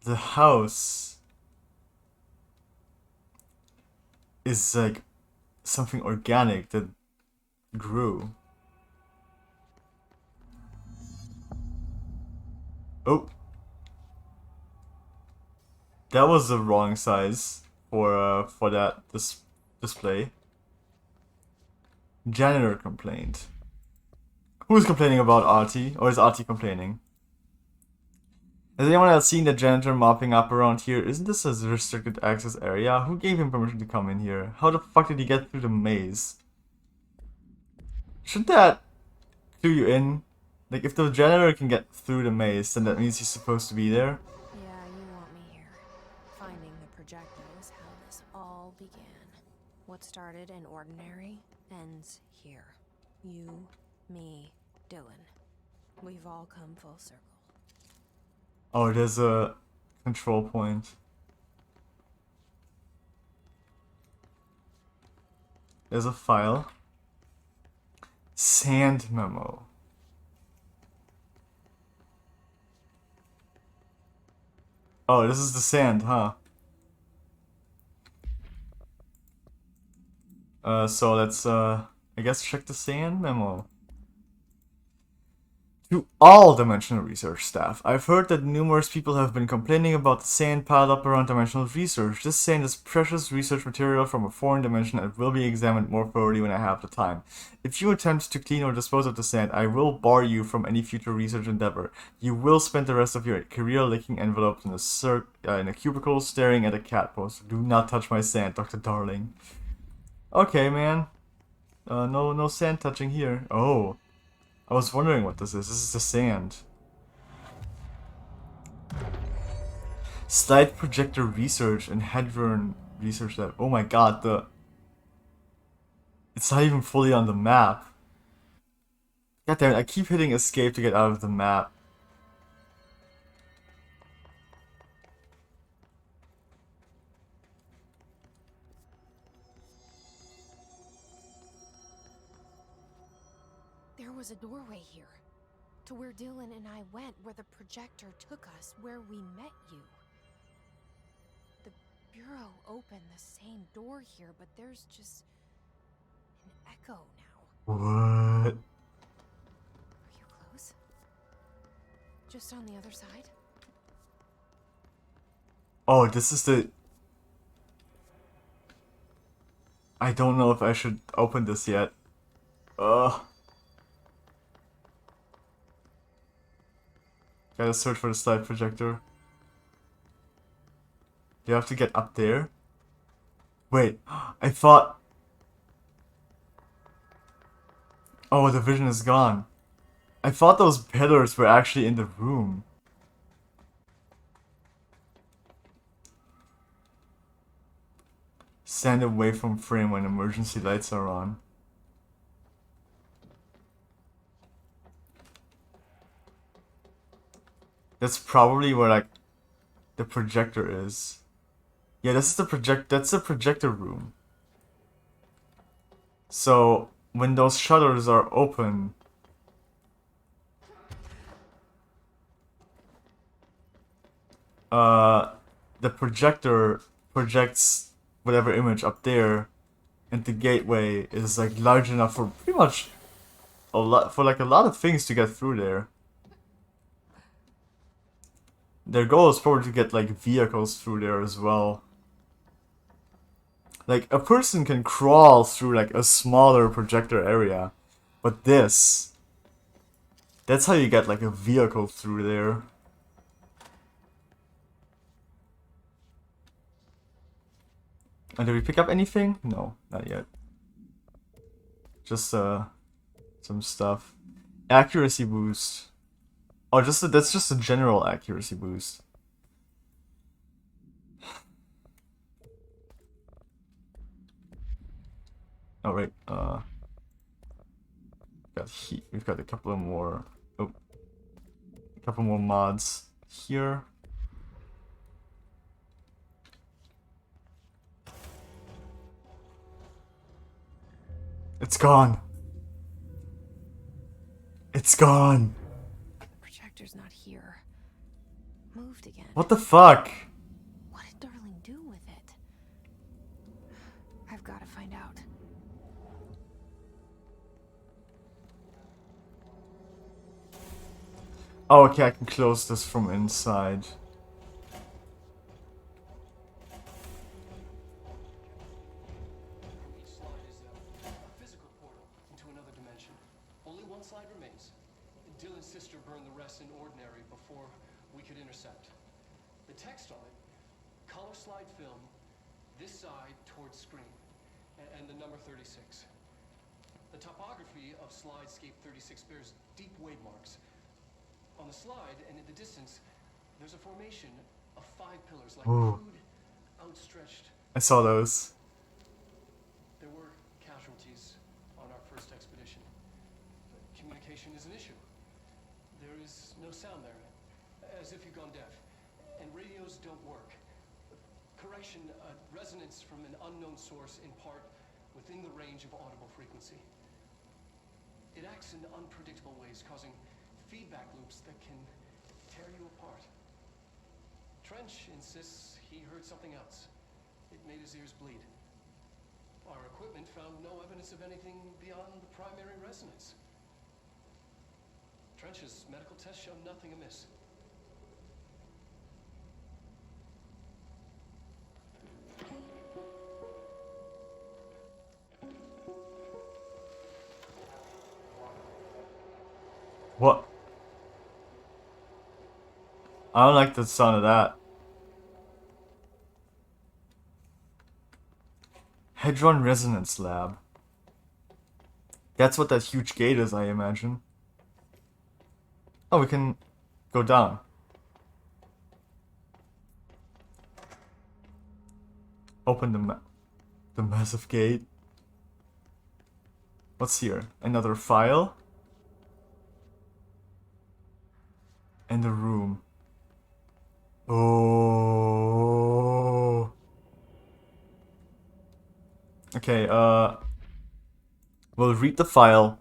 The house is like something organic that grew. Oh. That was the wrong size for that display. Janitor complained. Who's complaining about Ahti? Or is Ahti complaining? Has anyone else seen the janitor mopping up around here? Isn't this a restricted access area? Who gave him permission to come in here? How the fuck did he get through the maze? Shouldn't that clue you in? Like, if the janitor can get through the maze, then that means he's supposed to be there. Yeah, you want me here. Finding the projector is how this all began. What started in ordinary ends here. You, me, Dylan. We've all come full circle. Oh, there's a control point. There's a file. Sand memo. Oh, this is the sand, huh? So let's, I guess check the sand memo. To all Dimensional Research staff, I've heard that numerous people have been complaining about the sand piled up around Dimensional Research. This sand is precious research material from a foreign dimension and will be examined more thoroughly when I have the time. If you attempt to clean or dispose of the sand, I will bar you from any future research endeavor. You will spend the rest of your career licking envelopes in a cubicle staring at a cat poster. Do not touch my sand, Dr. Darling. Okay, man. No sand touching here. Oh. I was wondering what this is. This is the sand. Slide projector research and Hedron research lab. Oh my god, it's not even fully on the map. God damn it, I keep hitting escape to get out of the map. There was a doorway here. To where Dylan and I went, where the projector took us, where we met you. The Bureau opened the same door here, but there's just An echo now. What? Are you close? Just on the other side? Oh, this is the... I don't know if I should open this yet. Ugh. Gotta search for the slide projector. Do you have to get up there? Wait, I thought... Oh, the vision is gone. I thought those pillars were actually in the room. Stand away from frame when emergency lights are on. That's probably where like the projector is. Yeah, this is the that's the projector room. So when those shutters are open, the projector projects whatever image up there, and the gateway is like large enough for pretty much a lot of things to get through there. Their goal is probably to get like vehicles through there as well. Like a person can crawl through like a smaller projector area, but that's how you get like a vehicle through there. And did we pick up anything? No, not yet. Just some stuff. Accuracy boost. Oh, that's just a general accuracy boost. Oh right, we've got a couple of more. Oh, a couple more mods here. It's gone. It's gone. The projector's not here. Moved again. What the fuck? What did Darling do with it? I've got to find out. Oh, okay, I can close this from inside. Each slide is a physical portal into another dimension. Only one slide remains. Dylan's sister burned the rest in ordinary before we could intercept. The text on it, color slide film, this side towards screen, and the number 36. The topography of Slidescape 36 bears deep wave marks. On the slide and in the distance, there's a formation of 5 pillars like crude, outstretched. I saw those. There were casualties on our first expedition. But communication is an issue. There is no sound there, as if you've gone deaf. And radios don't work. Correction, resonance from an unknown source in part within the range of audible frequency. It acts in unpredictable ways, causing feedback loops that can tear you apart. Trench insists he heard something else. It made his ears bleed. Our equipment found no evidence of anything beyond the primary resonance. Trench's medical tests show nothing amiss. What? I don't like the sound of that. Hadron Resonance Lab. That's what that huge gate is, I imagine. Oh, we can go down. Open the massive gate. What's here? Another file? And a room. Oh. Okay, we'll read the file.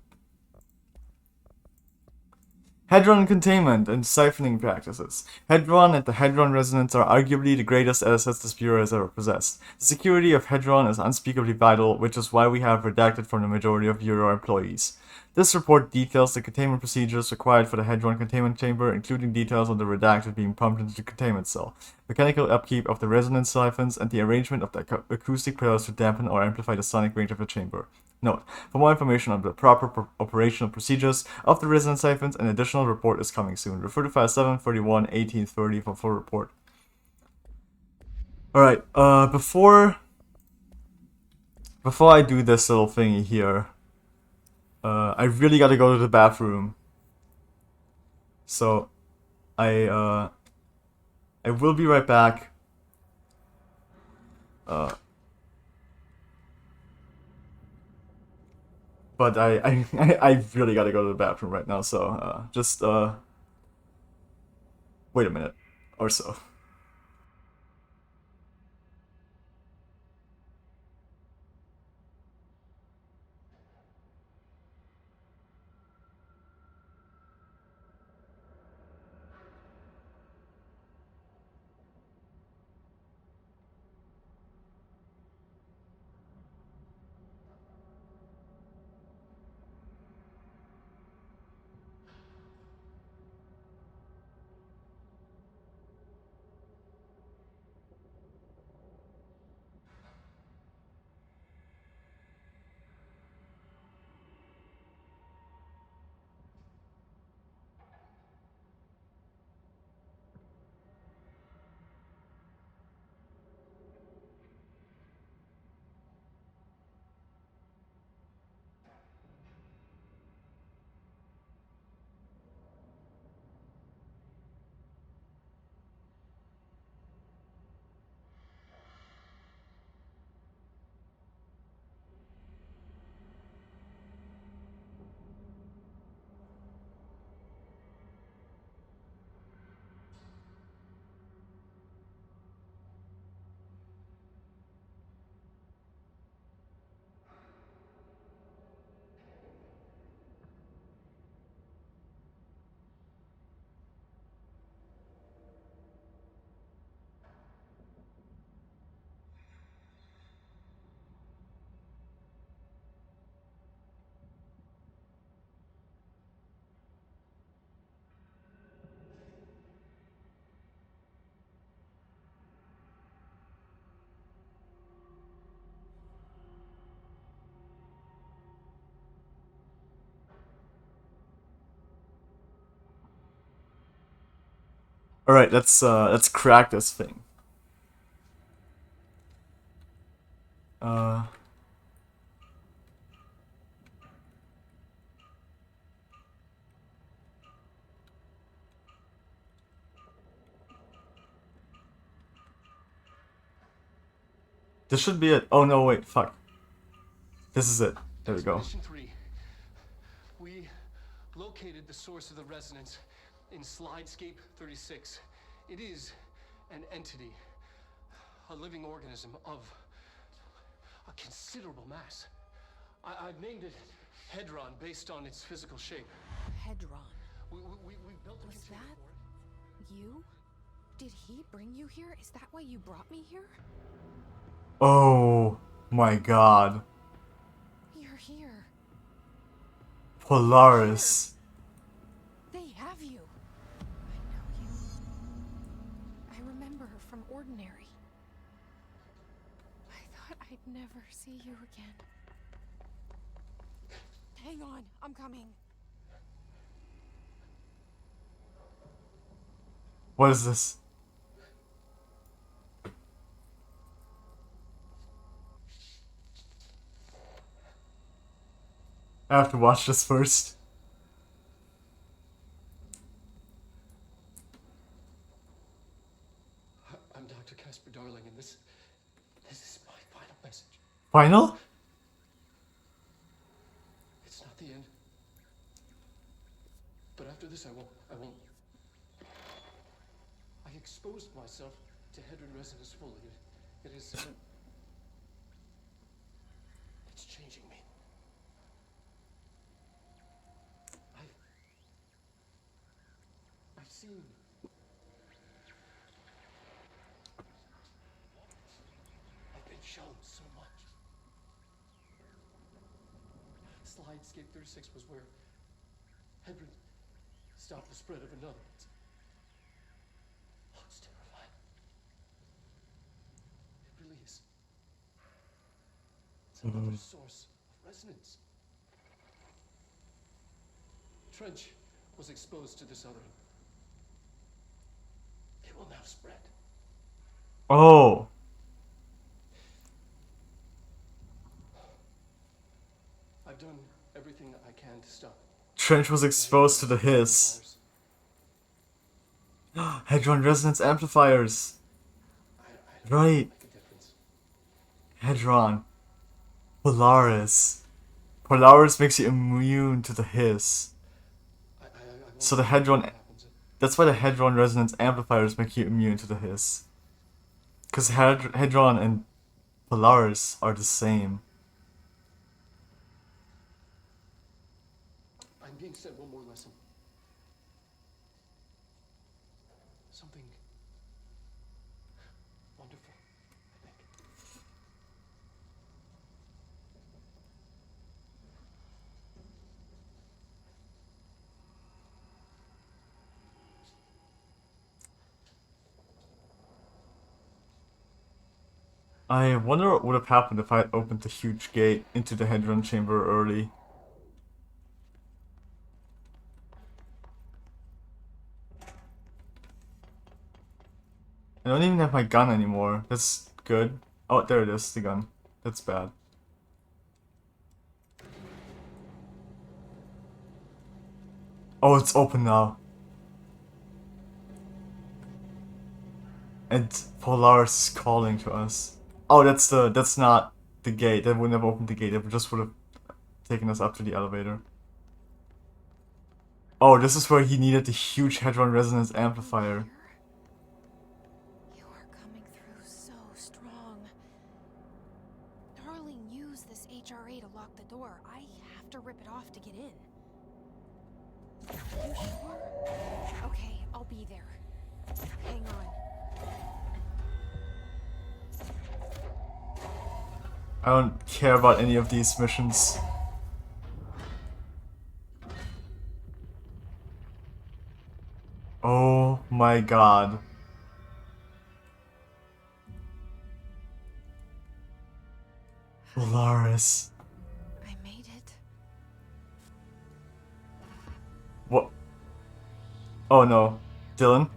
Hadron containment and siphoning practices. Hadron and the Hadron Resonance are arguably the greatest assets this Bureau has ever possessed. The security of Hadron is unspeakably vital, which is why we have redacted from the majority of Bureau employees. This report details the containment procedures required for the Hadron containment chamber, including details on the redacted being pumped into the containment cell, mechanical upkeep of the resonance siphons, and the arrangement of the acoustic pillars to dampen or amplify the sonic range of the chamber. Note: for more information on the proper operational procedures of the resonance siphons, an additional report is coming soon. Refer to file 741-1830 for full report. Alright, before I do this little thingy here, I really gotta go to the bathroom. So, I will be right back. But I really gotta go to the bathroom right now, so just wait a minute or so. Alright, let's crack this thing. This should be it. Oh no, wait, fuck. This is it. There we go. Mission 3. We located the source of the resonance in Slidescape 36. It is an entity, a living organism of a considerable mass. I've named it Hedron based on its physical shape. Hedron. We built a Was container that for it. you? Did he bring you here? Is that why you brought me here? Oh my god. You're here. Polaris. They have you. I know you. I remember her from Ordinary. I thought I'd never see you again. Hang on, I'm coming. What is this? I have to watch this first. I'm Dr. Casper Darling, and this is my final message. Final? It's not the end. But after this, I won't. I exposed myself to Hedron resonance fully. It is. It's changing me. I've seen. I've been shown so much. Slidescape 36 was where Hedron stopped the spread of another. It's terrifying. It really is. It's another source of resonance. Trench was exposed to this othering. It will now spread. Oh. I've done everything that I can to stop. Trench was exposed to the hiss. Hedron resonance amplifiers. Right. Hedron. Polaris. Polaris makes you immune to the hiss. So the Hedron... That's why the Hedron resonance amplifiers make you immune to the hiss. Because Hedron and Polaris are the same. I'm being sent one more lesson. Something wonderful, I think. I wonder what would have happened if I had opened the huge gate into the Hedron chamber early. I don't even have my gun anymore. That's good. Oh, there it is, the gun. That's bad. Oh, it's open now. And Polaris is calling to us. Oh, that's not the gate. That wouldn't have opened the gate. It just would have taken us up to the elevator. Oh, this is where he needed the huge Hedron resonance amplifier. You are coming through so strong. Darling used this HRA to lock the door. I have to rip it off to get in. You sure? Okay, I'll be there. Hang on. I don't care about any of these missions. Oh my god. Polaris. I made it. What? Oh no. Dylan?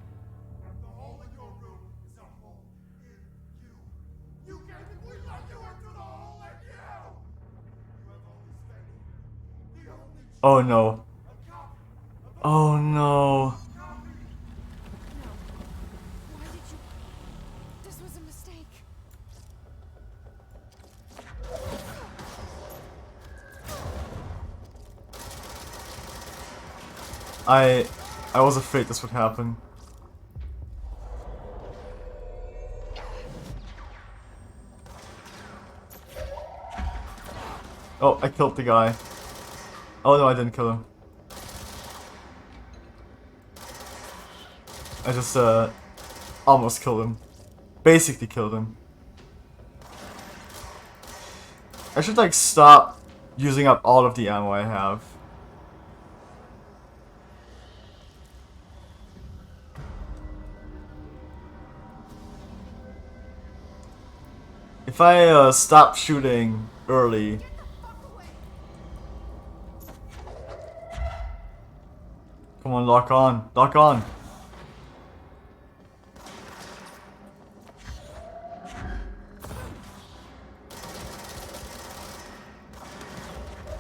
Oh no. Oh no. Why did you... This was a mistake. I was afraid this would happen. Oh, I killed the guy. Oh no, I didn't kill him. I just almost killed him. Basically killed him. I should like stop using up all of the ammo I have. If I stop shooting early. Come on, lock on. Lock on.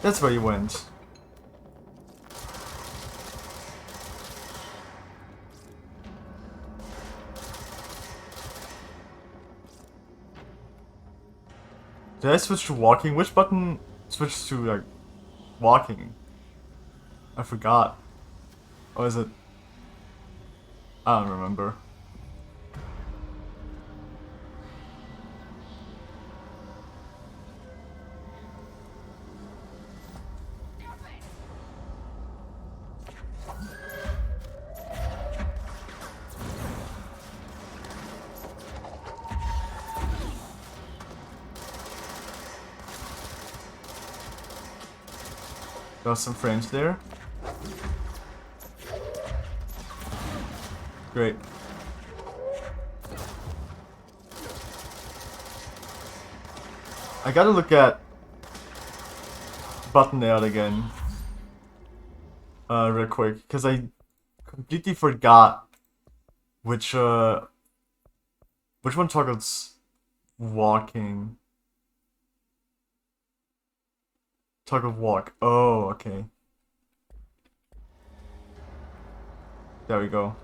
That's where you went. Did I switch to walking? Which button switched to like walking? I forgot. Or is it? I don't remember. Got some frames there. Great. I gotta look at Button Layout again. Real quick, because I completely forgot which one toggles walking. Toggle walk. Oh, okay. There we go.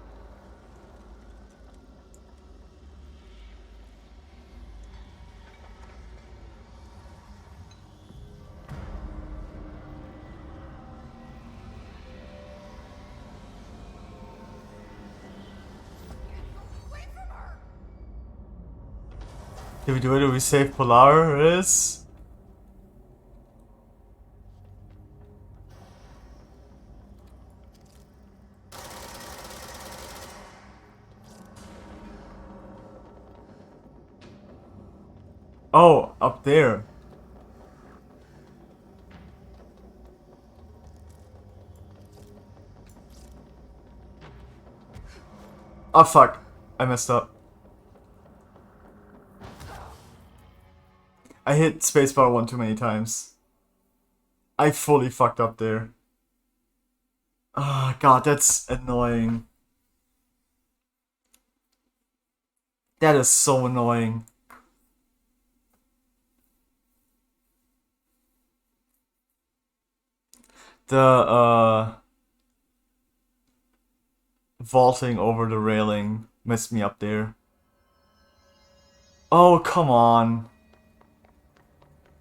Did we do it? Did we save Polaris? Oh, up there. Oh fuck, I messed up. I hit spacebar one too many times. I fully fucked up there. Oh god, that's annoying. That is so annoying. The vaulting over the railing messed me up there. Oh, come on.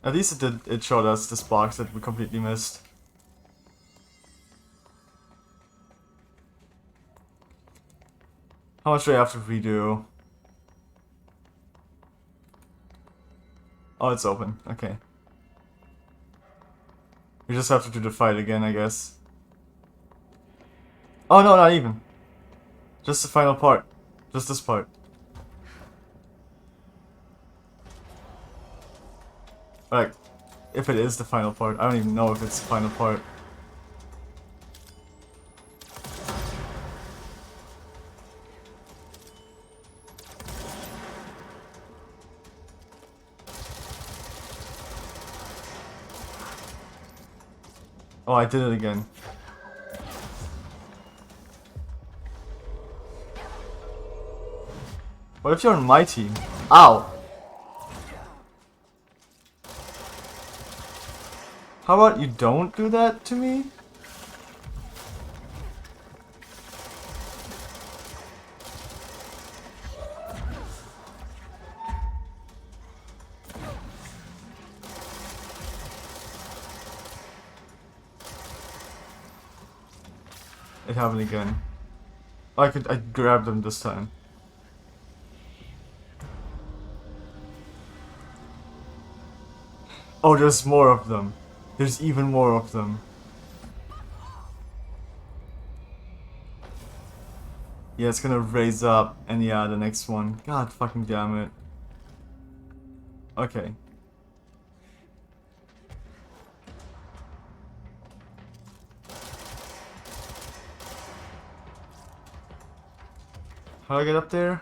At least it showed us this box that we completely missed. How much do I have to redo? Oh, it's open. Okay. We just have to do the fight again, I guess. Oh no, not even. Just the final part. Just this part. Like, if it is the final part. I don't even know if it's the final part. Oh, I did it again. What if you're on my team? Ow! How about you don't do that to me? It happened again. I grabbed them this time. Oh, there's more of them. There's even more of them. Yeah, it's gonna raise up, and yeah, the next one. God fucking damn it. Okay. How do I get up there?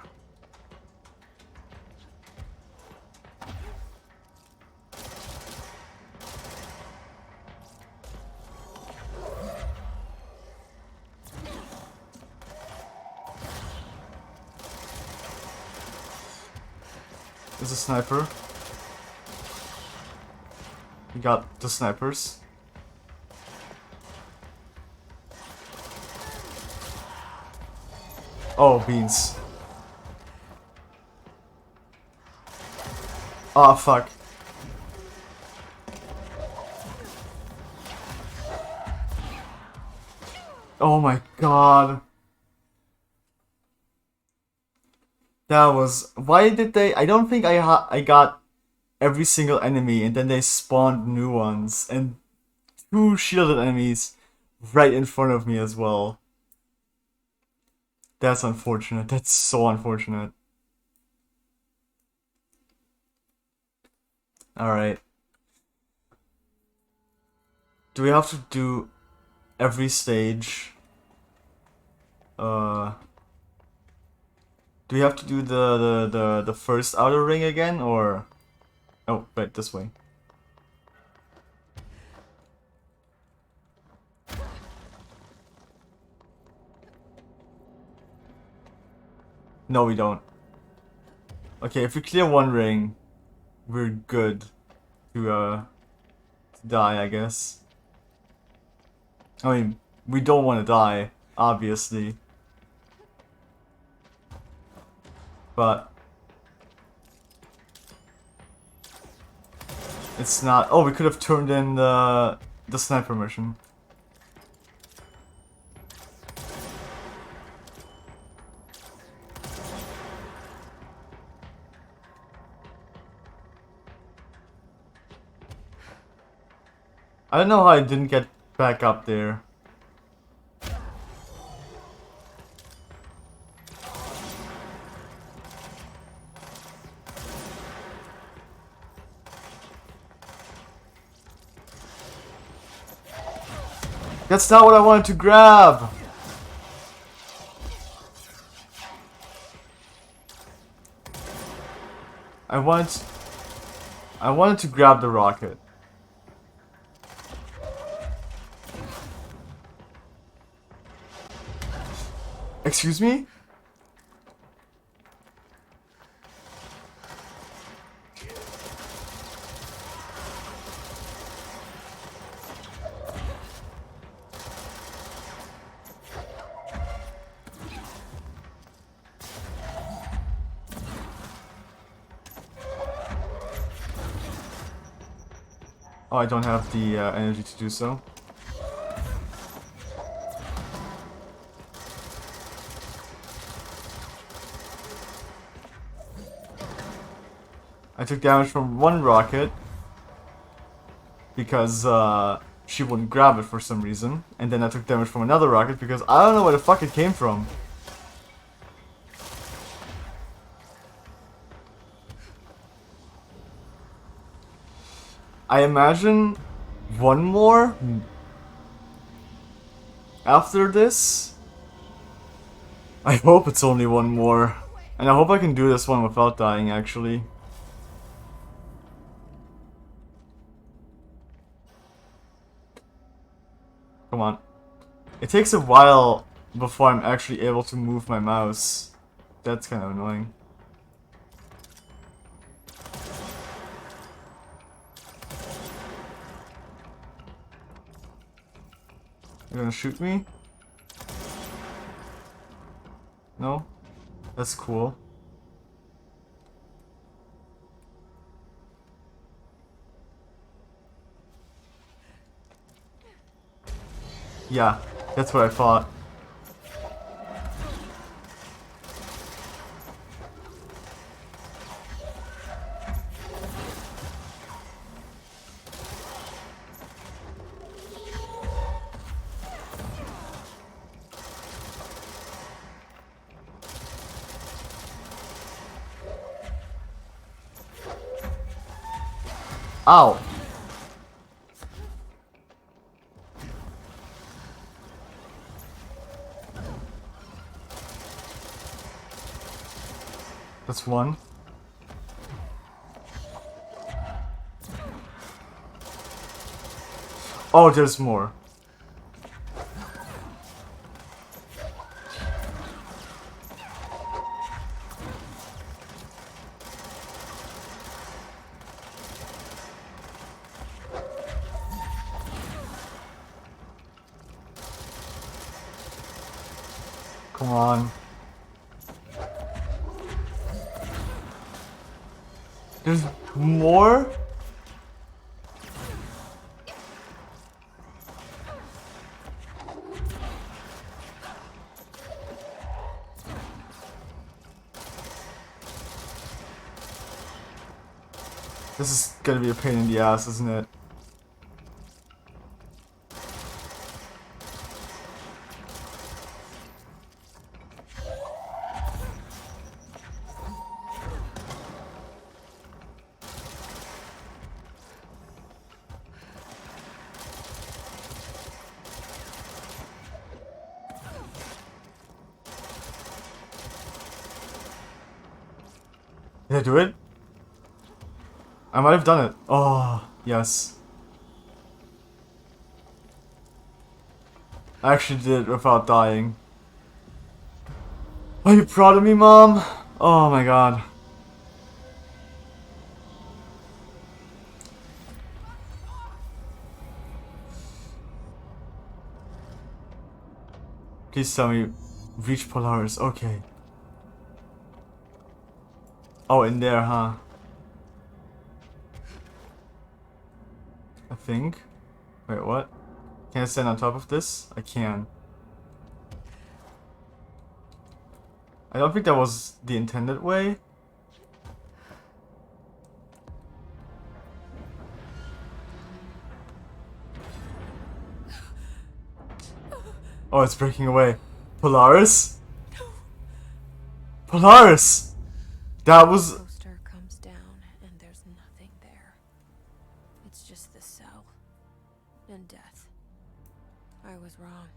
There's a sniper. We got the snipers. Oh, beans. Oh, fuck. Oh my god. That was... Why did they... I don't think I got every single enemy and then they spawned new ones. And two shielded enemies right in front of me as well. That's unfortunate. That's so unfortunate. Alright. Do we have to do every stage? Do we have to do the first outer ring again, or? Oh, right, this way. No, we don't. Okay, if we clear one ring, we're good to die, I guess. I mean, we don't want to die, obviously. But it's not. Oh, we could have turned in the sniper mission. I don't know how I didn't get back up there. That's not what I wanted to grab! I wanted to grab the rocket. Excuse me? Oh, I don't have the energy to do so. I took damage from one rocket because she wouldn't grab it for some reason, and then I took damage from another rocket because I don't know where the fuck it came from. I imagine one more after this. I hope it's only one more. And I hope I can do this one without dying, actually. Come on. It takes a while before I'm actually able to move my mouse. That's kind of annoying. You're gonna shoot me? No? That's cool. Yeah, that's what I thought. Ow! That's one. Oh, there's more. Come on. There's more? This is gonna be a pain in the ass, isn't it? Did I do it? I might have done it. Oh, yes. I actually did it without dying. Are you proud of me, Mom? Oh my god. Please tell me, reach Polaris. Okay. Oh, in there, huh? I think. Wait, what? Can I stand on top of this? I can. I don't think that was the intended way. Oh, it's breaking away. Polaris? Polaris! That was... The poster comes down and there's nothing there. It's just the cell. And death. I was wrong.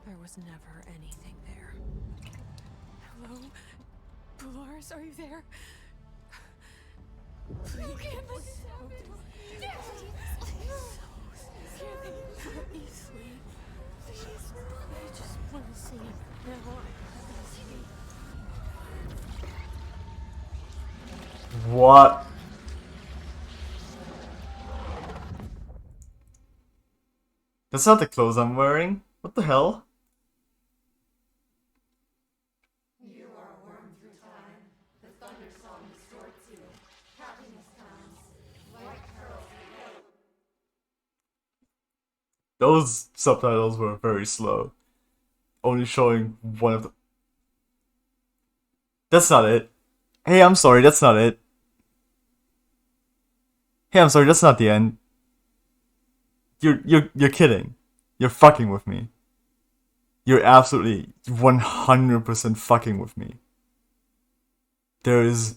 There was never anything there. Hello? Polaris, are you there? Please. You can't let this happen. Let me sleep. Please. I just want to sleep. No, I want to sleep. What? That's not the clothes I'm wearing. What the hell? You are worn through time. The thunder song distorts you. Happiness comes. White pearls. Those subtitles were very slow. Only showing one of the... That's not it. Hey, I'm sorry, that's not it. Hey, I'm sorry, that's not the end. You're kidding. You're fucking with me. You're absolutely 100% fucking with me. There is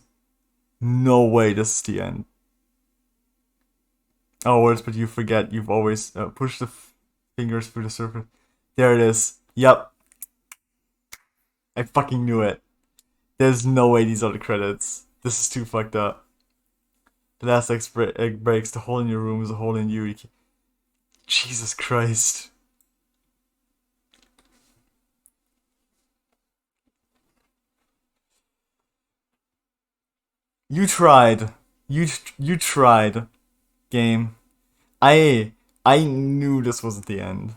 no way this is the end. Oh, words, but you forget you've always pushed the fingers through the surface. There it is. Yep. I fucking knew it. There's no way these are the credits. This is too fucked up. The last egg breaks. The hole in your room is a hole in you. Jesus Christ. You tried. You tried. Game. I knew this wasn't the end.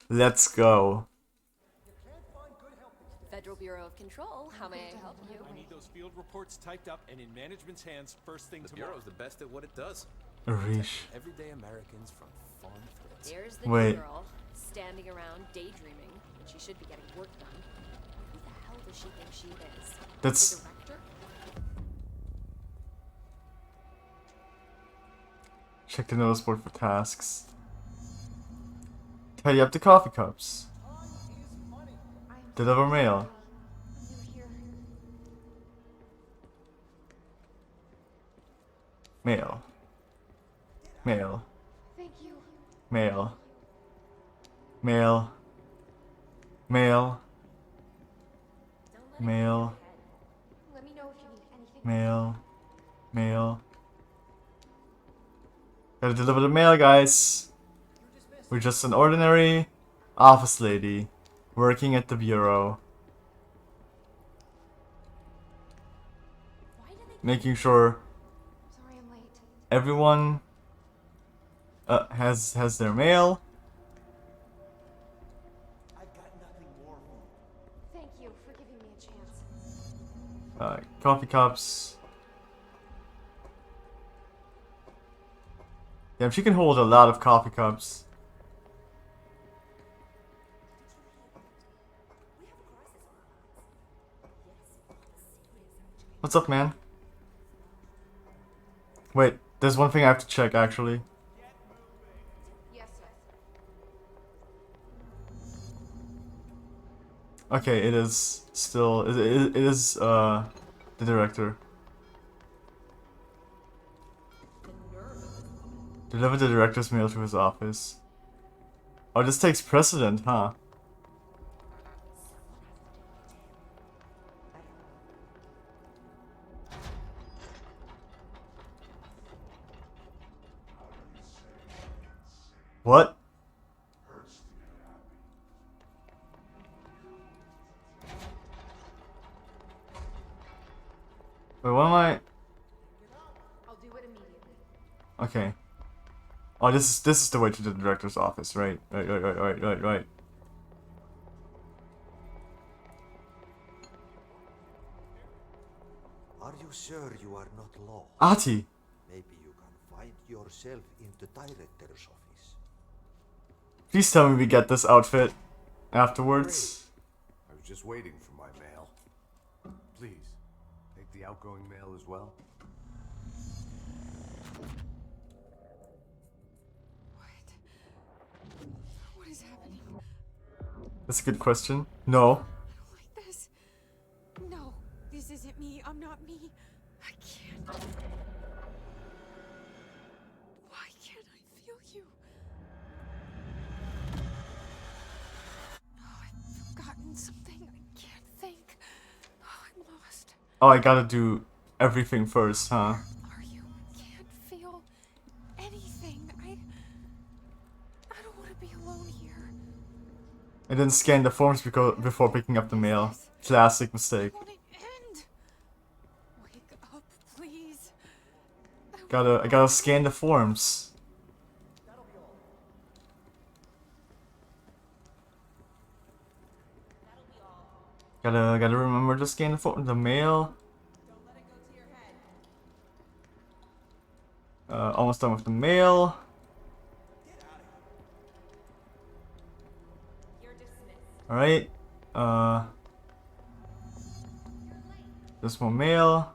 Let's go. Federal Bureau of Control, how may I help you? I need those field reports typed up and in management's hands first thing tomorrow. The Bureau's the best at what it does. Arish. Everyday Americans from foreign threats. There's the Wait. girl, standing around daydreaming when she should be getting work done. Who the hell does she think she is? That's... The director? Check the notice board for tasks. Tidy up the coffee cups. Deliver mail. Mail. Mail. Thank you. Mail. Mail. Mail. Mail. Let me know if you need anything. Mail. Mail. Gotta deliver the mail, guys. We're just an ordinary office lady working at the bureau. Making sure Sorry I'm late. everyone has their mail. Thank you for giving me a chance. Coffee cups. Damn, she can hold a lot of coffee cups. What's up, man? Wait, there's one thing I have to check, actually. Yes, sir. Okay, it is still... It is, the director. Deliver the director's mail to his office. Oh, this takes precedent, huh? What? Wait, what am I? I'll do it immediately. Okay. Oh, this is the way to the director's office, right? Right. Are you sure you are not lost? Ahti! Maybe you can find yourself in the director's office. Please tell me we get this outfit afterwards. I was just waiting for my mail. Please, take the outgoing mail as well. What is happening? That's a good question. No. I don't like this. No, this isn't me. I'm not me. I can't. Why can't I feel you? Oh, I've forgotten something. I can't think. Oh, I'm lost. Oh, I gotta do everything first, huh? Are you? Can't feel anything. I don't want to be alone here. I didn't scan the forms before picking up the mail. Classic mistake. Won't it end? Wake up, please. I gotta scan the forms. Gotta remember to scan the mail. Almost done with the mail. Alright. There's more mail.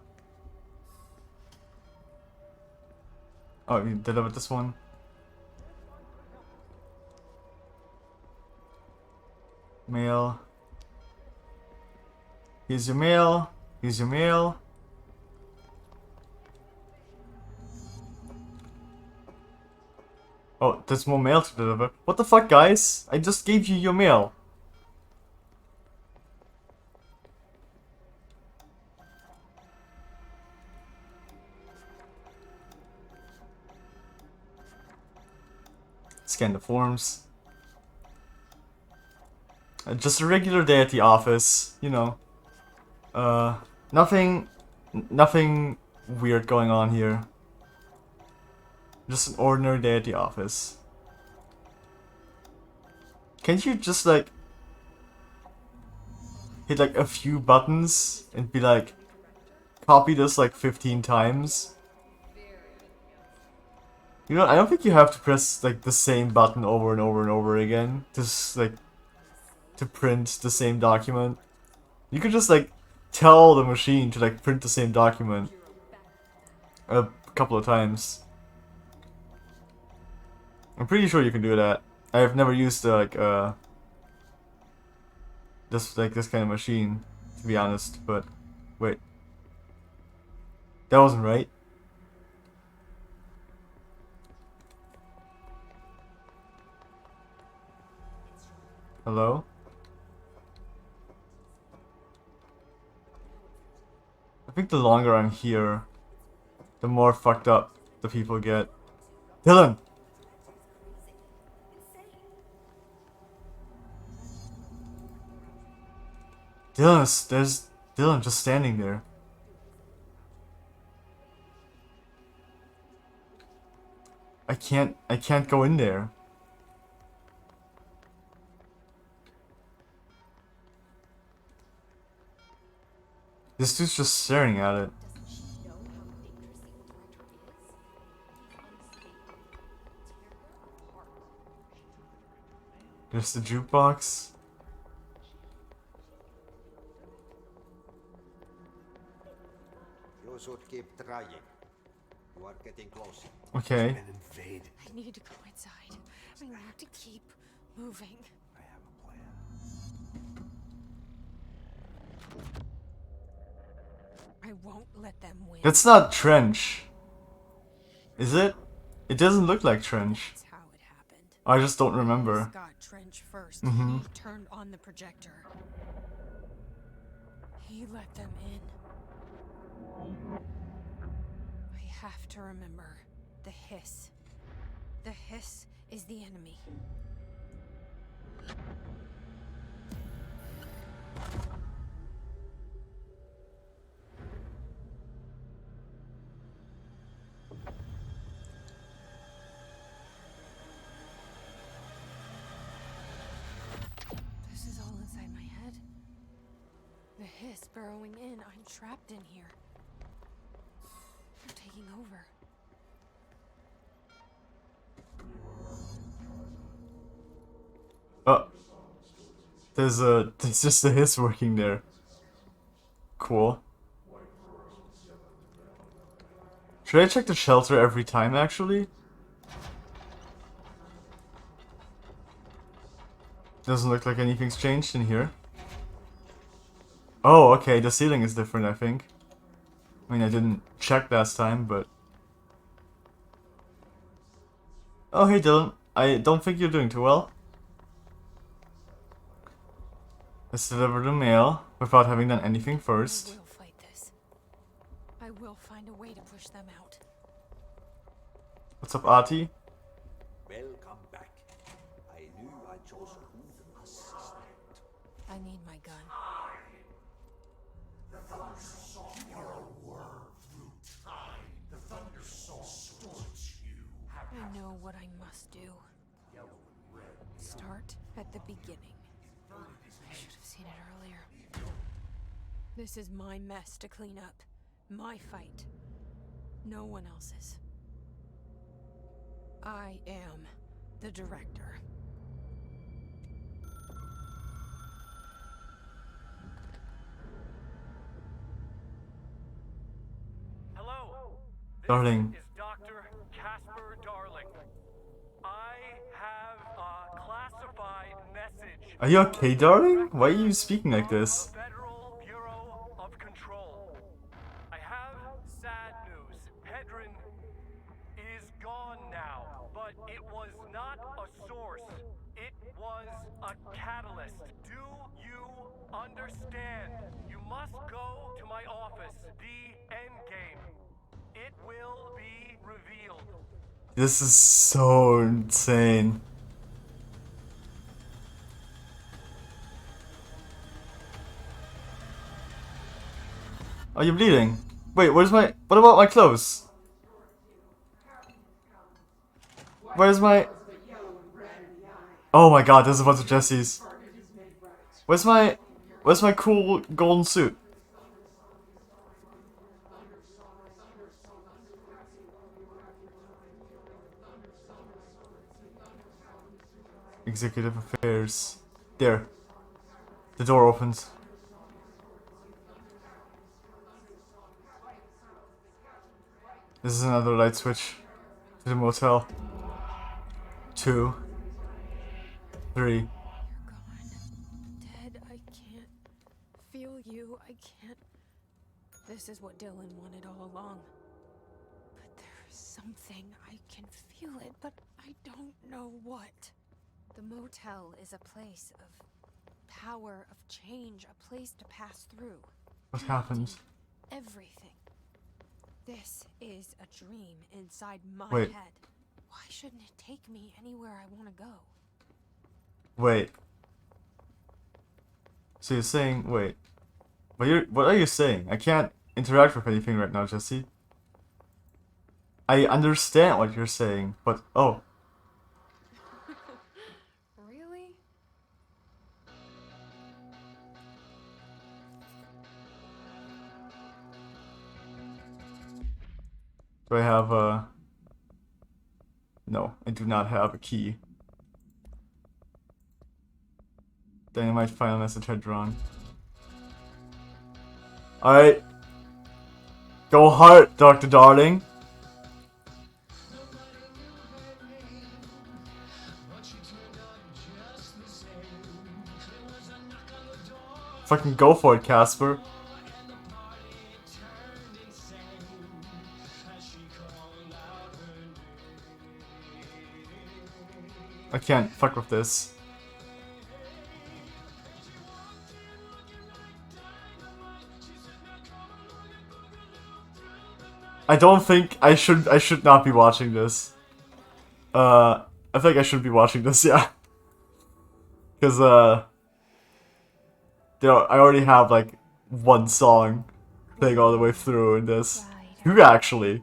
Oh, you delivered this one. Mail. Here's your mail. Here's your mail. Oh, there's more mail to deliver. What the fuck, guys? I just gave you your mail. Scan the forms. Just a regular day at the office, you know. Nothing weird going on here. Just an ordinary day at the office. Can't you just like hit like a few buttons and be like, copy this like 15 times? You know, I don't think you have to press like the same button over and over and over again to print the same document. You could just like tell the machine to like print the same document a couple of times. I'm pretty sure you can do that. I've never used this kind of machine, to be honest, but wait. That wasn't right. Hello? I think the longer I'm here, the more fucked up the people get. Dylan! There's Dylan just standing there. I can't go in there. This dude's just staring at it. There's the jukebox. You should keep trying. You are getting closer. Okay. I need to go inside. I need to keep moving. I have a plan. I won't let them win. That's not Trench. Is it? It doesn't look like Trench. That's how it happened. I just don't remember. Scott Trench first. Mm-hmm. He turned on the projector. He let them in. I have to remember the hiss. The hiss is the enemy. This is all inside my head. The hiss burrowing in. I'm trapped in here. They're taking over. Oh. There's just a hiss working there. Cool. Should I check the shelter every time, actually? Doesn't look like anything's changed in here. Oh, okay, the ceiling is different, I think. I mean, I didn't check last time, but... Oh, hey Dylan. I don't think you're doing too well. Let's deliver the mail without having done anything first. I will fight this. I will find a way to push them out. What's up, Artie? Welcome back. I knew I chose a good assistant. I need my gun. The Thunder Soul. Your word through time. The Thunder Soul stood you. I know what I must do. Start at the beginning. I should have seen it earlier. This is my mess to clean up. My fight. No one else's. I am the director. Hello. Darling. This is Dr. Casper Darling. I have a classified message. Are you okay, darling? Why are you speaking like this? Federal Bureau of Control. I have sad news. Hedron is gone now, but it was not a source. It was a catalyst. Do you understand? You must go to my office. The Endgame. It will be revealed. This is so insane. Are you bleeding? Wait, where's my... What about my clothes? Where's my... Oh my god, there's a bunch of Jessies. Where's my... Where's my cool golden suit? Executive Affairs. There. The door opens. This is another light switch to the motel. 2, 3. You're gone. Dead. I can't feel you. I can't. This is what Dylan wanted all along. But there's something. I can feel it, but I don't know what. The motel is a place of power, of change, a place to pass through. What happened? Everything. This is a dream inside my Wait. head. Why shouldn't it take me anywhere I want to go? Wait. So you're saying... Wait. What are you saying? I can't interact with anything right now, Jesse. I understand what you're saying, but... Oh. Really? Do I have a... No, I do not have a key. Dynamite final message had drawn. Alright. Go hard, Dr. Darling. Fucking go for it, Casper. I can't fuck with this. I don't think I should not be watching this. I think I should be watching this, yeah. Cause I already have like one song playing all the way through in this. Two actually.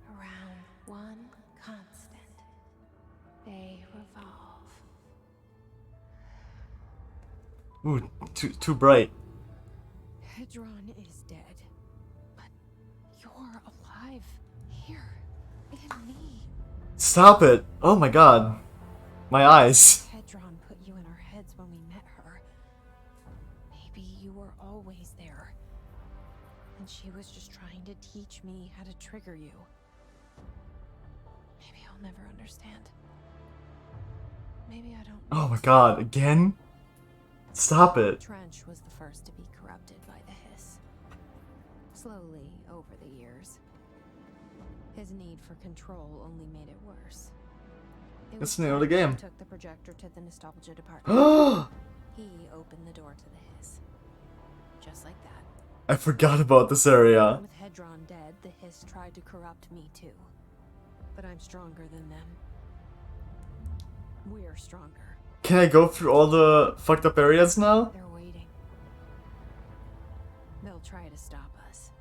Around one constant, they revolve. Ooh, too bright. Hedron is dead, but you're alive here in me. Stop it! Oh my god. My eyes. Hedron put you in our heads when we met her. Maybe you were always there. And she was just trying to teach me how to trigger you. Maybe I'll never understand. Maybe I don't. Oh my god, again? Stop it. Trench was the first to be corrupted by the hiss. Slowly, over the years. His need for control only made it worse. It That's was the name of the Trench who game. took the projector to the nostalgia department. He opened the door to the hiss. Just like that. I forgot about this area. With Hedron dead, the hiss tried to corrupt me too. But I'm stronger than them. We're stronger. Can I go through all the fucked up areas now? They're waiting. They'll try to stop us.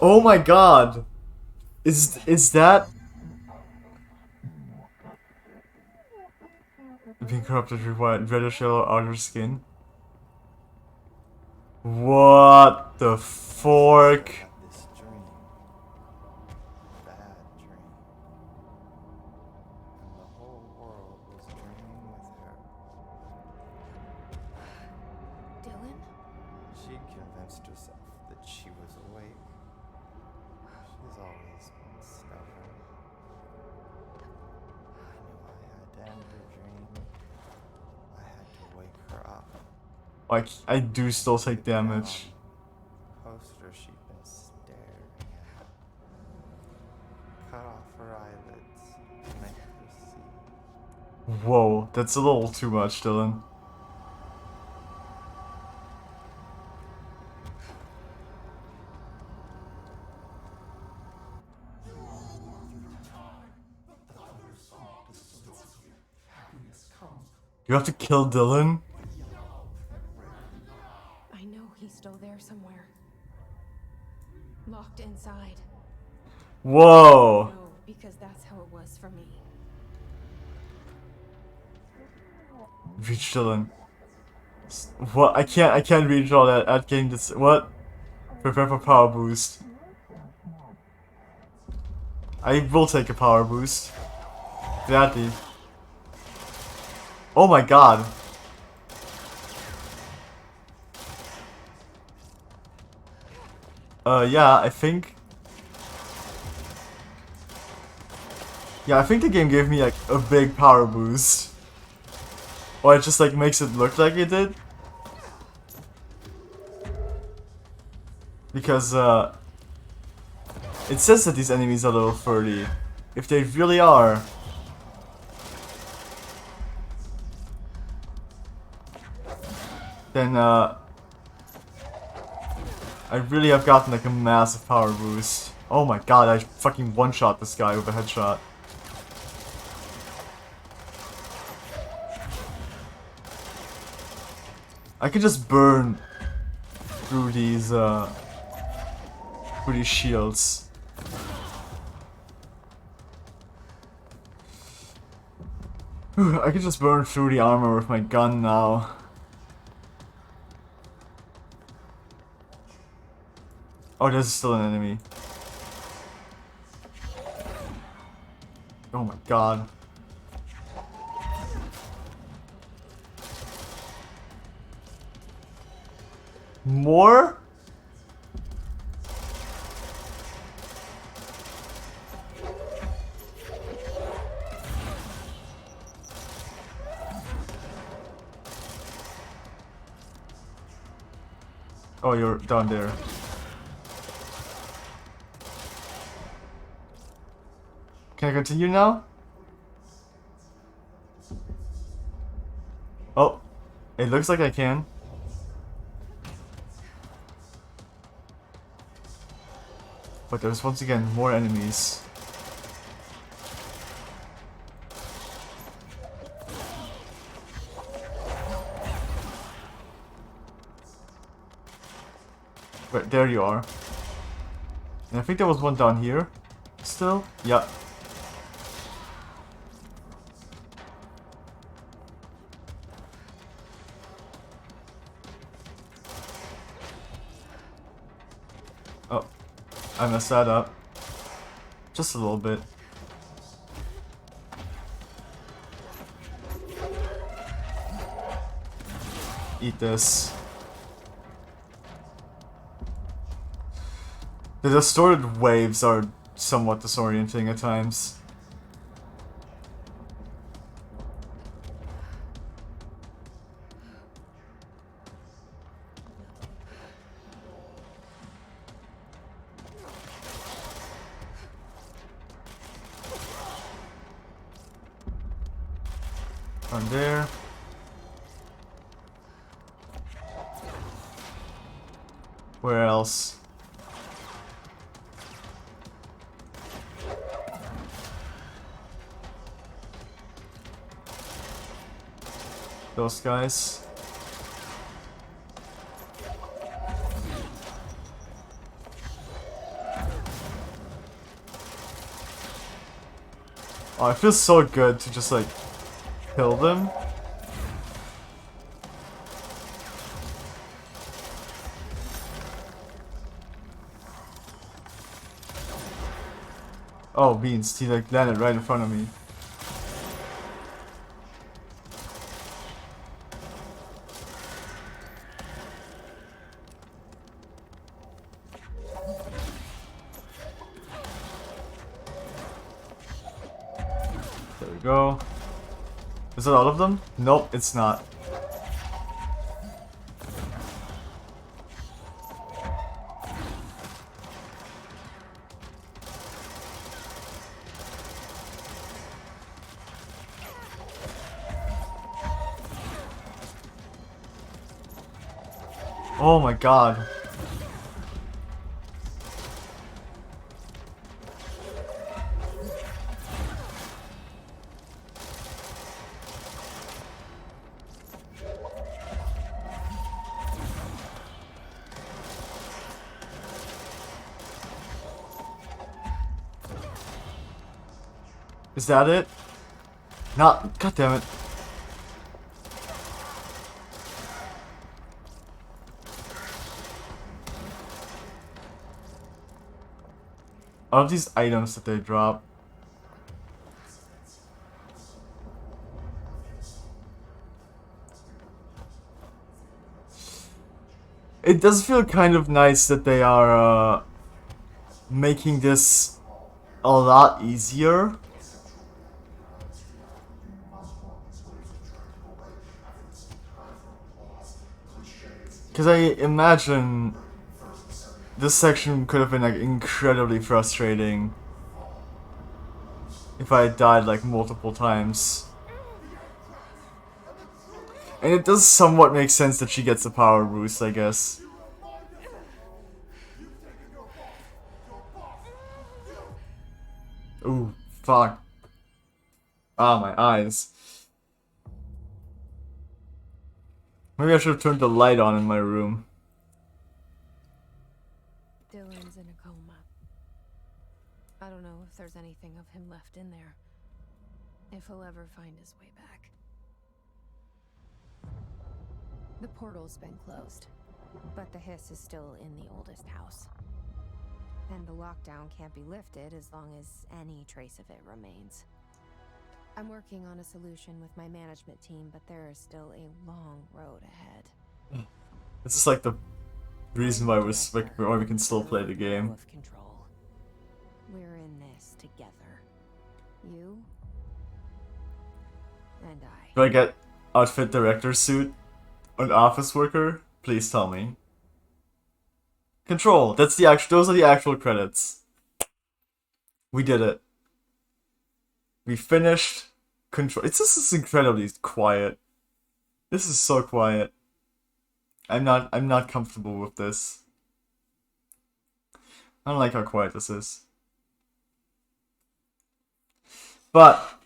Oh my god. Is that being corrupted required reddish yellow outer skin? What the fork? This dream. Bad dream. And the whole world was dreaming with her. Dylan? She convinced herself that she was awake. She's always been stubborn. I knew I had to end her dream. I had to wake her up. Like, I do still take damage. Poster she'd been staring at. Cut off her eyelids to make her see. Whoa, that's a little too much, Dylan. You have to kill Dylan? I know he's still there somewhere. Locked inside. Whoa! No, because that's how it was for me. Reach Dylan. What? I can't reach all that at getting this. What? Prepare for power boost. I will take a power boost. Gladly. Oh my god. Yeah, I think the game gave me like a big power boost. Or it just like makes it look like it did. Because it says that these enemies are level 30. If they really are, then I really have gotten like a massive power boost. Oh my god, I fucking one-shot this guy with a headshot. I could just burn through these shields. I could just burn through the armor with my gun now. Oh, there's still an enemy. Oh my god. More? Oh, you're down there. Can I continue now? Oh, it looks like I can. But there's once again more enemies. Right, there you are. And I think there was one down here. Still? Yeah. Oh, I messed that up. Just a little bit. Eat this. The distorted waves are somewhat disorienting at times. On there. Where else? Those guys. Oh, it feels so good to just like kill them. Oh, beans, he like landed right in front of me. There we go. Is it all of them? Nope, it's not. Oh my god. Is that it? Not. God damn it. All of these items that they drop. It does feel kind of nice that they are making this a lot easier. Because I imagine this section could have been like incredibly frustrating if I had died like multiple times. And it does somewhat make sense that she gets a power boost, I guess. Ooh, fuck. Ah, my eyes. Maybe I should have turned the light on in my room. Dylan's in a coma. I don't know if there's anything of him left in there. If he'll ever find his way back. The portal's been closed, but the hiss is still in the oldest house. And the lockdown can't be lifted as long as any trace of it remains. I'm working on a solution with my management team, but there is still a long road ahead. This is like the reason why we can still play the game. Of control. We're in this together. You and I. Do I get outfit director suit? An office worker? Please tell me. Control. That's the actual. Those are the actual credits. We did it. We finished Control. This is incredibly quiet. This is so quiet. I'm not comfortable with this. I don't like how quiet this is. But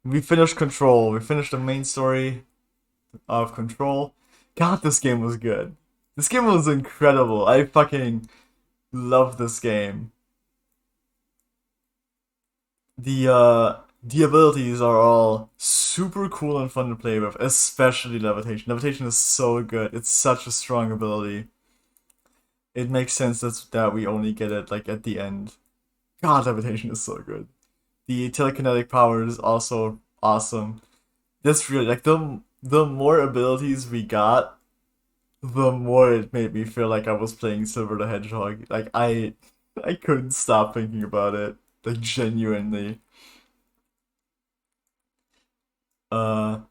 we finished Control. We finished the main story of Control. God, this game was good. This game was incredible. I fucking love this game. The abilities are all super cool and fun to play with, especially Levitation. Levitation is so good. It's such a strong ability. It makes sense that we only get it like at the end. God, Levitation is so good. The telekinetic power is also awesome. This really, like, the more abilities we got, the more it made me feel like I was playing Silver the Hedgehog. Like, I couldn't stop thinking about it. Like, genuinely. Because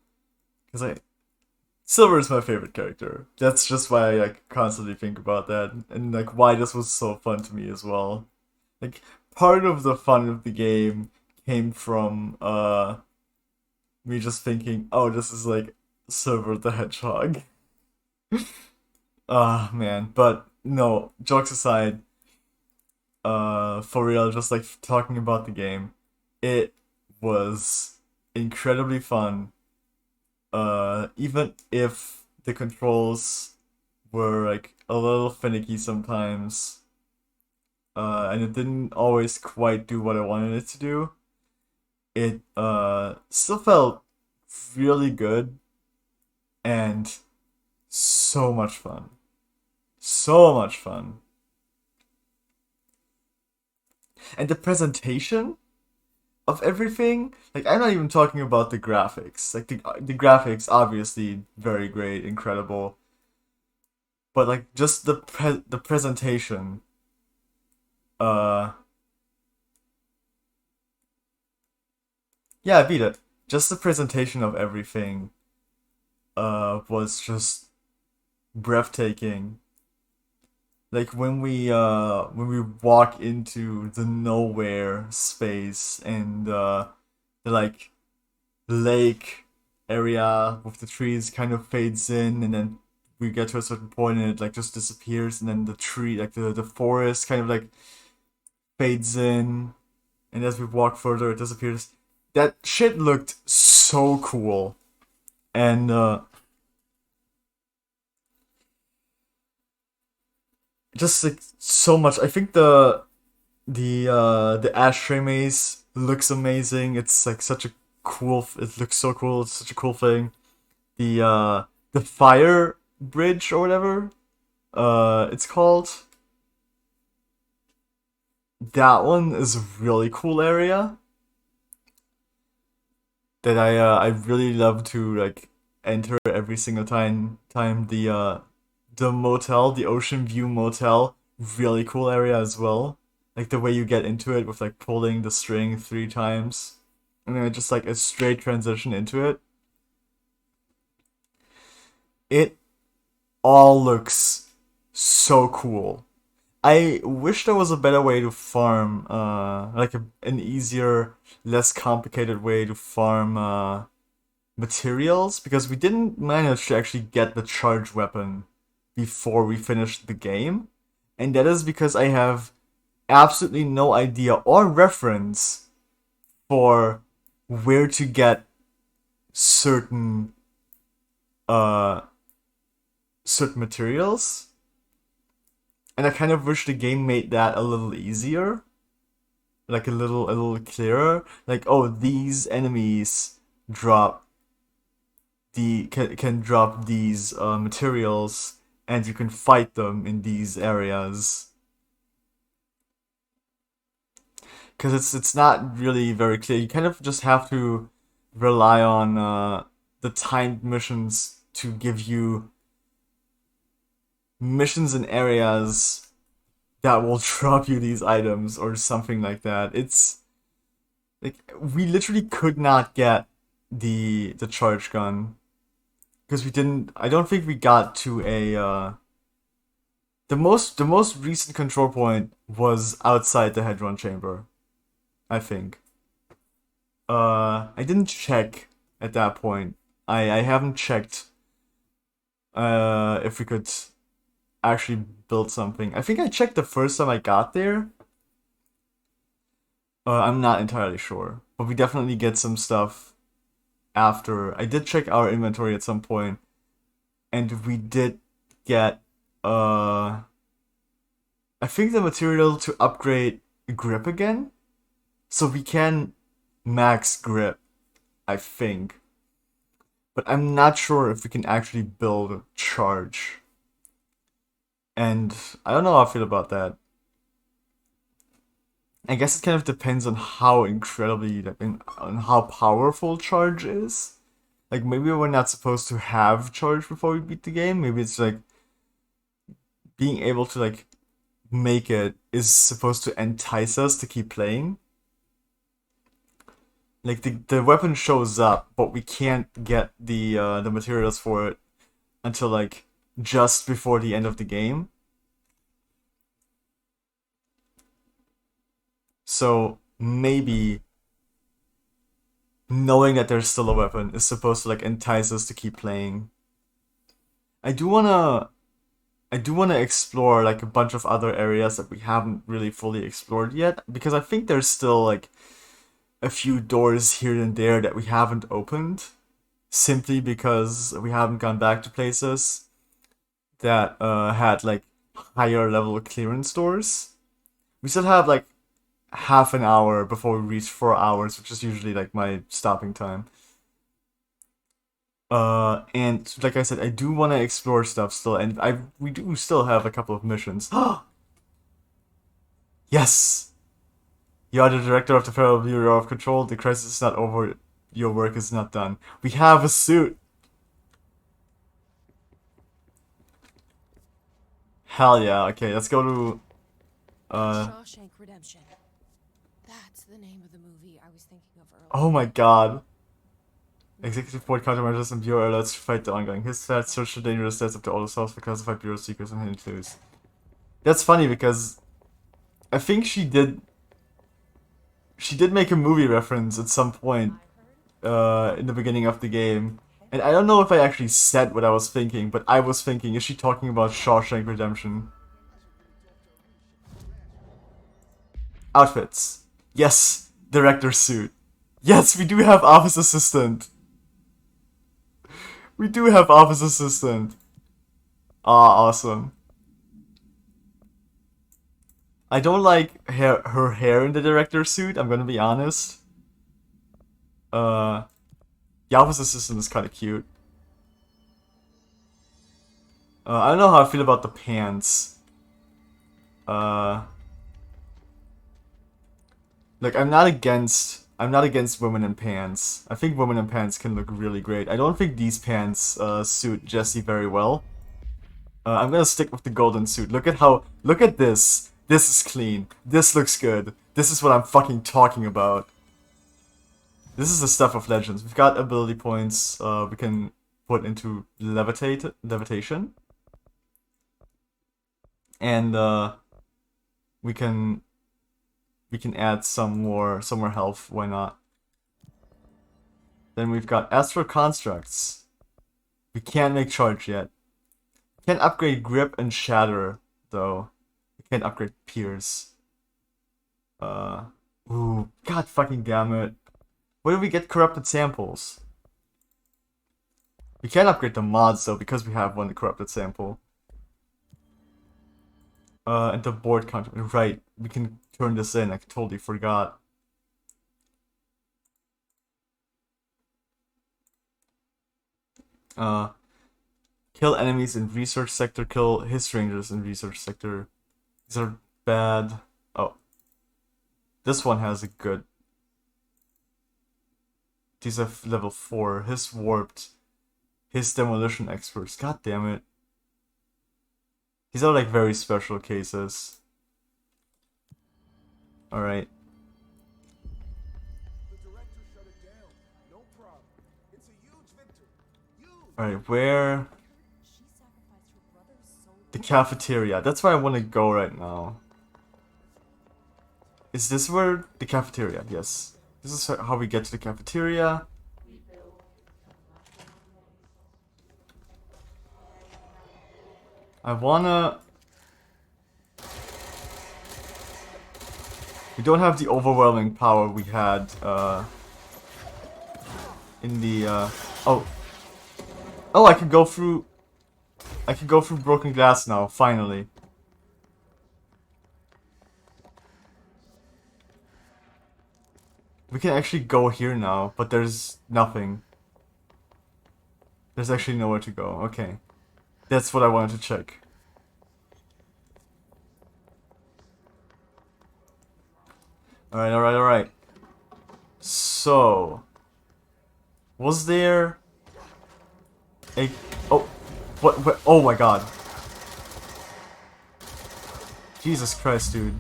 Silver is my favorite character. That's just why I like constantly think about that, and like why this was so fun to me as well. Like, part of the fun of the game came from me just thinking, oh, this is like Silver the Hedgehog. Ah, man. But no, jokes aside, for real, just like talking about the game, it was incredibly fun. Even if the controls were like a little finicky sometimes, and it didn't always quite do what I wanted it to do, it still felt really good and so much fun. So much fun. And the presentation of everything, like, I'm not even talking about the graphics. Like, the graphics, obviously very great, incredible, but like just the presentation, yeah, I beat it. Just the presentation of everything was just breathtaking. Like, when we walk into the nowhere space and the like lake area with the trees kind of fades in, and then we get to a certain point and it like just disappears, and then the tree, like the forest kind of like fades in, and as we walk further it disappears. That shit looked so cool. And just like so much. I think the ashtray maze looks amazing. It's like such a cool. It looks so cool. It's such a cool thing. The fire bridge or whatever, it's called. That one is a really cool area that I really love to like enter every single time. The motel, the Ocean View Motel, really cool area as well. Like the way you get into it with like pulling the string 3 times, and then just like a straight transition into it. It all looks so cool. I wish there was a better way to farm, like an easier, less complicated way to farm materials, because we didn't manage to actually get the charge weapon before we finished the game, and that is because I have absolutely no idea or reference for where to get certain materials. And I kind of wish the game made that a little easier, like a little clearer. Like, oh, these enemies drop can drop these materials, and you can fight them in these areas. Because it's not really very clear. You kind of just have to rely on the timed missions to give you missions in areas that will drop you these items or something like that. It's like we literally could not get the charge gun because we didn't. I don't think we got to The most recent control point was outside the Hedron chamber, I think. I didn't check at that point. I haven't checked if we could actually build something. I think I checked the first time I got there. I'm not entirely sure, but we definitely get some stuff after. I did check our inventory at some point, and we did get I think the material to upgrade grip again, so we can max grip, I think. But I'm not sure if we can actually build charge. And I don't know how I feel about that. I guess it kind of depends on how incredibly, on how powerful charge is. Like, maybe we're not supposed to have charge before we beat the game. Maybe it's like being able to like make it is supposed to entice us to keep playing. Like the weapon shows up, but we can't get the materials for it until like just before the end of the game. So maybe knowing that there's still a weapon is supposed to like entice us to keep playing. I do wanna explore like a bunch of other areas that we haven't really fully explored yet, because I think there's still like a few doors here and there that we haven't opened, simply because we haven't gone back to places that had like higher level clearance doors. We still have like half an hour before we reach 4 hours, which is usually like my stopping time. And like I said, I do want to explore stuff still, and we do still have a couple of missions. Yes! You are the director of the Federal Bureau of Control. The crisis is not over. Your work is not done. We have a suit! Hell yeah, okay, let's go to... Shawshank Redemption. That's the name of the movie I was thinking of earlier. Oh my god. Executive Board countermeasures and Bureau alerts to fight the ongoing his threat, search the dangerous stats of the auto source for classified Bureau secrets and hidden clues. That's funny because I think she did make a movie reference at some point in the beginning of the game. And I don't know if I actually said what I was thinking, but I was thinking, is she talking about Shawshank Redemption? Outfits. Yes, director's suit. Yes, we do have office assistant. We do have office assistant. Ah, awesome. I don't like her hair in the director's suit, I'm gonna be honest. The office assistant is kind of cute. I don't know how I feel about the pants. Like, I'm not against women in pants. I think women in pants can look really great. I don't think these pants suit Jessie very well. I'm gonna stick with the golden suit. Look at this. This is clean. This looks good. This is what I'm fucking talking about. This is the stuff of legends. We've got ability points we can put into levitation. And we can add some more health, why not? Then we've got Astral Constructs. We can't make charge yet. Can't upgrade grip and shatter, though. We can't upgrade pierce. Ooh, god fucking damn it. Where do we get corrupted samples? We can't upgrade the mods, though, because we have one corrupted sample. And the board counter. Right, we can turn this in. I totally forgot. Kill enemies in research sector. Kill his rangers in research sector. These are bad. Oh. This one has a good... These are level 4. His warped. His demolition experts. God damn it. These are like very special cases. Alright. Alright, where... The cafeteria. That's where I want to go right now. Is this where the cafeteria? Yes. This is how we get to the cafeteria. I wanna... We don't have the overwhelming power we had in the oh. Oh, I can go through broken glass now, finally. We can actually go here now, but there's nothing. There's actually nowhere to go. Okay. That's what I wanted to check. Alright, alright, alright. So... Was there... a... Oh... What? Oh my god. Jesus Christ, dude.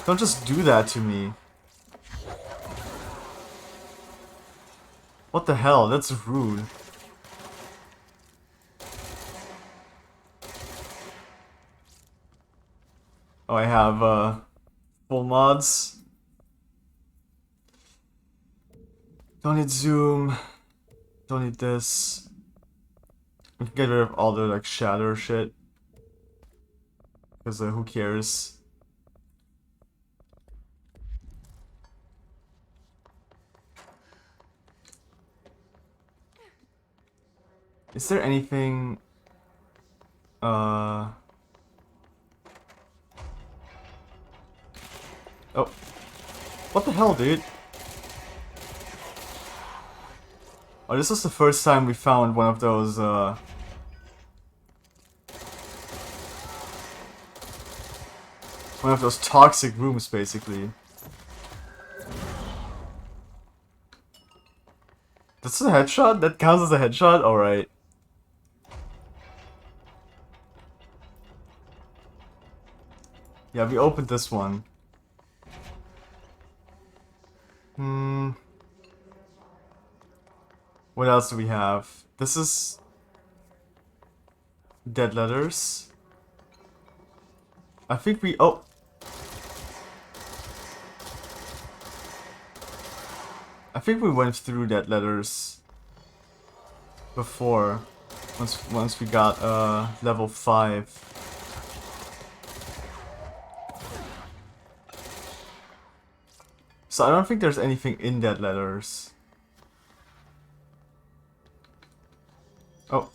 Don't just do that to me. What the hell? That's rude. Oh, I have, full mods. Don't need zoom. Don't need this. We can get rid of all the, like, shadow shit. Because, who cares? Is there anything... Oh. What the hell, dude? Oh, this was the first time we found one of those, one of those toxic rooms, basically. That's a headshot? That counts as a headshot? Alright. Yeah, we opened this one. What else do we have? This is... Dead letters. I think we... Oh! I think we went through dead letters before. Once we got level 5. So I don't think there's anything in dead letters. Oh.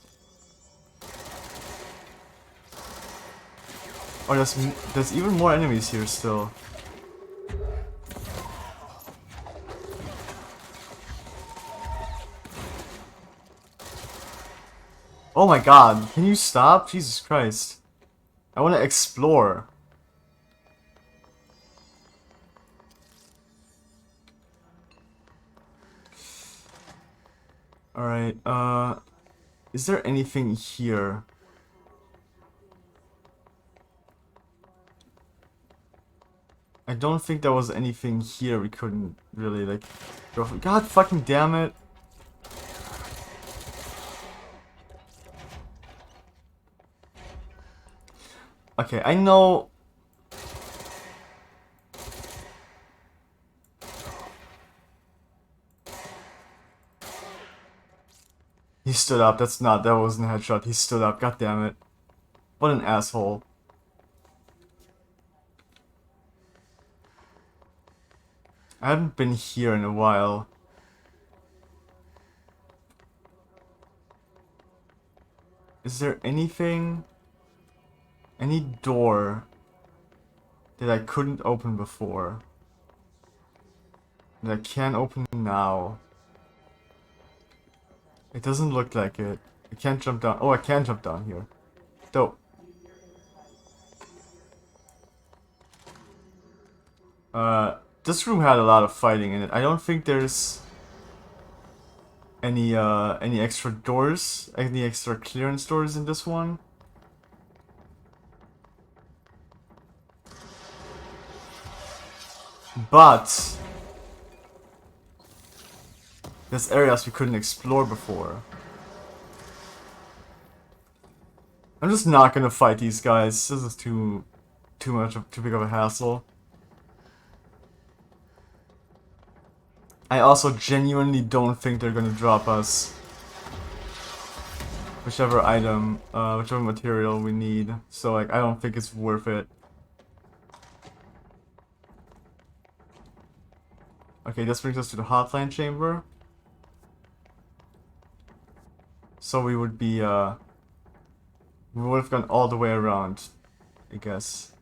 Oh, there's even more enemies here still. Oh my god, can you stop? Jesus Christ. I want to explore. Alright, is there anything here? I don't think there was anything here we couldn't really, like, go for. God fucking damn it. Okay, I know... He stood up, that wasn't a headshot, he stood up, god damn it. What an asshole. I haven't been here in a while. Is there anything... Any door that I couldn't open before that I can open now? It doesn't look like it. I can't jump down. Oh, I can jump down here. Dope. This room had a lot of fighting in it. I don't think there's any extra doors, any extra clearance doors in this one. But there's areas we couldn't explore before. I'm just not gonna fight these guys. This is too big of a hassle. I also genuinely don't think they're gonna drop us whichever item, whichever material we need. So like, I don't think it's worth it. Okay, this brings us to the hotline chamber. So we would be, we would have gone all the way around, I guess.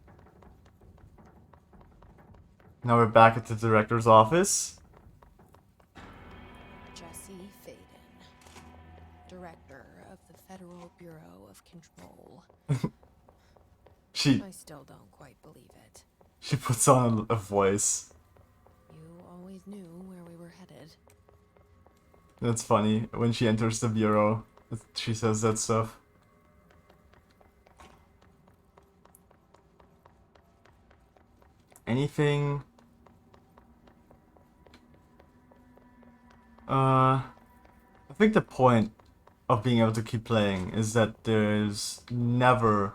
Now we're back at the director's office. Jesse Faden, Director of the Federal Bureau of Control. I still don't quite believe it. She puts on a voice. You always knew where we were headed. That's funny. When she enters the bureau, she says that stuff. Anything? I think the point of being able to keep playing is that there's never...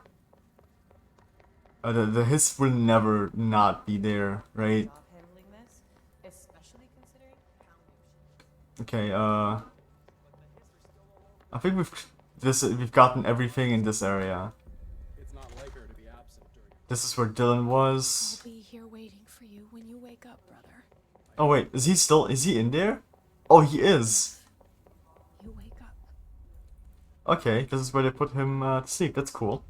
the hiss will never not be there, right? Okay, I think we've gotten everything in this area. This is where Dylan was. I'll be here waiting for you when you wake up, brother. Oh wait, is he in there? Oh, he is. You wake up. Okay, this is where they put him to sleep. That's cool.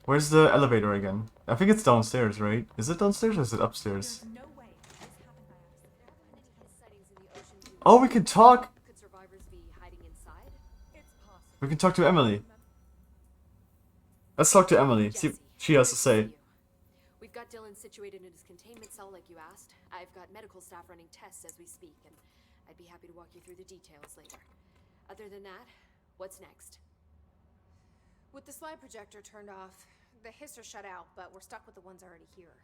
Where's the elevator again? I think it's downstairs, right? Is it downstairs or is it upstairs? Oh, we can talk! We can talk to Emily. Let's talk to Emily, see what she has to say. We've got Dylan situated in his containment cell like you asked. I've got medical staff running tests as we speak, and I'd be happy to walk you through the details later. Other than that, what's next? With the slide projector turned off, the hiss are shut out, but we're stuck with the ones already here.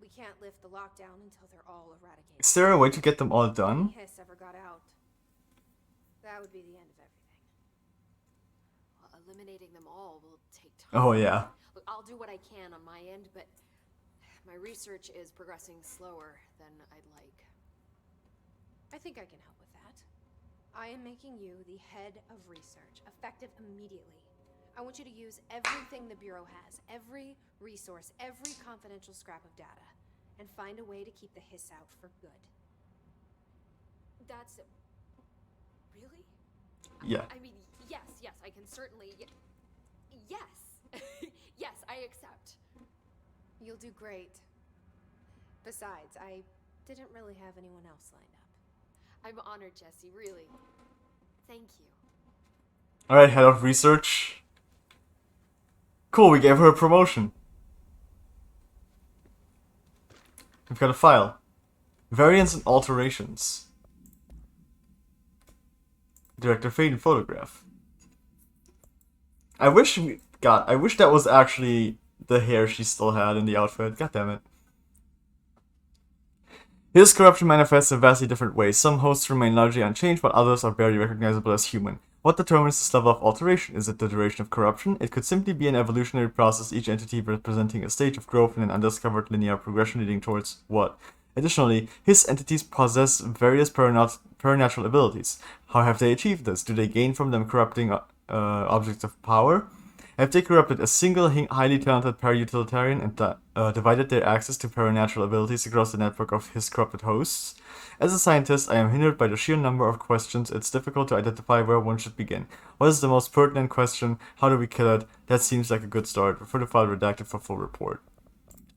We can't lift the lockdown until they're all eradicated. Is there a way to get them all done? If the hiss ever got out, that would be the end of everything. Well, eliminating them all will take time. Oh yeah. Look, I'll do what I can on my end, but my research is progressing slower than I'd like. I think I can help with that. I am making you the head of research, effective immediately. I want you to use everything the Bureau has, every resource, every confidential scrap of data, and find a way to keep the hiss out for good. That's... really? Yeah. I mean, yes, I can certainly... yes! Yes, I accept. You'll do great. Besides, I didn't really have anyone else lined up. I'm honored, Jesse, really. Thank you. Alright, head of research. Cool, we gave her a promotion. We've got a file. Variants and alterations. Director Faden photograph. I wish that was actually the hair she still had in the outfit. God damn it. His corruption manifests in vastly different ways. Some hosts remain largely unchanged, while others are barely recognizable as human. What determines this level of alteration? Is it the duration of corruption? It could simply be an evolutionary process, each entity representing a stage of growth in an undiscovered linear progression leading towards what? Additionally, his entities possess various supernatural abilities. How have they achieved this? Do they gain from them corrupting objects of power? Have they corrupted a single highly talented para-utilitarian and divided their access to paranatural abilities across the network of his corrupted hosts? As a scientist, I am hindered by the sheer number of questions. It's difficult to identify where one should begin. What is the most pertinent question? How do we kill it? That seems like a good start. Refer to file redacted for full report.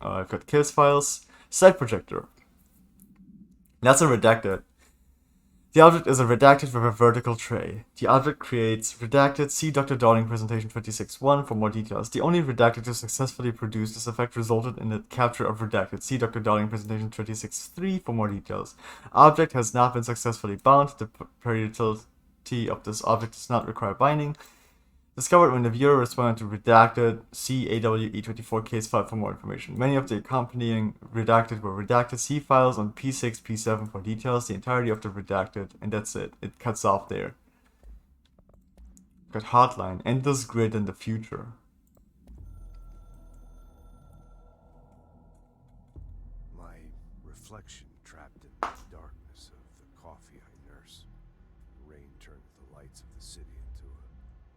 I've got case files. Slide projector. That's a redacted. The object is a redacted with a vertical tray. The object creates redacted. See Dr. Dowling presentation 26.1 for more details. The only redacted to successfully produce this effect resulted in the capture of redacted. See Dr. Dowling presentation 26.3 for more details. Object has not been successfully bound. The per-utility of this object does not require binding. Discovered when the viewer responded to redacted. See AWE24 case file for more information. Many of the accompanying redacted were redacted. See files on P6, P7 for details. The entirety of the redacted, and that's it. It cuts off there. Got hotline. Endless grid in the future. My reflection trapped in the darkness of the coffee I nurse. The rain turns the lights of the city into a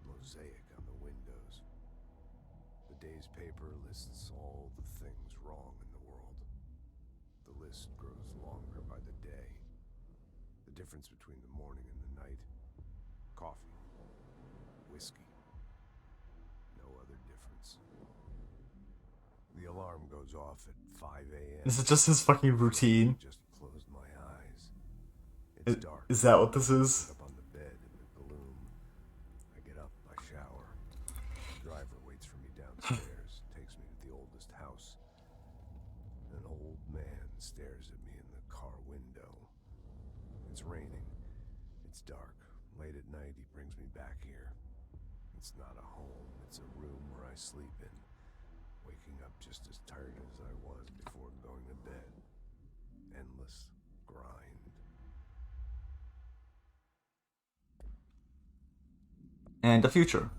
mosaic on the windows. The day's paper lists all the things wrong in the world. The list grows longer by the day. The difference between the morning and the night. Coffee. Whiskey. No other difference. The alarm goes off at 5 a.m. Is it just his fucking routine? Just closed my eyes. It's dark. Is that what this is? Up on the bed in the gloom. I get up, I shower. The driver waits for me downstairs, takes me to the oldest house. An old man stares at me in the car window. It's raining. It's dark. Late at night, he brings me back here. It's not a home, it's a room where I sleep in. Waking up just as tired as I was before going to bed. Endless grind. And the future.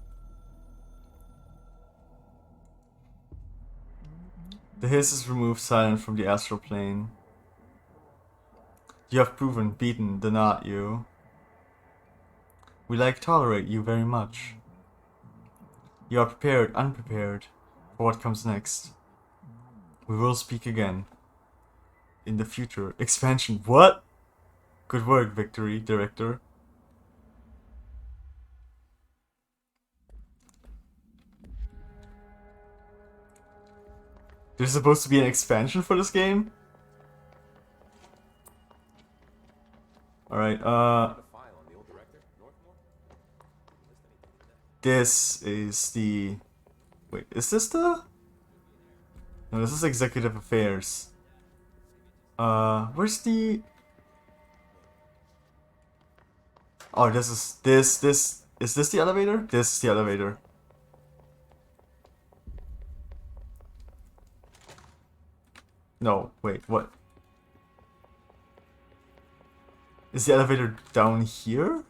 The hiss is removed silent from the astral plane. You have proven, beaten, denied you. We tolerate you very much. You are prepared, unprepared, for what comes next. We will speak again. In the future. Expansion. What? Good work, Victory, director. There's supposed to be an expansion for this game? Alright, this is the... Wait, is this the... No, this is Executive Affairs. Where's the... Oh, this is... Is this the elevator? This is the elevator. No, wait, what? Is the elevator down here?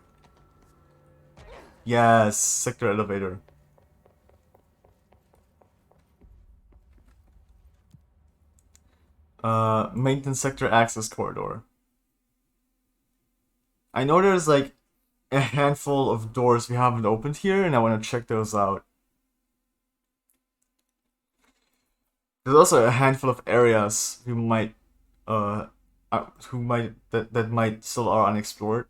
Yes, sector elevator. Maintenance sector access corridor. I know there's like a handful of doors we haven't opened here, and I want to check those out. There's also a handful of areas we might, that might still are unexplored.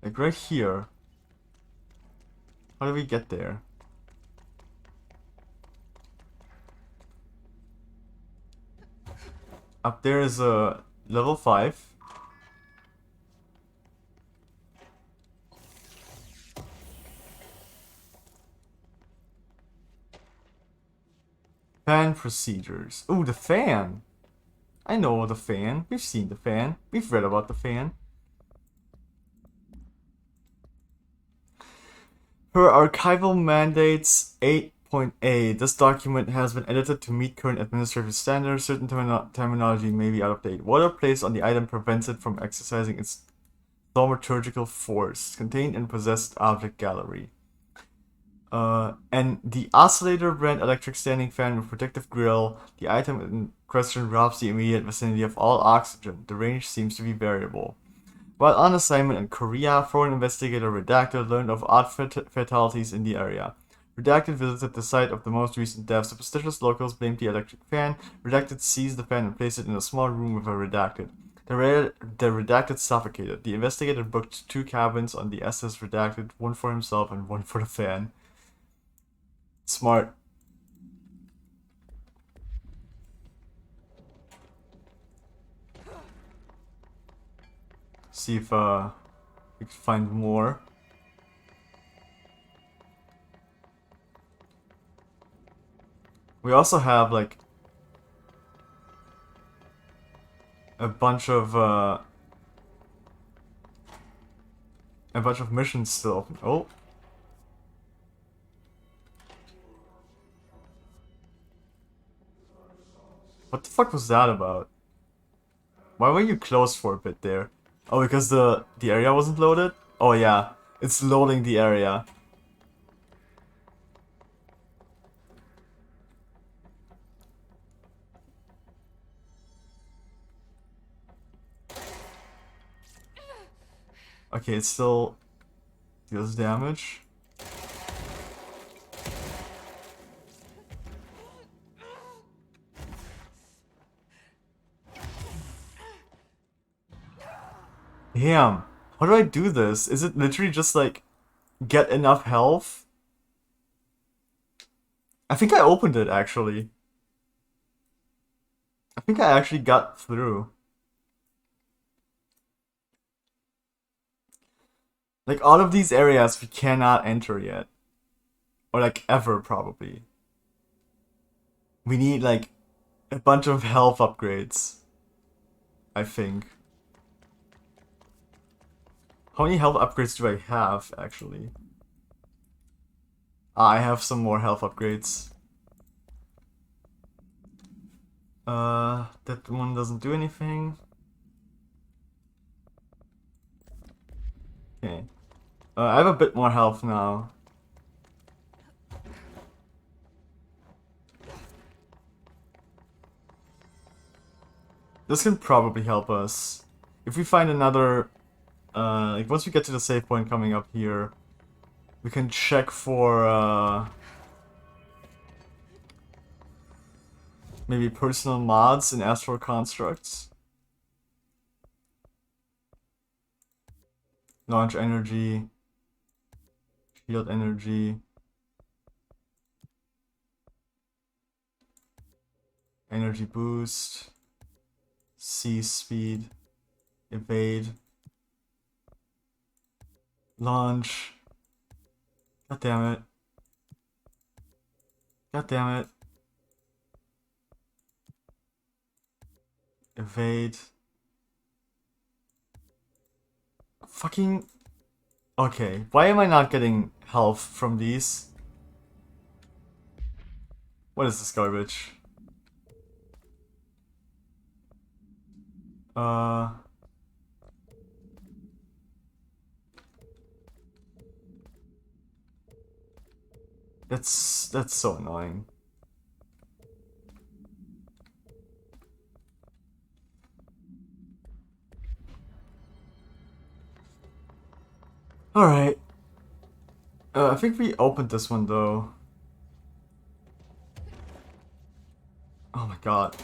Like right here. How do we get there? Up there is a level 5. Fan procedures. Ooh, the fan. I know the fan. We've seen the fan. We've read about the fan. Per archival mandates 8.a, this document has been edited to meet current administrative standards. Certain terminology may be out of date. Water placed on the item prevents it from exercising its thaumaturgical force. Contained in possessed object gallery. And the oscillator brand electric standing fan with protective grill. The item in question robs the immediate vicinity of all oxygen. The range seems to be variable. While on assignment in Korea, foreign investigator Redacted learned of odd fatalities in the area. Redacted visited the site of the most recent death. Superstitious locals blamed the electric fan. Redacted seized the fan and placed it in a small room with a Redacted. The Redacted suffocated. The investigator booked 2 cabins on the SS Redacted, one for himself and one for the fan. Smart. See if we can find more. We also have like a bunch of missions still open. Oh. What the fuck was that about? Why were you closed for a bit there? Oh, because the area wasn't loaded? Oh yeah, it's loading the area. Okay, it still deals damage. Damn, how do I do this? Is it literally just like, get enough health? I think I opened it actually. I think I actually got through. Like, all of these areas we cannot enter yet. Or like, ever probably. We need like, a bunch of health upgrades. I think. How many health upgrades do I have, actually? I have some more health upgrades. That one doesn't do anything. Okay. I have a bit more health now. This can probably help us. If we find another... like once we get to the save point coming up here, we can check for maybe personal mods in Astral Constructs. Launch energy, shield energy, energy boost, C speed, evade. Launch. God damn it. God damn it. Evade. Fucking... Okay, why am I not getting health from these? What is this garbage? That's so annoying. Alright. I think we opened this one though. Oh my god.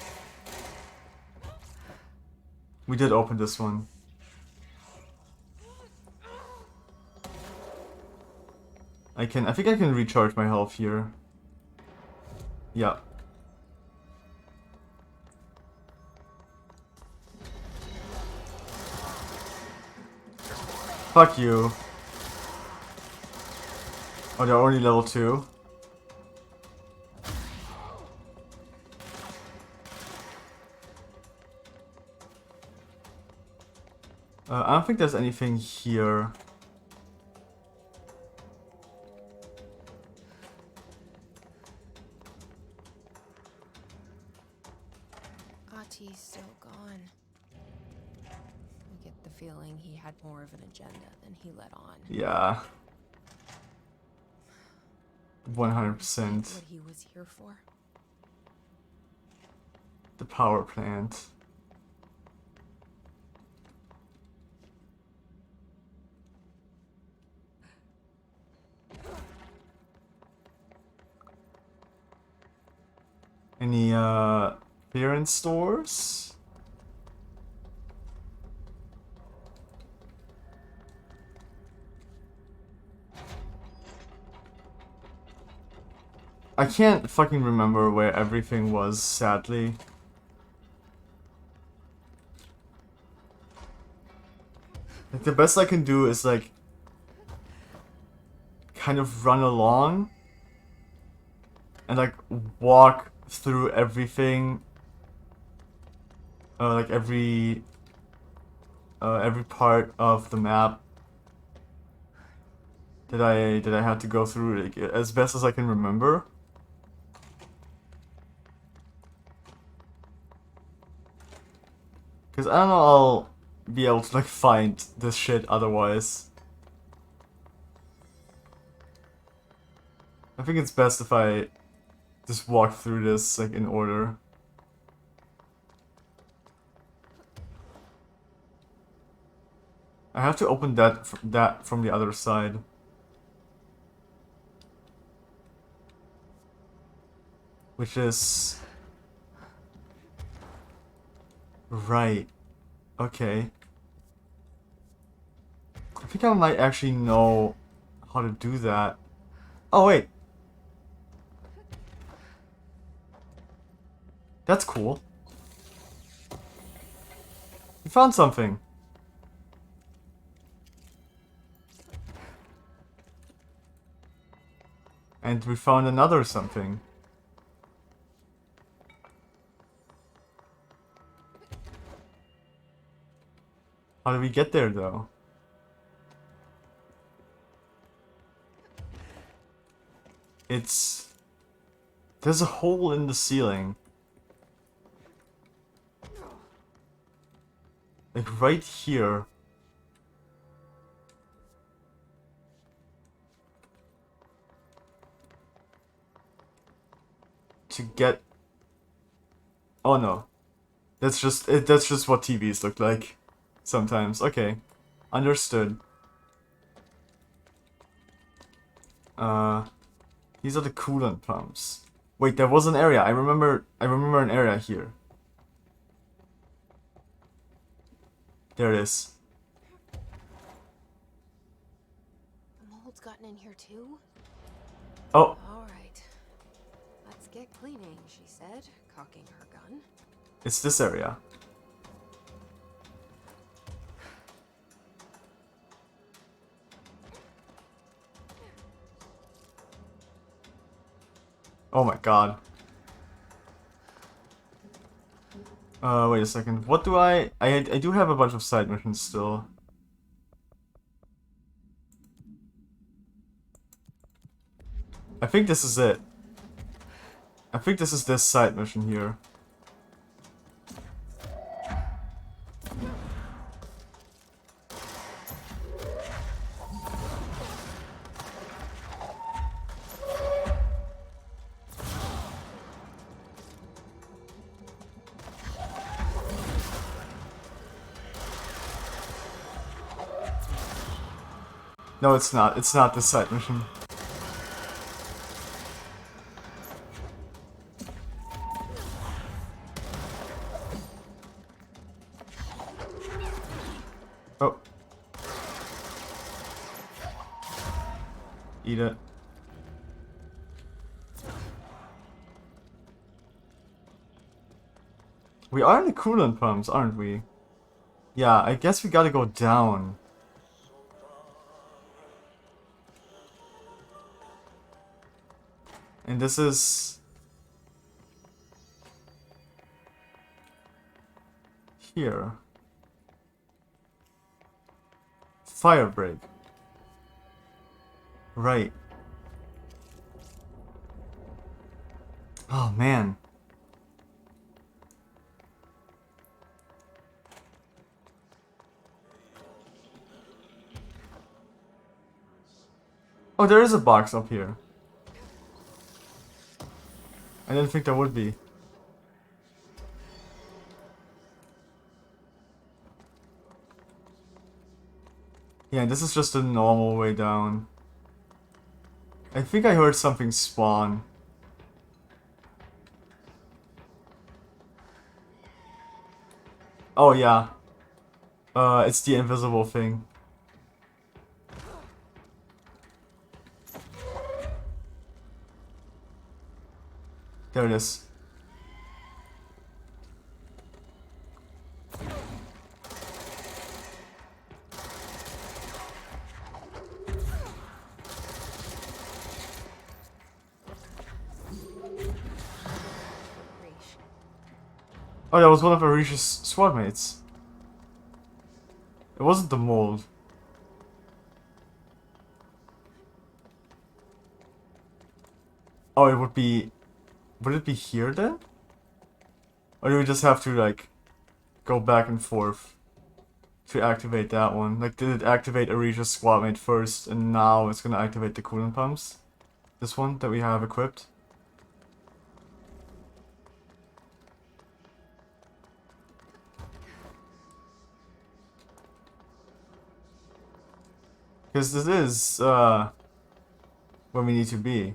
We did open this one. I think I can recharge my health here. Yeah. Fuck you. Oh, they're only level 2. I don't think there's anything here. Ahti's still gone. I get the feeling he had more of an agenda than he let on. Yeah. 100%. What he was here for? The power plant. Any clearance stores? I can't fucking remember where everything was, sadly. Like, the best I can do is like kind of run along and like walk through everything, like every part of the map that I had to go through, like, as best as I can remember. Because I don't know I'll be able to like find this shit otherwise. I think it's best if I just walk through this like in order. I have to open that from the other side. Which is right. Okay. I think I might actually know how to do that. Oh wait. That's cool. We found something. And we found another something. How did we get there though? There's a hole in the ceiling. Like right here. To get... Oh no. That's just what TVs look like. Sometimes. Okay. Understood. These are the coolant pumps. Wait, there was an area. I remember an area here. There it is. The mold's gotten in here too? Oh. Alright. Let's get cleaning, she said, cocking her gun. It's this area. Oh my god. Wait a second. What do I do have a bunch of side missions still. I think this is it. I think this is this side mission here. No, it's not. It's not this side mission. Oh. Eat it. We are in the coolant pumps, aren't we? Yeah, I guess we gotta go down. And this is... here. Fire break. Right. Oh man. Oh, there is a box up here. I didn't think there would be. Yeah, this is just a normal way down. I think I heard something spawn. Oh yeah. It's the invisible thing. There it is. Oh, that was one of Arish's squad mates. It wasn't the mold. Oh, it would be... Would it be here then? Or do we just have to, like, go back and forth to activate that one. Like, did it activate Arisha's squad mate first, and now it's gonna activate the coolant pumps? This one that we have equipped. Because this is, where we need to be.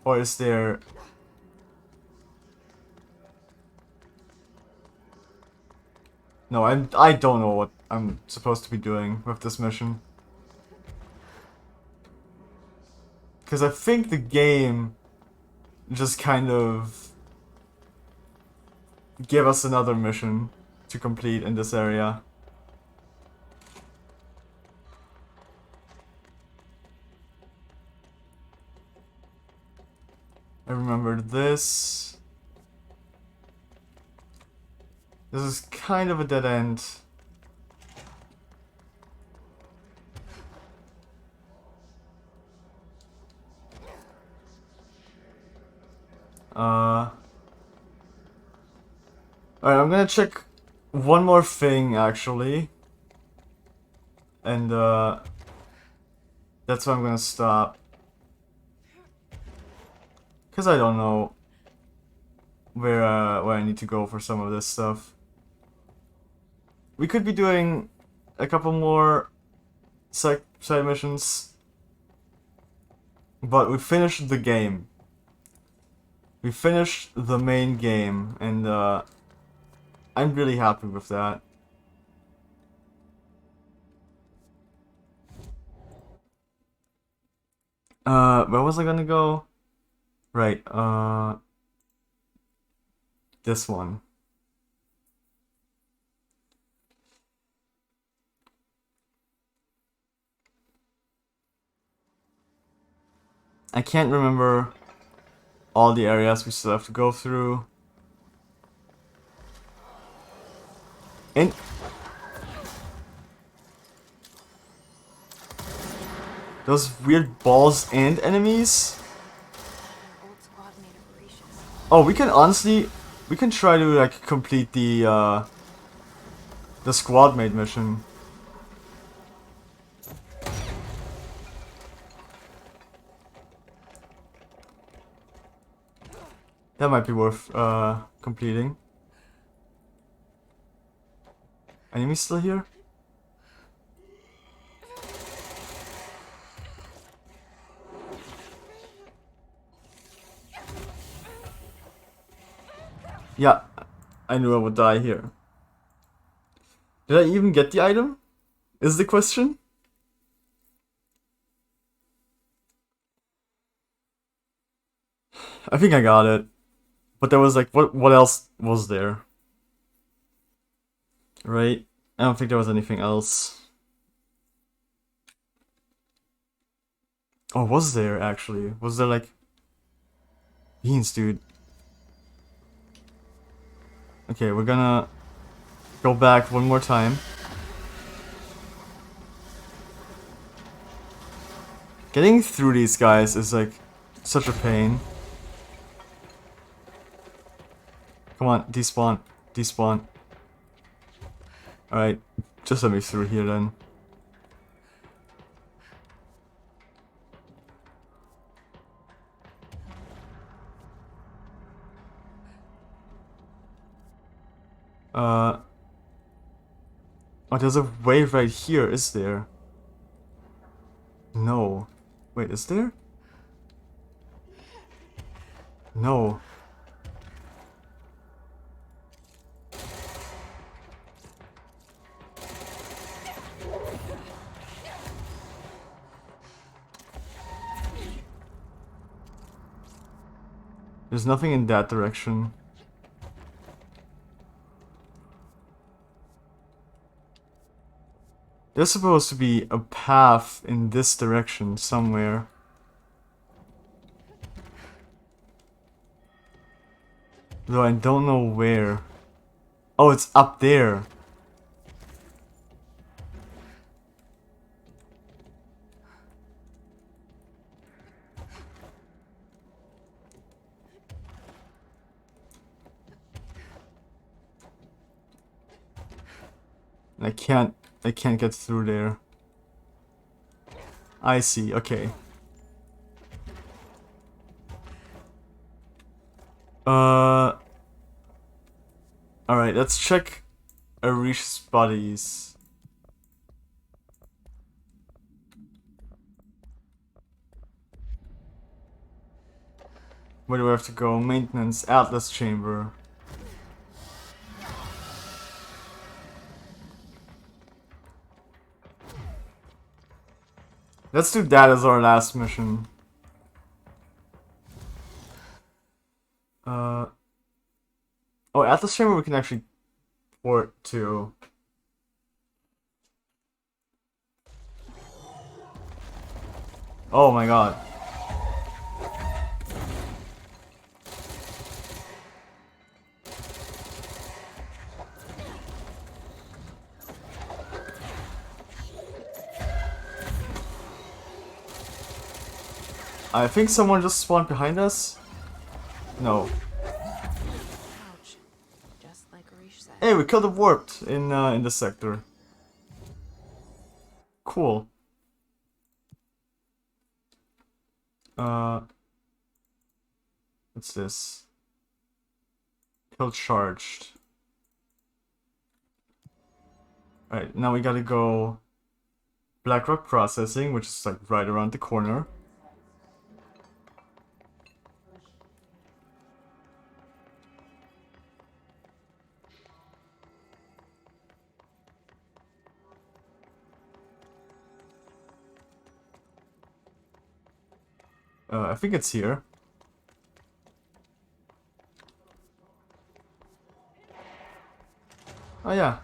Or is there... No, I don't know what I'm supposed to be doing with this mission. Because I think the game just kind of gave us another mission to complete in this area. I remember this. This is kind of a dead end. Alright, I'm gonna check one more thing actually. And that's where I'm gonna stop. Cause I don't know where I need to go for some of this stuff. We could be doing a couple more side missions, but we finished the game. We finished the main game, and I'm really happy with that. Where was I gonna go? Right, this one. I can't remember all the areas we still have to go through. And those weird balls and enemies? Oh, we can honestly, we can try to like complete the squad mate mission. That might be worth completing. Enemies still here? Yeah, I knew I would die here. Did I even get the item? Is the question? I think I got it. But there was like, what else was there? Right? I don't think there was anything else. Oh, was there actually? Was there like... Beans, dude. Okay, we're gonna go back one more time. Getting through these guys is like such a pain. Come on, despawn. Despawn. Alright, just let me through here then. Oh, there's a way right here, is there? No. Wait, is there? No. There's nothing in that direction. There's supposed to be a path in this direction somewhere. Though I don't know where. Oh, it's up there. I can't get through there. I see, okay. Alright, let's check Arish's bodies. Where do we have to go? Maintenance, Atlas Chamber. Let's do that as our last mission. Oh, Atlas Chamber we can actually port to. Oh my god. I think someone just spawned behind us. No. Ouch. Just like Arish said. Hey, we killed a warped in this sector. Cool. What's this? Kill charged. Alright, now we gotta go Blackrock Processing, which is like right around the corner. I think it's here. Oh yeah.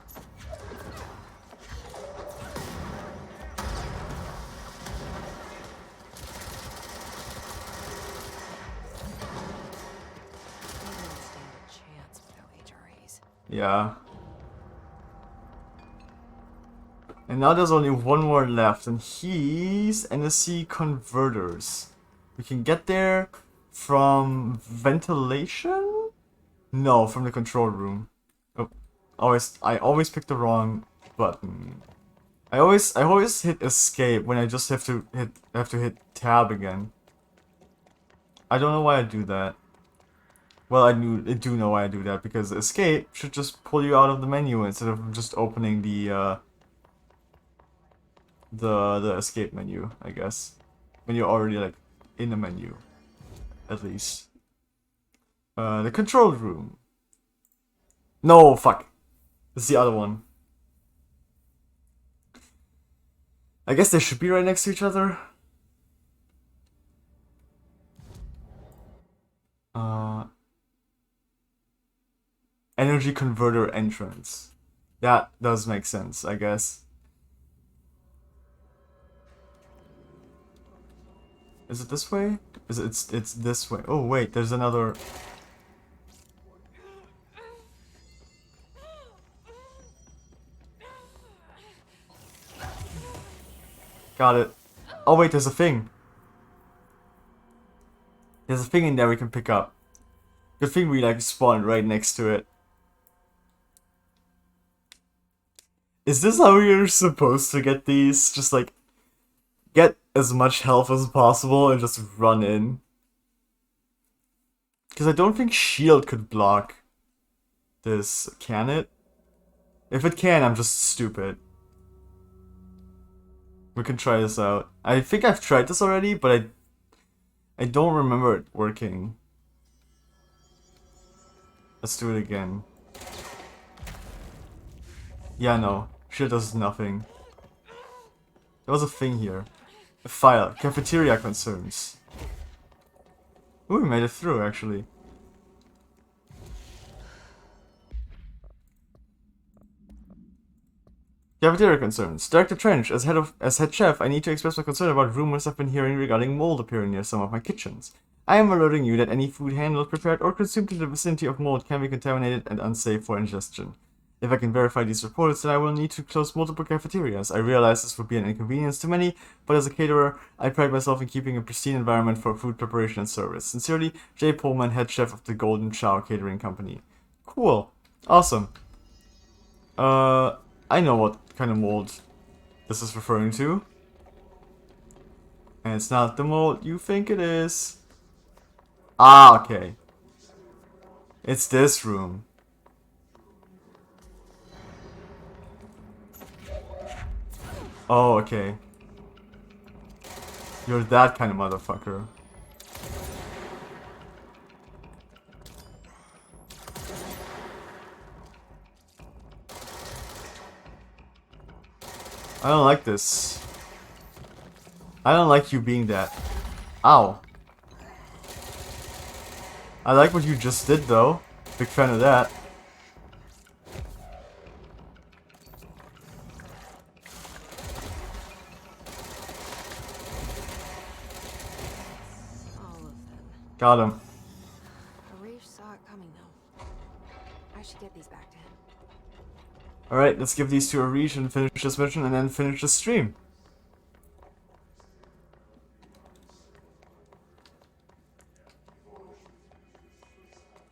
Yeah. And now there's only one more left, and he's NSC Converters. We can get there from ventilation? No, from the control room. Oh, I always pick the wrong button. I always hit escape when I just have to hit tab again. I don't know why I do that. Well, I do know why I do that, because escape should just pull you out of the menu instead of just opening the escape menu, I guess. When you're already like in the menu, at least. The control room. No, fuck. It's the other one. I guess they should be right next to each other. Energy converter entrance. That does make sense, I guess. Is it this way? It's this way. Oh wait, there's another. Got it. Oh wait, there's a thing. There's a thing in there we can pick up. Good thing we like spawned right next to it. Is this how you're supposed to get these? Just like get as much health as possible and just run in. Because I don't think shield could block this. Can it? If it can, I'm just stupid. We can try this out. I think I've tried this already, but I don't remember it working. Let's do it again. Yeah, no. Shield does nothing. There was a thing here. A file. Cafeteria concerns. Ooh, we made it through, actually. Cafeteria concerns. Director Trench, as head chef, I need to express my concern about rumors I've been hearing regarding mold appearing near some of my kitchens. I am alerting you that any food handled, prepared, or consumed in the vicinity of mold can be contaminated and unsafe for ingestion. If I can verify these reports, then I will need to close multiple cafeterias. I realize this would be an inconvenience to many, but as a caterer, I pride myself in keeping a pristine environment for food preparation and service. Sincerely, Jay Pullman, head chef of the Golden Chow Catering Company. Cool. Awesome. I know what kind of mold this is referring to. And it's not the mold you think it is. Ah, okay. It's this room. Oh, okay. You're that kind of motherfucker. I don't like this. I don't like you being that. Ow. I like what you just did though. Big fan of that. Got him. Arish saw it coming though. I should get these back to him. Alright, let's give these to Arish and finish this mission and then finish the stream.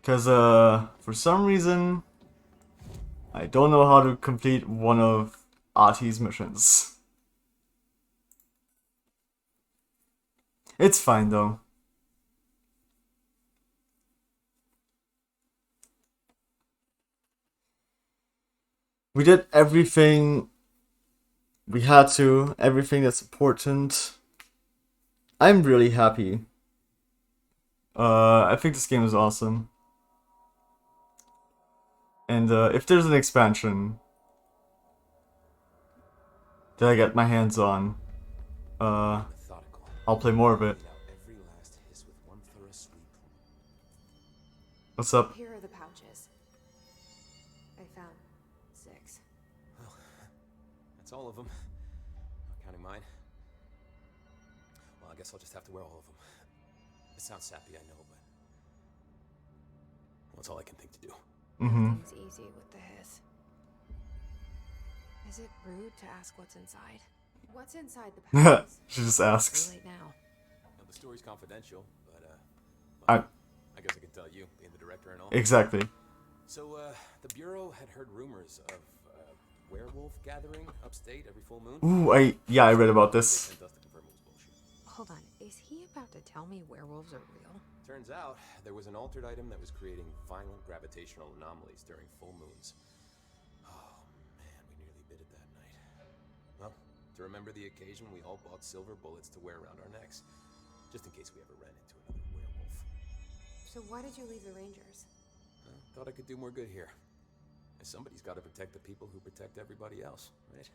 Because, for some reason, I don't know how to complete one of Ahti's missions. It's fine though. We did everything we had to, everything that's important. I'm really happy. I think this game is awesome. And if there's an expansion that I get my hands on, I'll play more of it. What's up? Here are the pouches. I found 6. Well, that's all of them. Not counting mine. Well, I guess I'll just have to wear all of them. It sounds sappy, I know, but well, it's all I can think to do. It's easy with the hiss. Is it rude to ask what's inside? What's inside the pouches? She just asks. Too late now. Well, the story's confidential, but I guess I can tell you, being the director and all. Exactly. So, the Bureau had heard rumors of werewolf gathering upstate every full moon. Ooh, I read about this. Hold on, is he about to tell me werewolves are real? Turns out, there was an altered item that was creating violent gravitational anomalies during full moons. Oh man, we nearly bit it that night. Well, to remember the occasion, we all bought silver bullets to wear around our necks, just in case we ever ran into another werewolf. So why did you leave the Rangers? Thought I could do more good here. Somebody's got to protect the people who protect everybody else, right?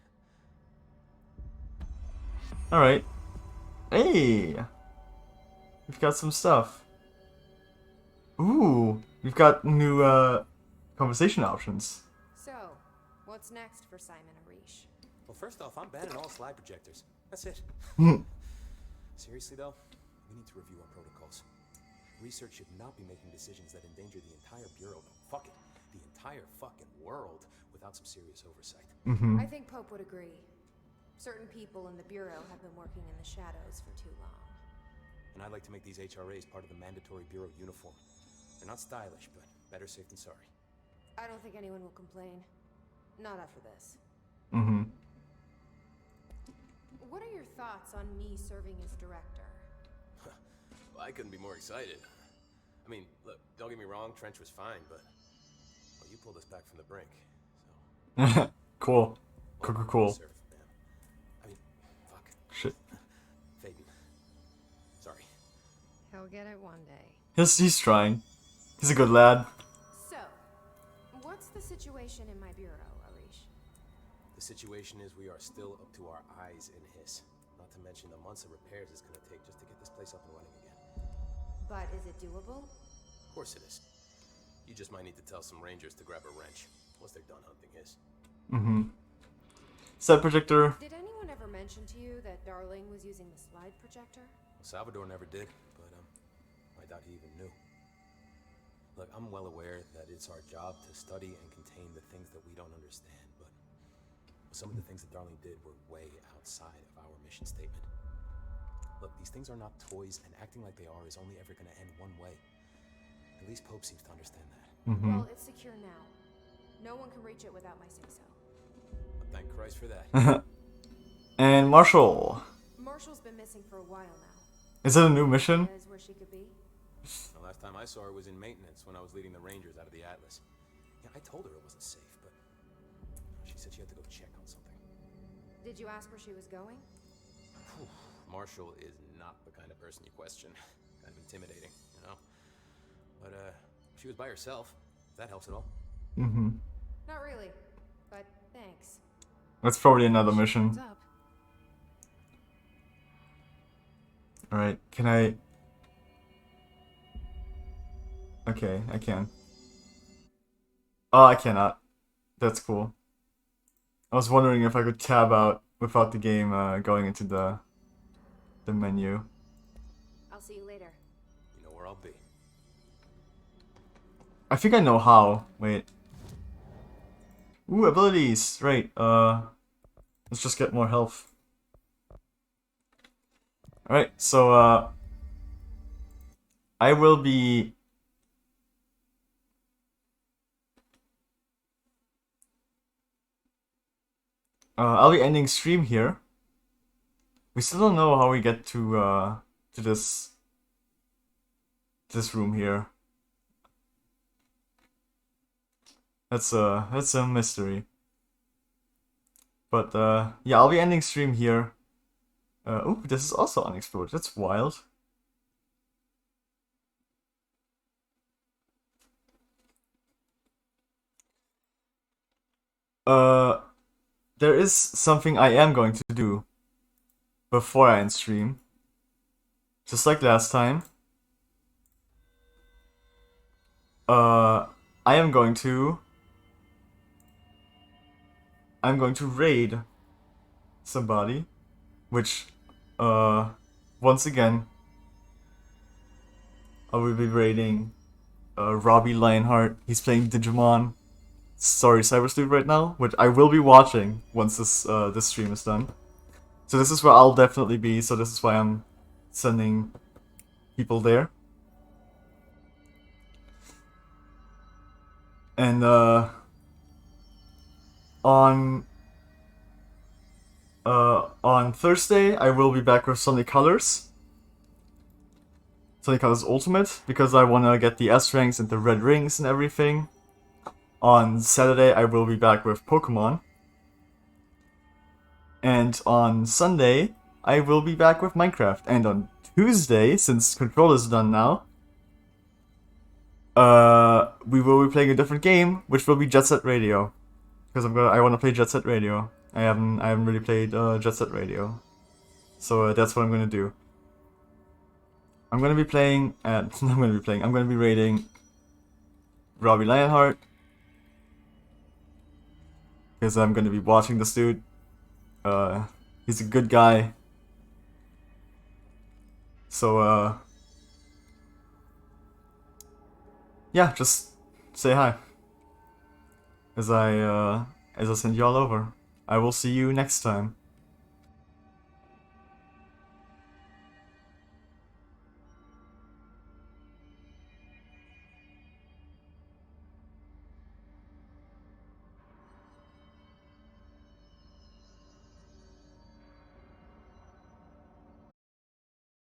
Alright. Hey! We've got some stuff. Ooh, we've got new conversation options. So, what's next for Simon Arish? Well, first off, I'm banning all slide projectors. That's it. Seriously though, we need to review our protocols. Research should not be making decisions that endanger the entire Bureau. No, fuck it. The entire fucking world without some serious oversight. I think Pope would agree. Certain people in the Bureau have been working in the shadows for too long. And I'd like to make these HRAs part of the mandatory Bureau uniform. They're not stylish, but better safe than sorry. I don't think anyone will complain. Not after this. What are your thoughts on me serving as director? Well, I couldn't be more excited. I mean, look, don't get me wrong, Trench was fine, but well, you pulled us back from the brink, so... Cool. Cool. I mean, fuck. Shit. Faden. Sorry. He'll get it one day. He's trying. He's a good lad. So, what's the situation in my Bureau, Arish? The situation is we are still up to our eyes in Hiss. Not to mention the months of repairs it's gonna take just to get this place up and running again. But is it doable? Of course it is. You just might need to tell some Rangers to grab a wrench once they're done hunting Hiss. Slide projector. Did anyone ever mention to you that Darling was using the slide projector? Well, Salvador never did, but I doubt he even knew. Look, I'm well aware that it's our job to study and contain the things that we don't understand, but some of the things that Darling did were way outside of our mission statement. Look, these things are not toys, and acting like they are is only ever going to end one way. At least Pope seems to understand that. Well, it's secure now. No one can reach it without my say-so. Thank Christ for that. And Marshall. Marshall's been missing for a while now. Is it a new mission? Is where she could be? The last time I saw her was in maintenance when I was leading the Rangers out of the Atlas. Yeah, I told her it wasn't safe, but she said she had to go check on something. Did you ask where she was going? Marshall is not the kind of person you question. Kind of intimidating, you know? But, she was by herself. If that helps at all. Mm-hmm. Not really, but thanks. That's probably another mission. What's up? Alright, can I... Okay, I can. Oh, I cannot. That's cool. I was wondering if I could tab out without the game going into the menu. I'll see you later. You know where I'll be. I think I know how. Wait. Ooh, abilities! Right, let's just get more health. Alright, so, I will be... I'll be ending stream here. We still don't know how we get to this room here. That's a mystery. But yeah, I'll be ending stream here. Oh, this is also unexplored. That's wild. There is something I am going to do before I end stream. Just like last time. I am going to... I'm going to raid somebody, which, once again, I will be raiding, Robbie Lionheart. He's playing Digimon Story Cyber Sleuth right now, which I will be watching once this stream is done. So this is where I'll definitely be, so this is why I'm sending people there. And, on Thursday, I will be back with Sonic Colors. Sonic Colors Ultimate, because I want to get the S ranks and the red rings and everything. On Saturday, I will be back with Pokemon. And on Sunday, I will be back with Minecraft. And on Tuesday, since Control is done now, we will be playing a different game, which will be Jet Set Radio. Because I want to play Jet Set Radio. I haven't really played Jet Set Radio, so that's what I'm gonna do. I'm gonna be playing I'm gonna be raiding Robbie Lionheart because I'm gonna be watching this dude. He's a good guy. So yeah, just say hi as I send you all over. I will see you next time.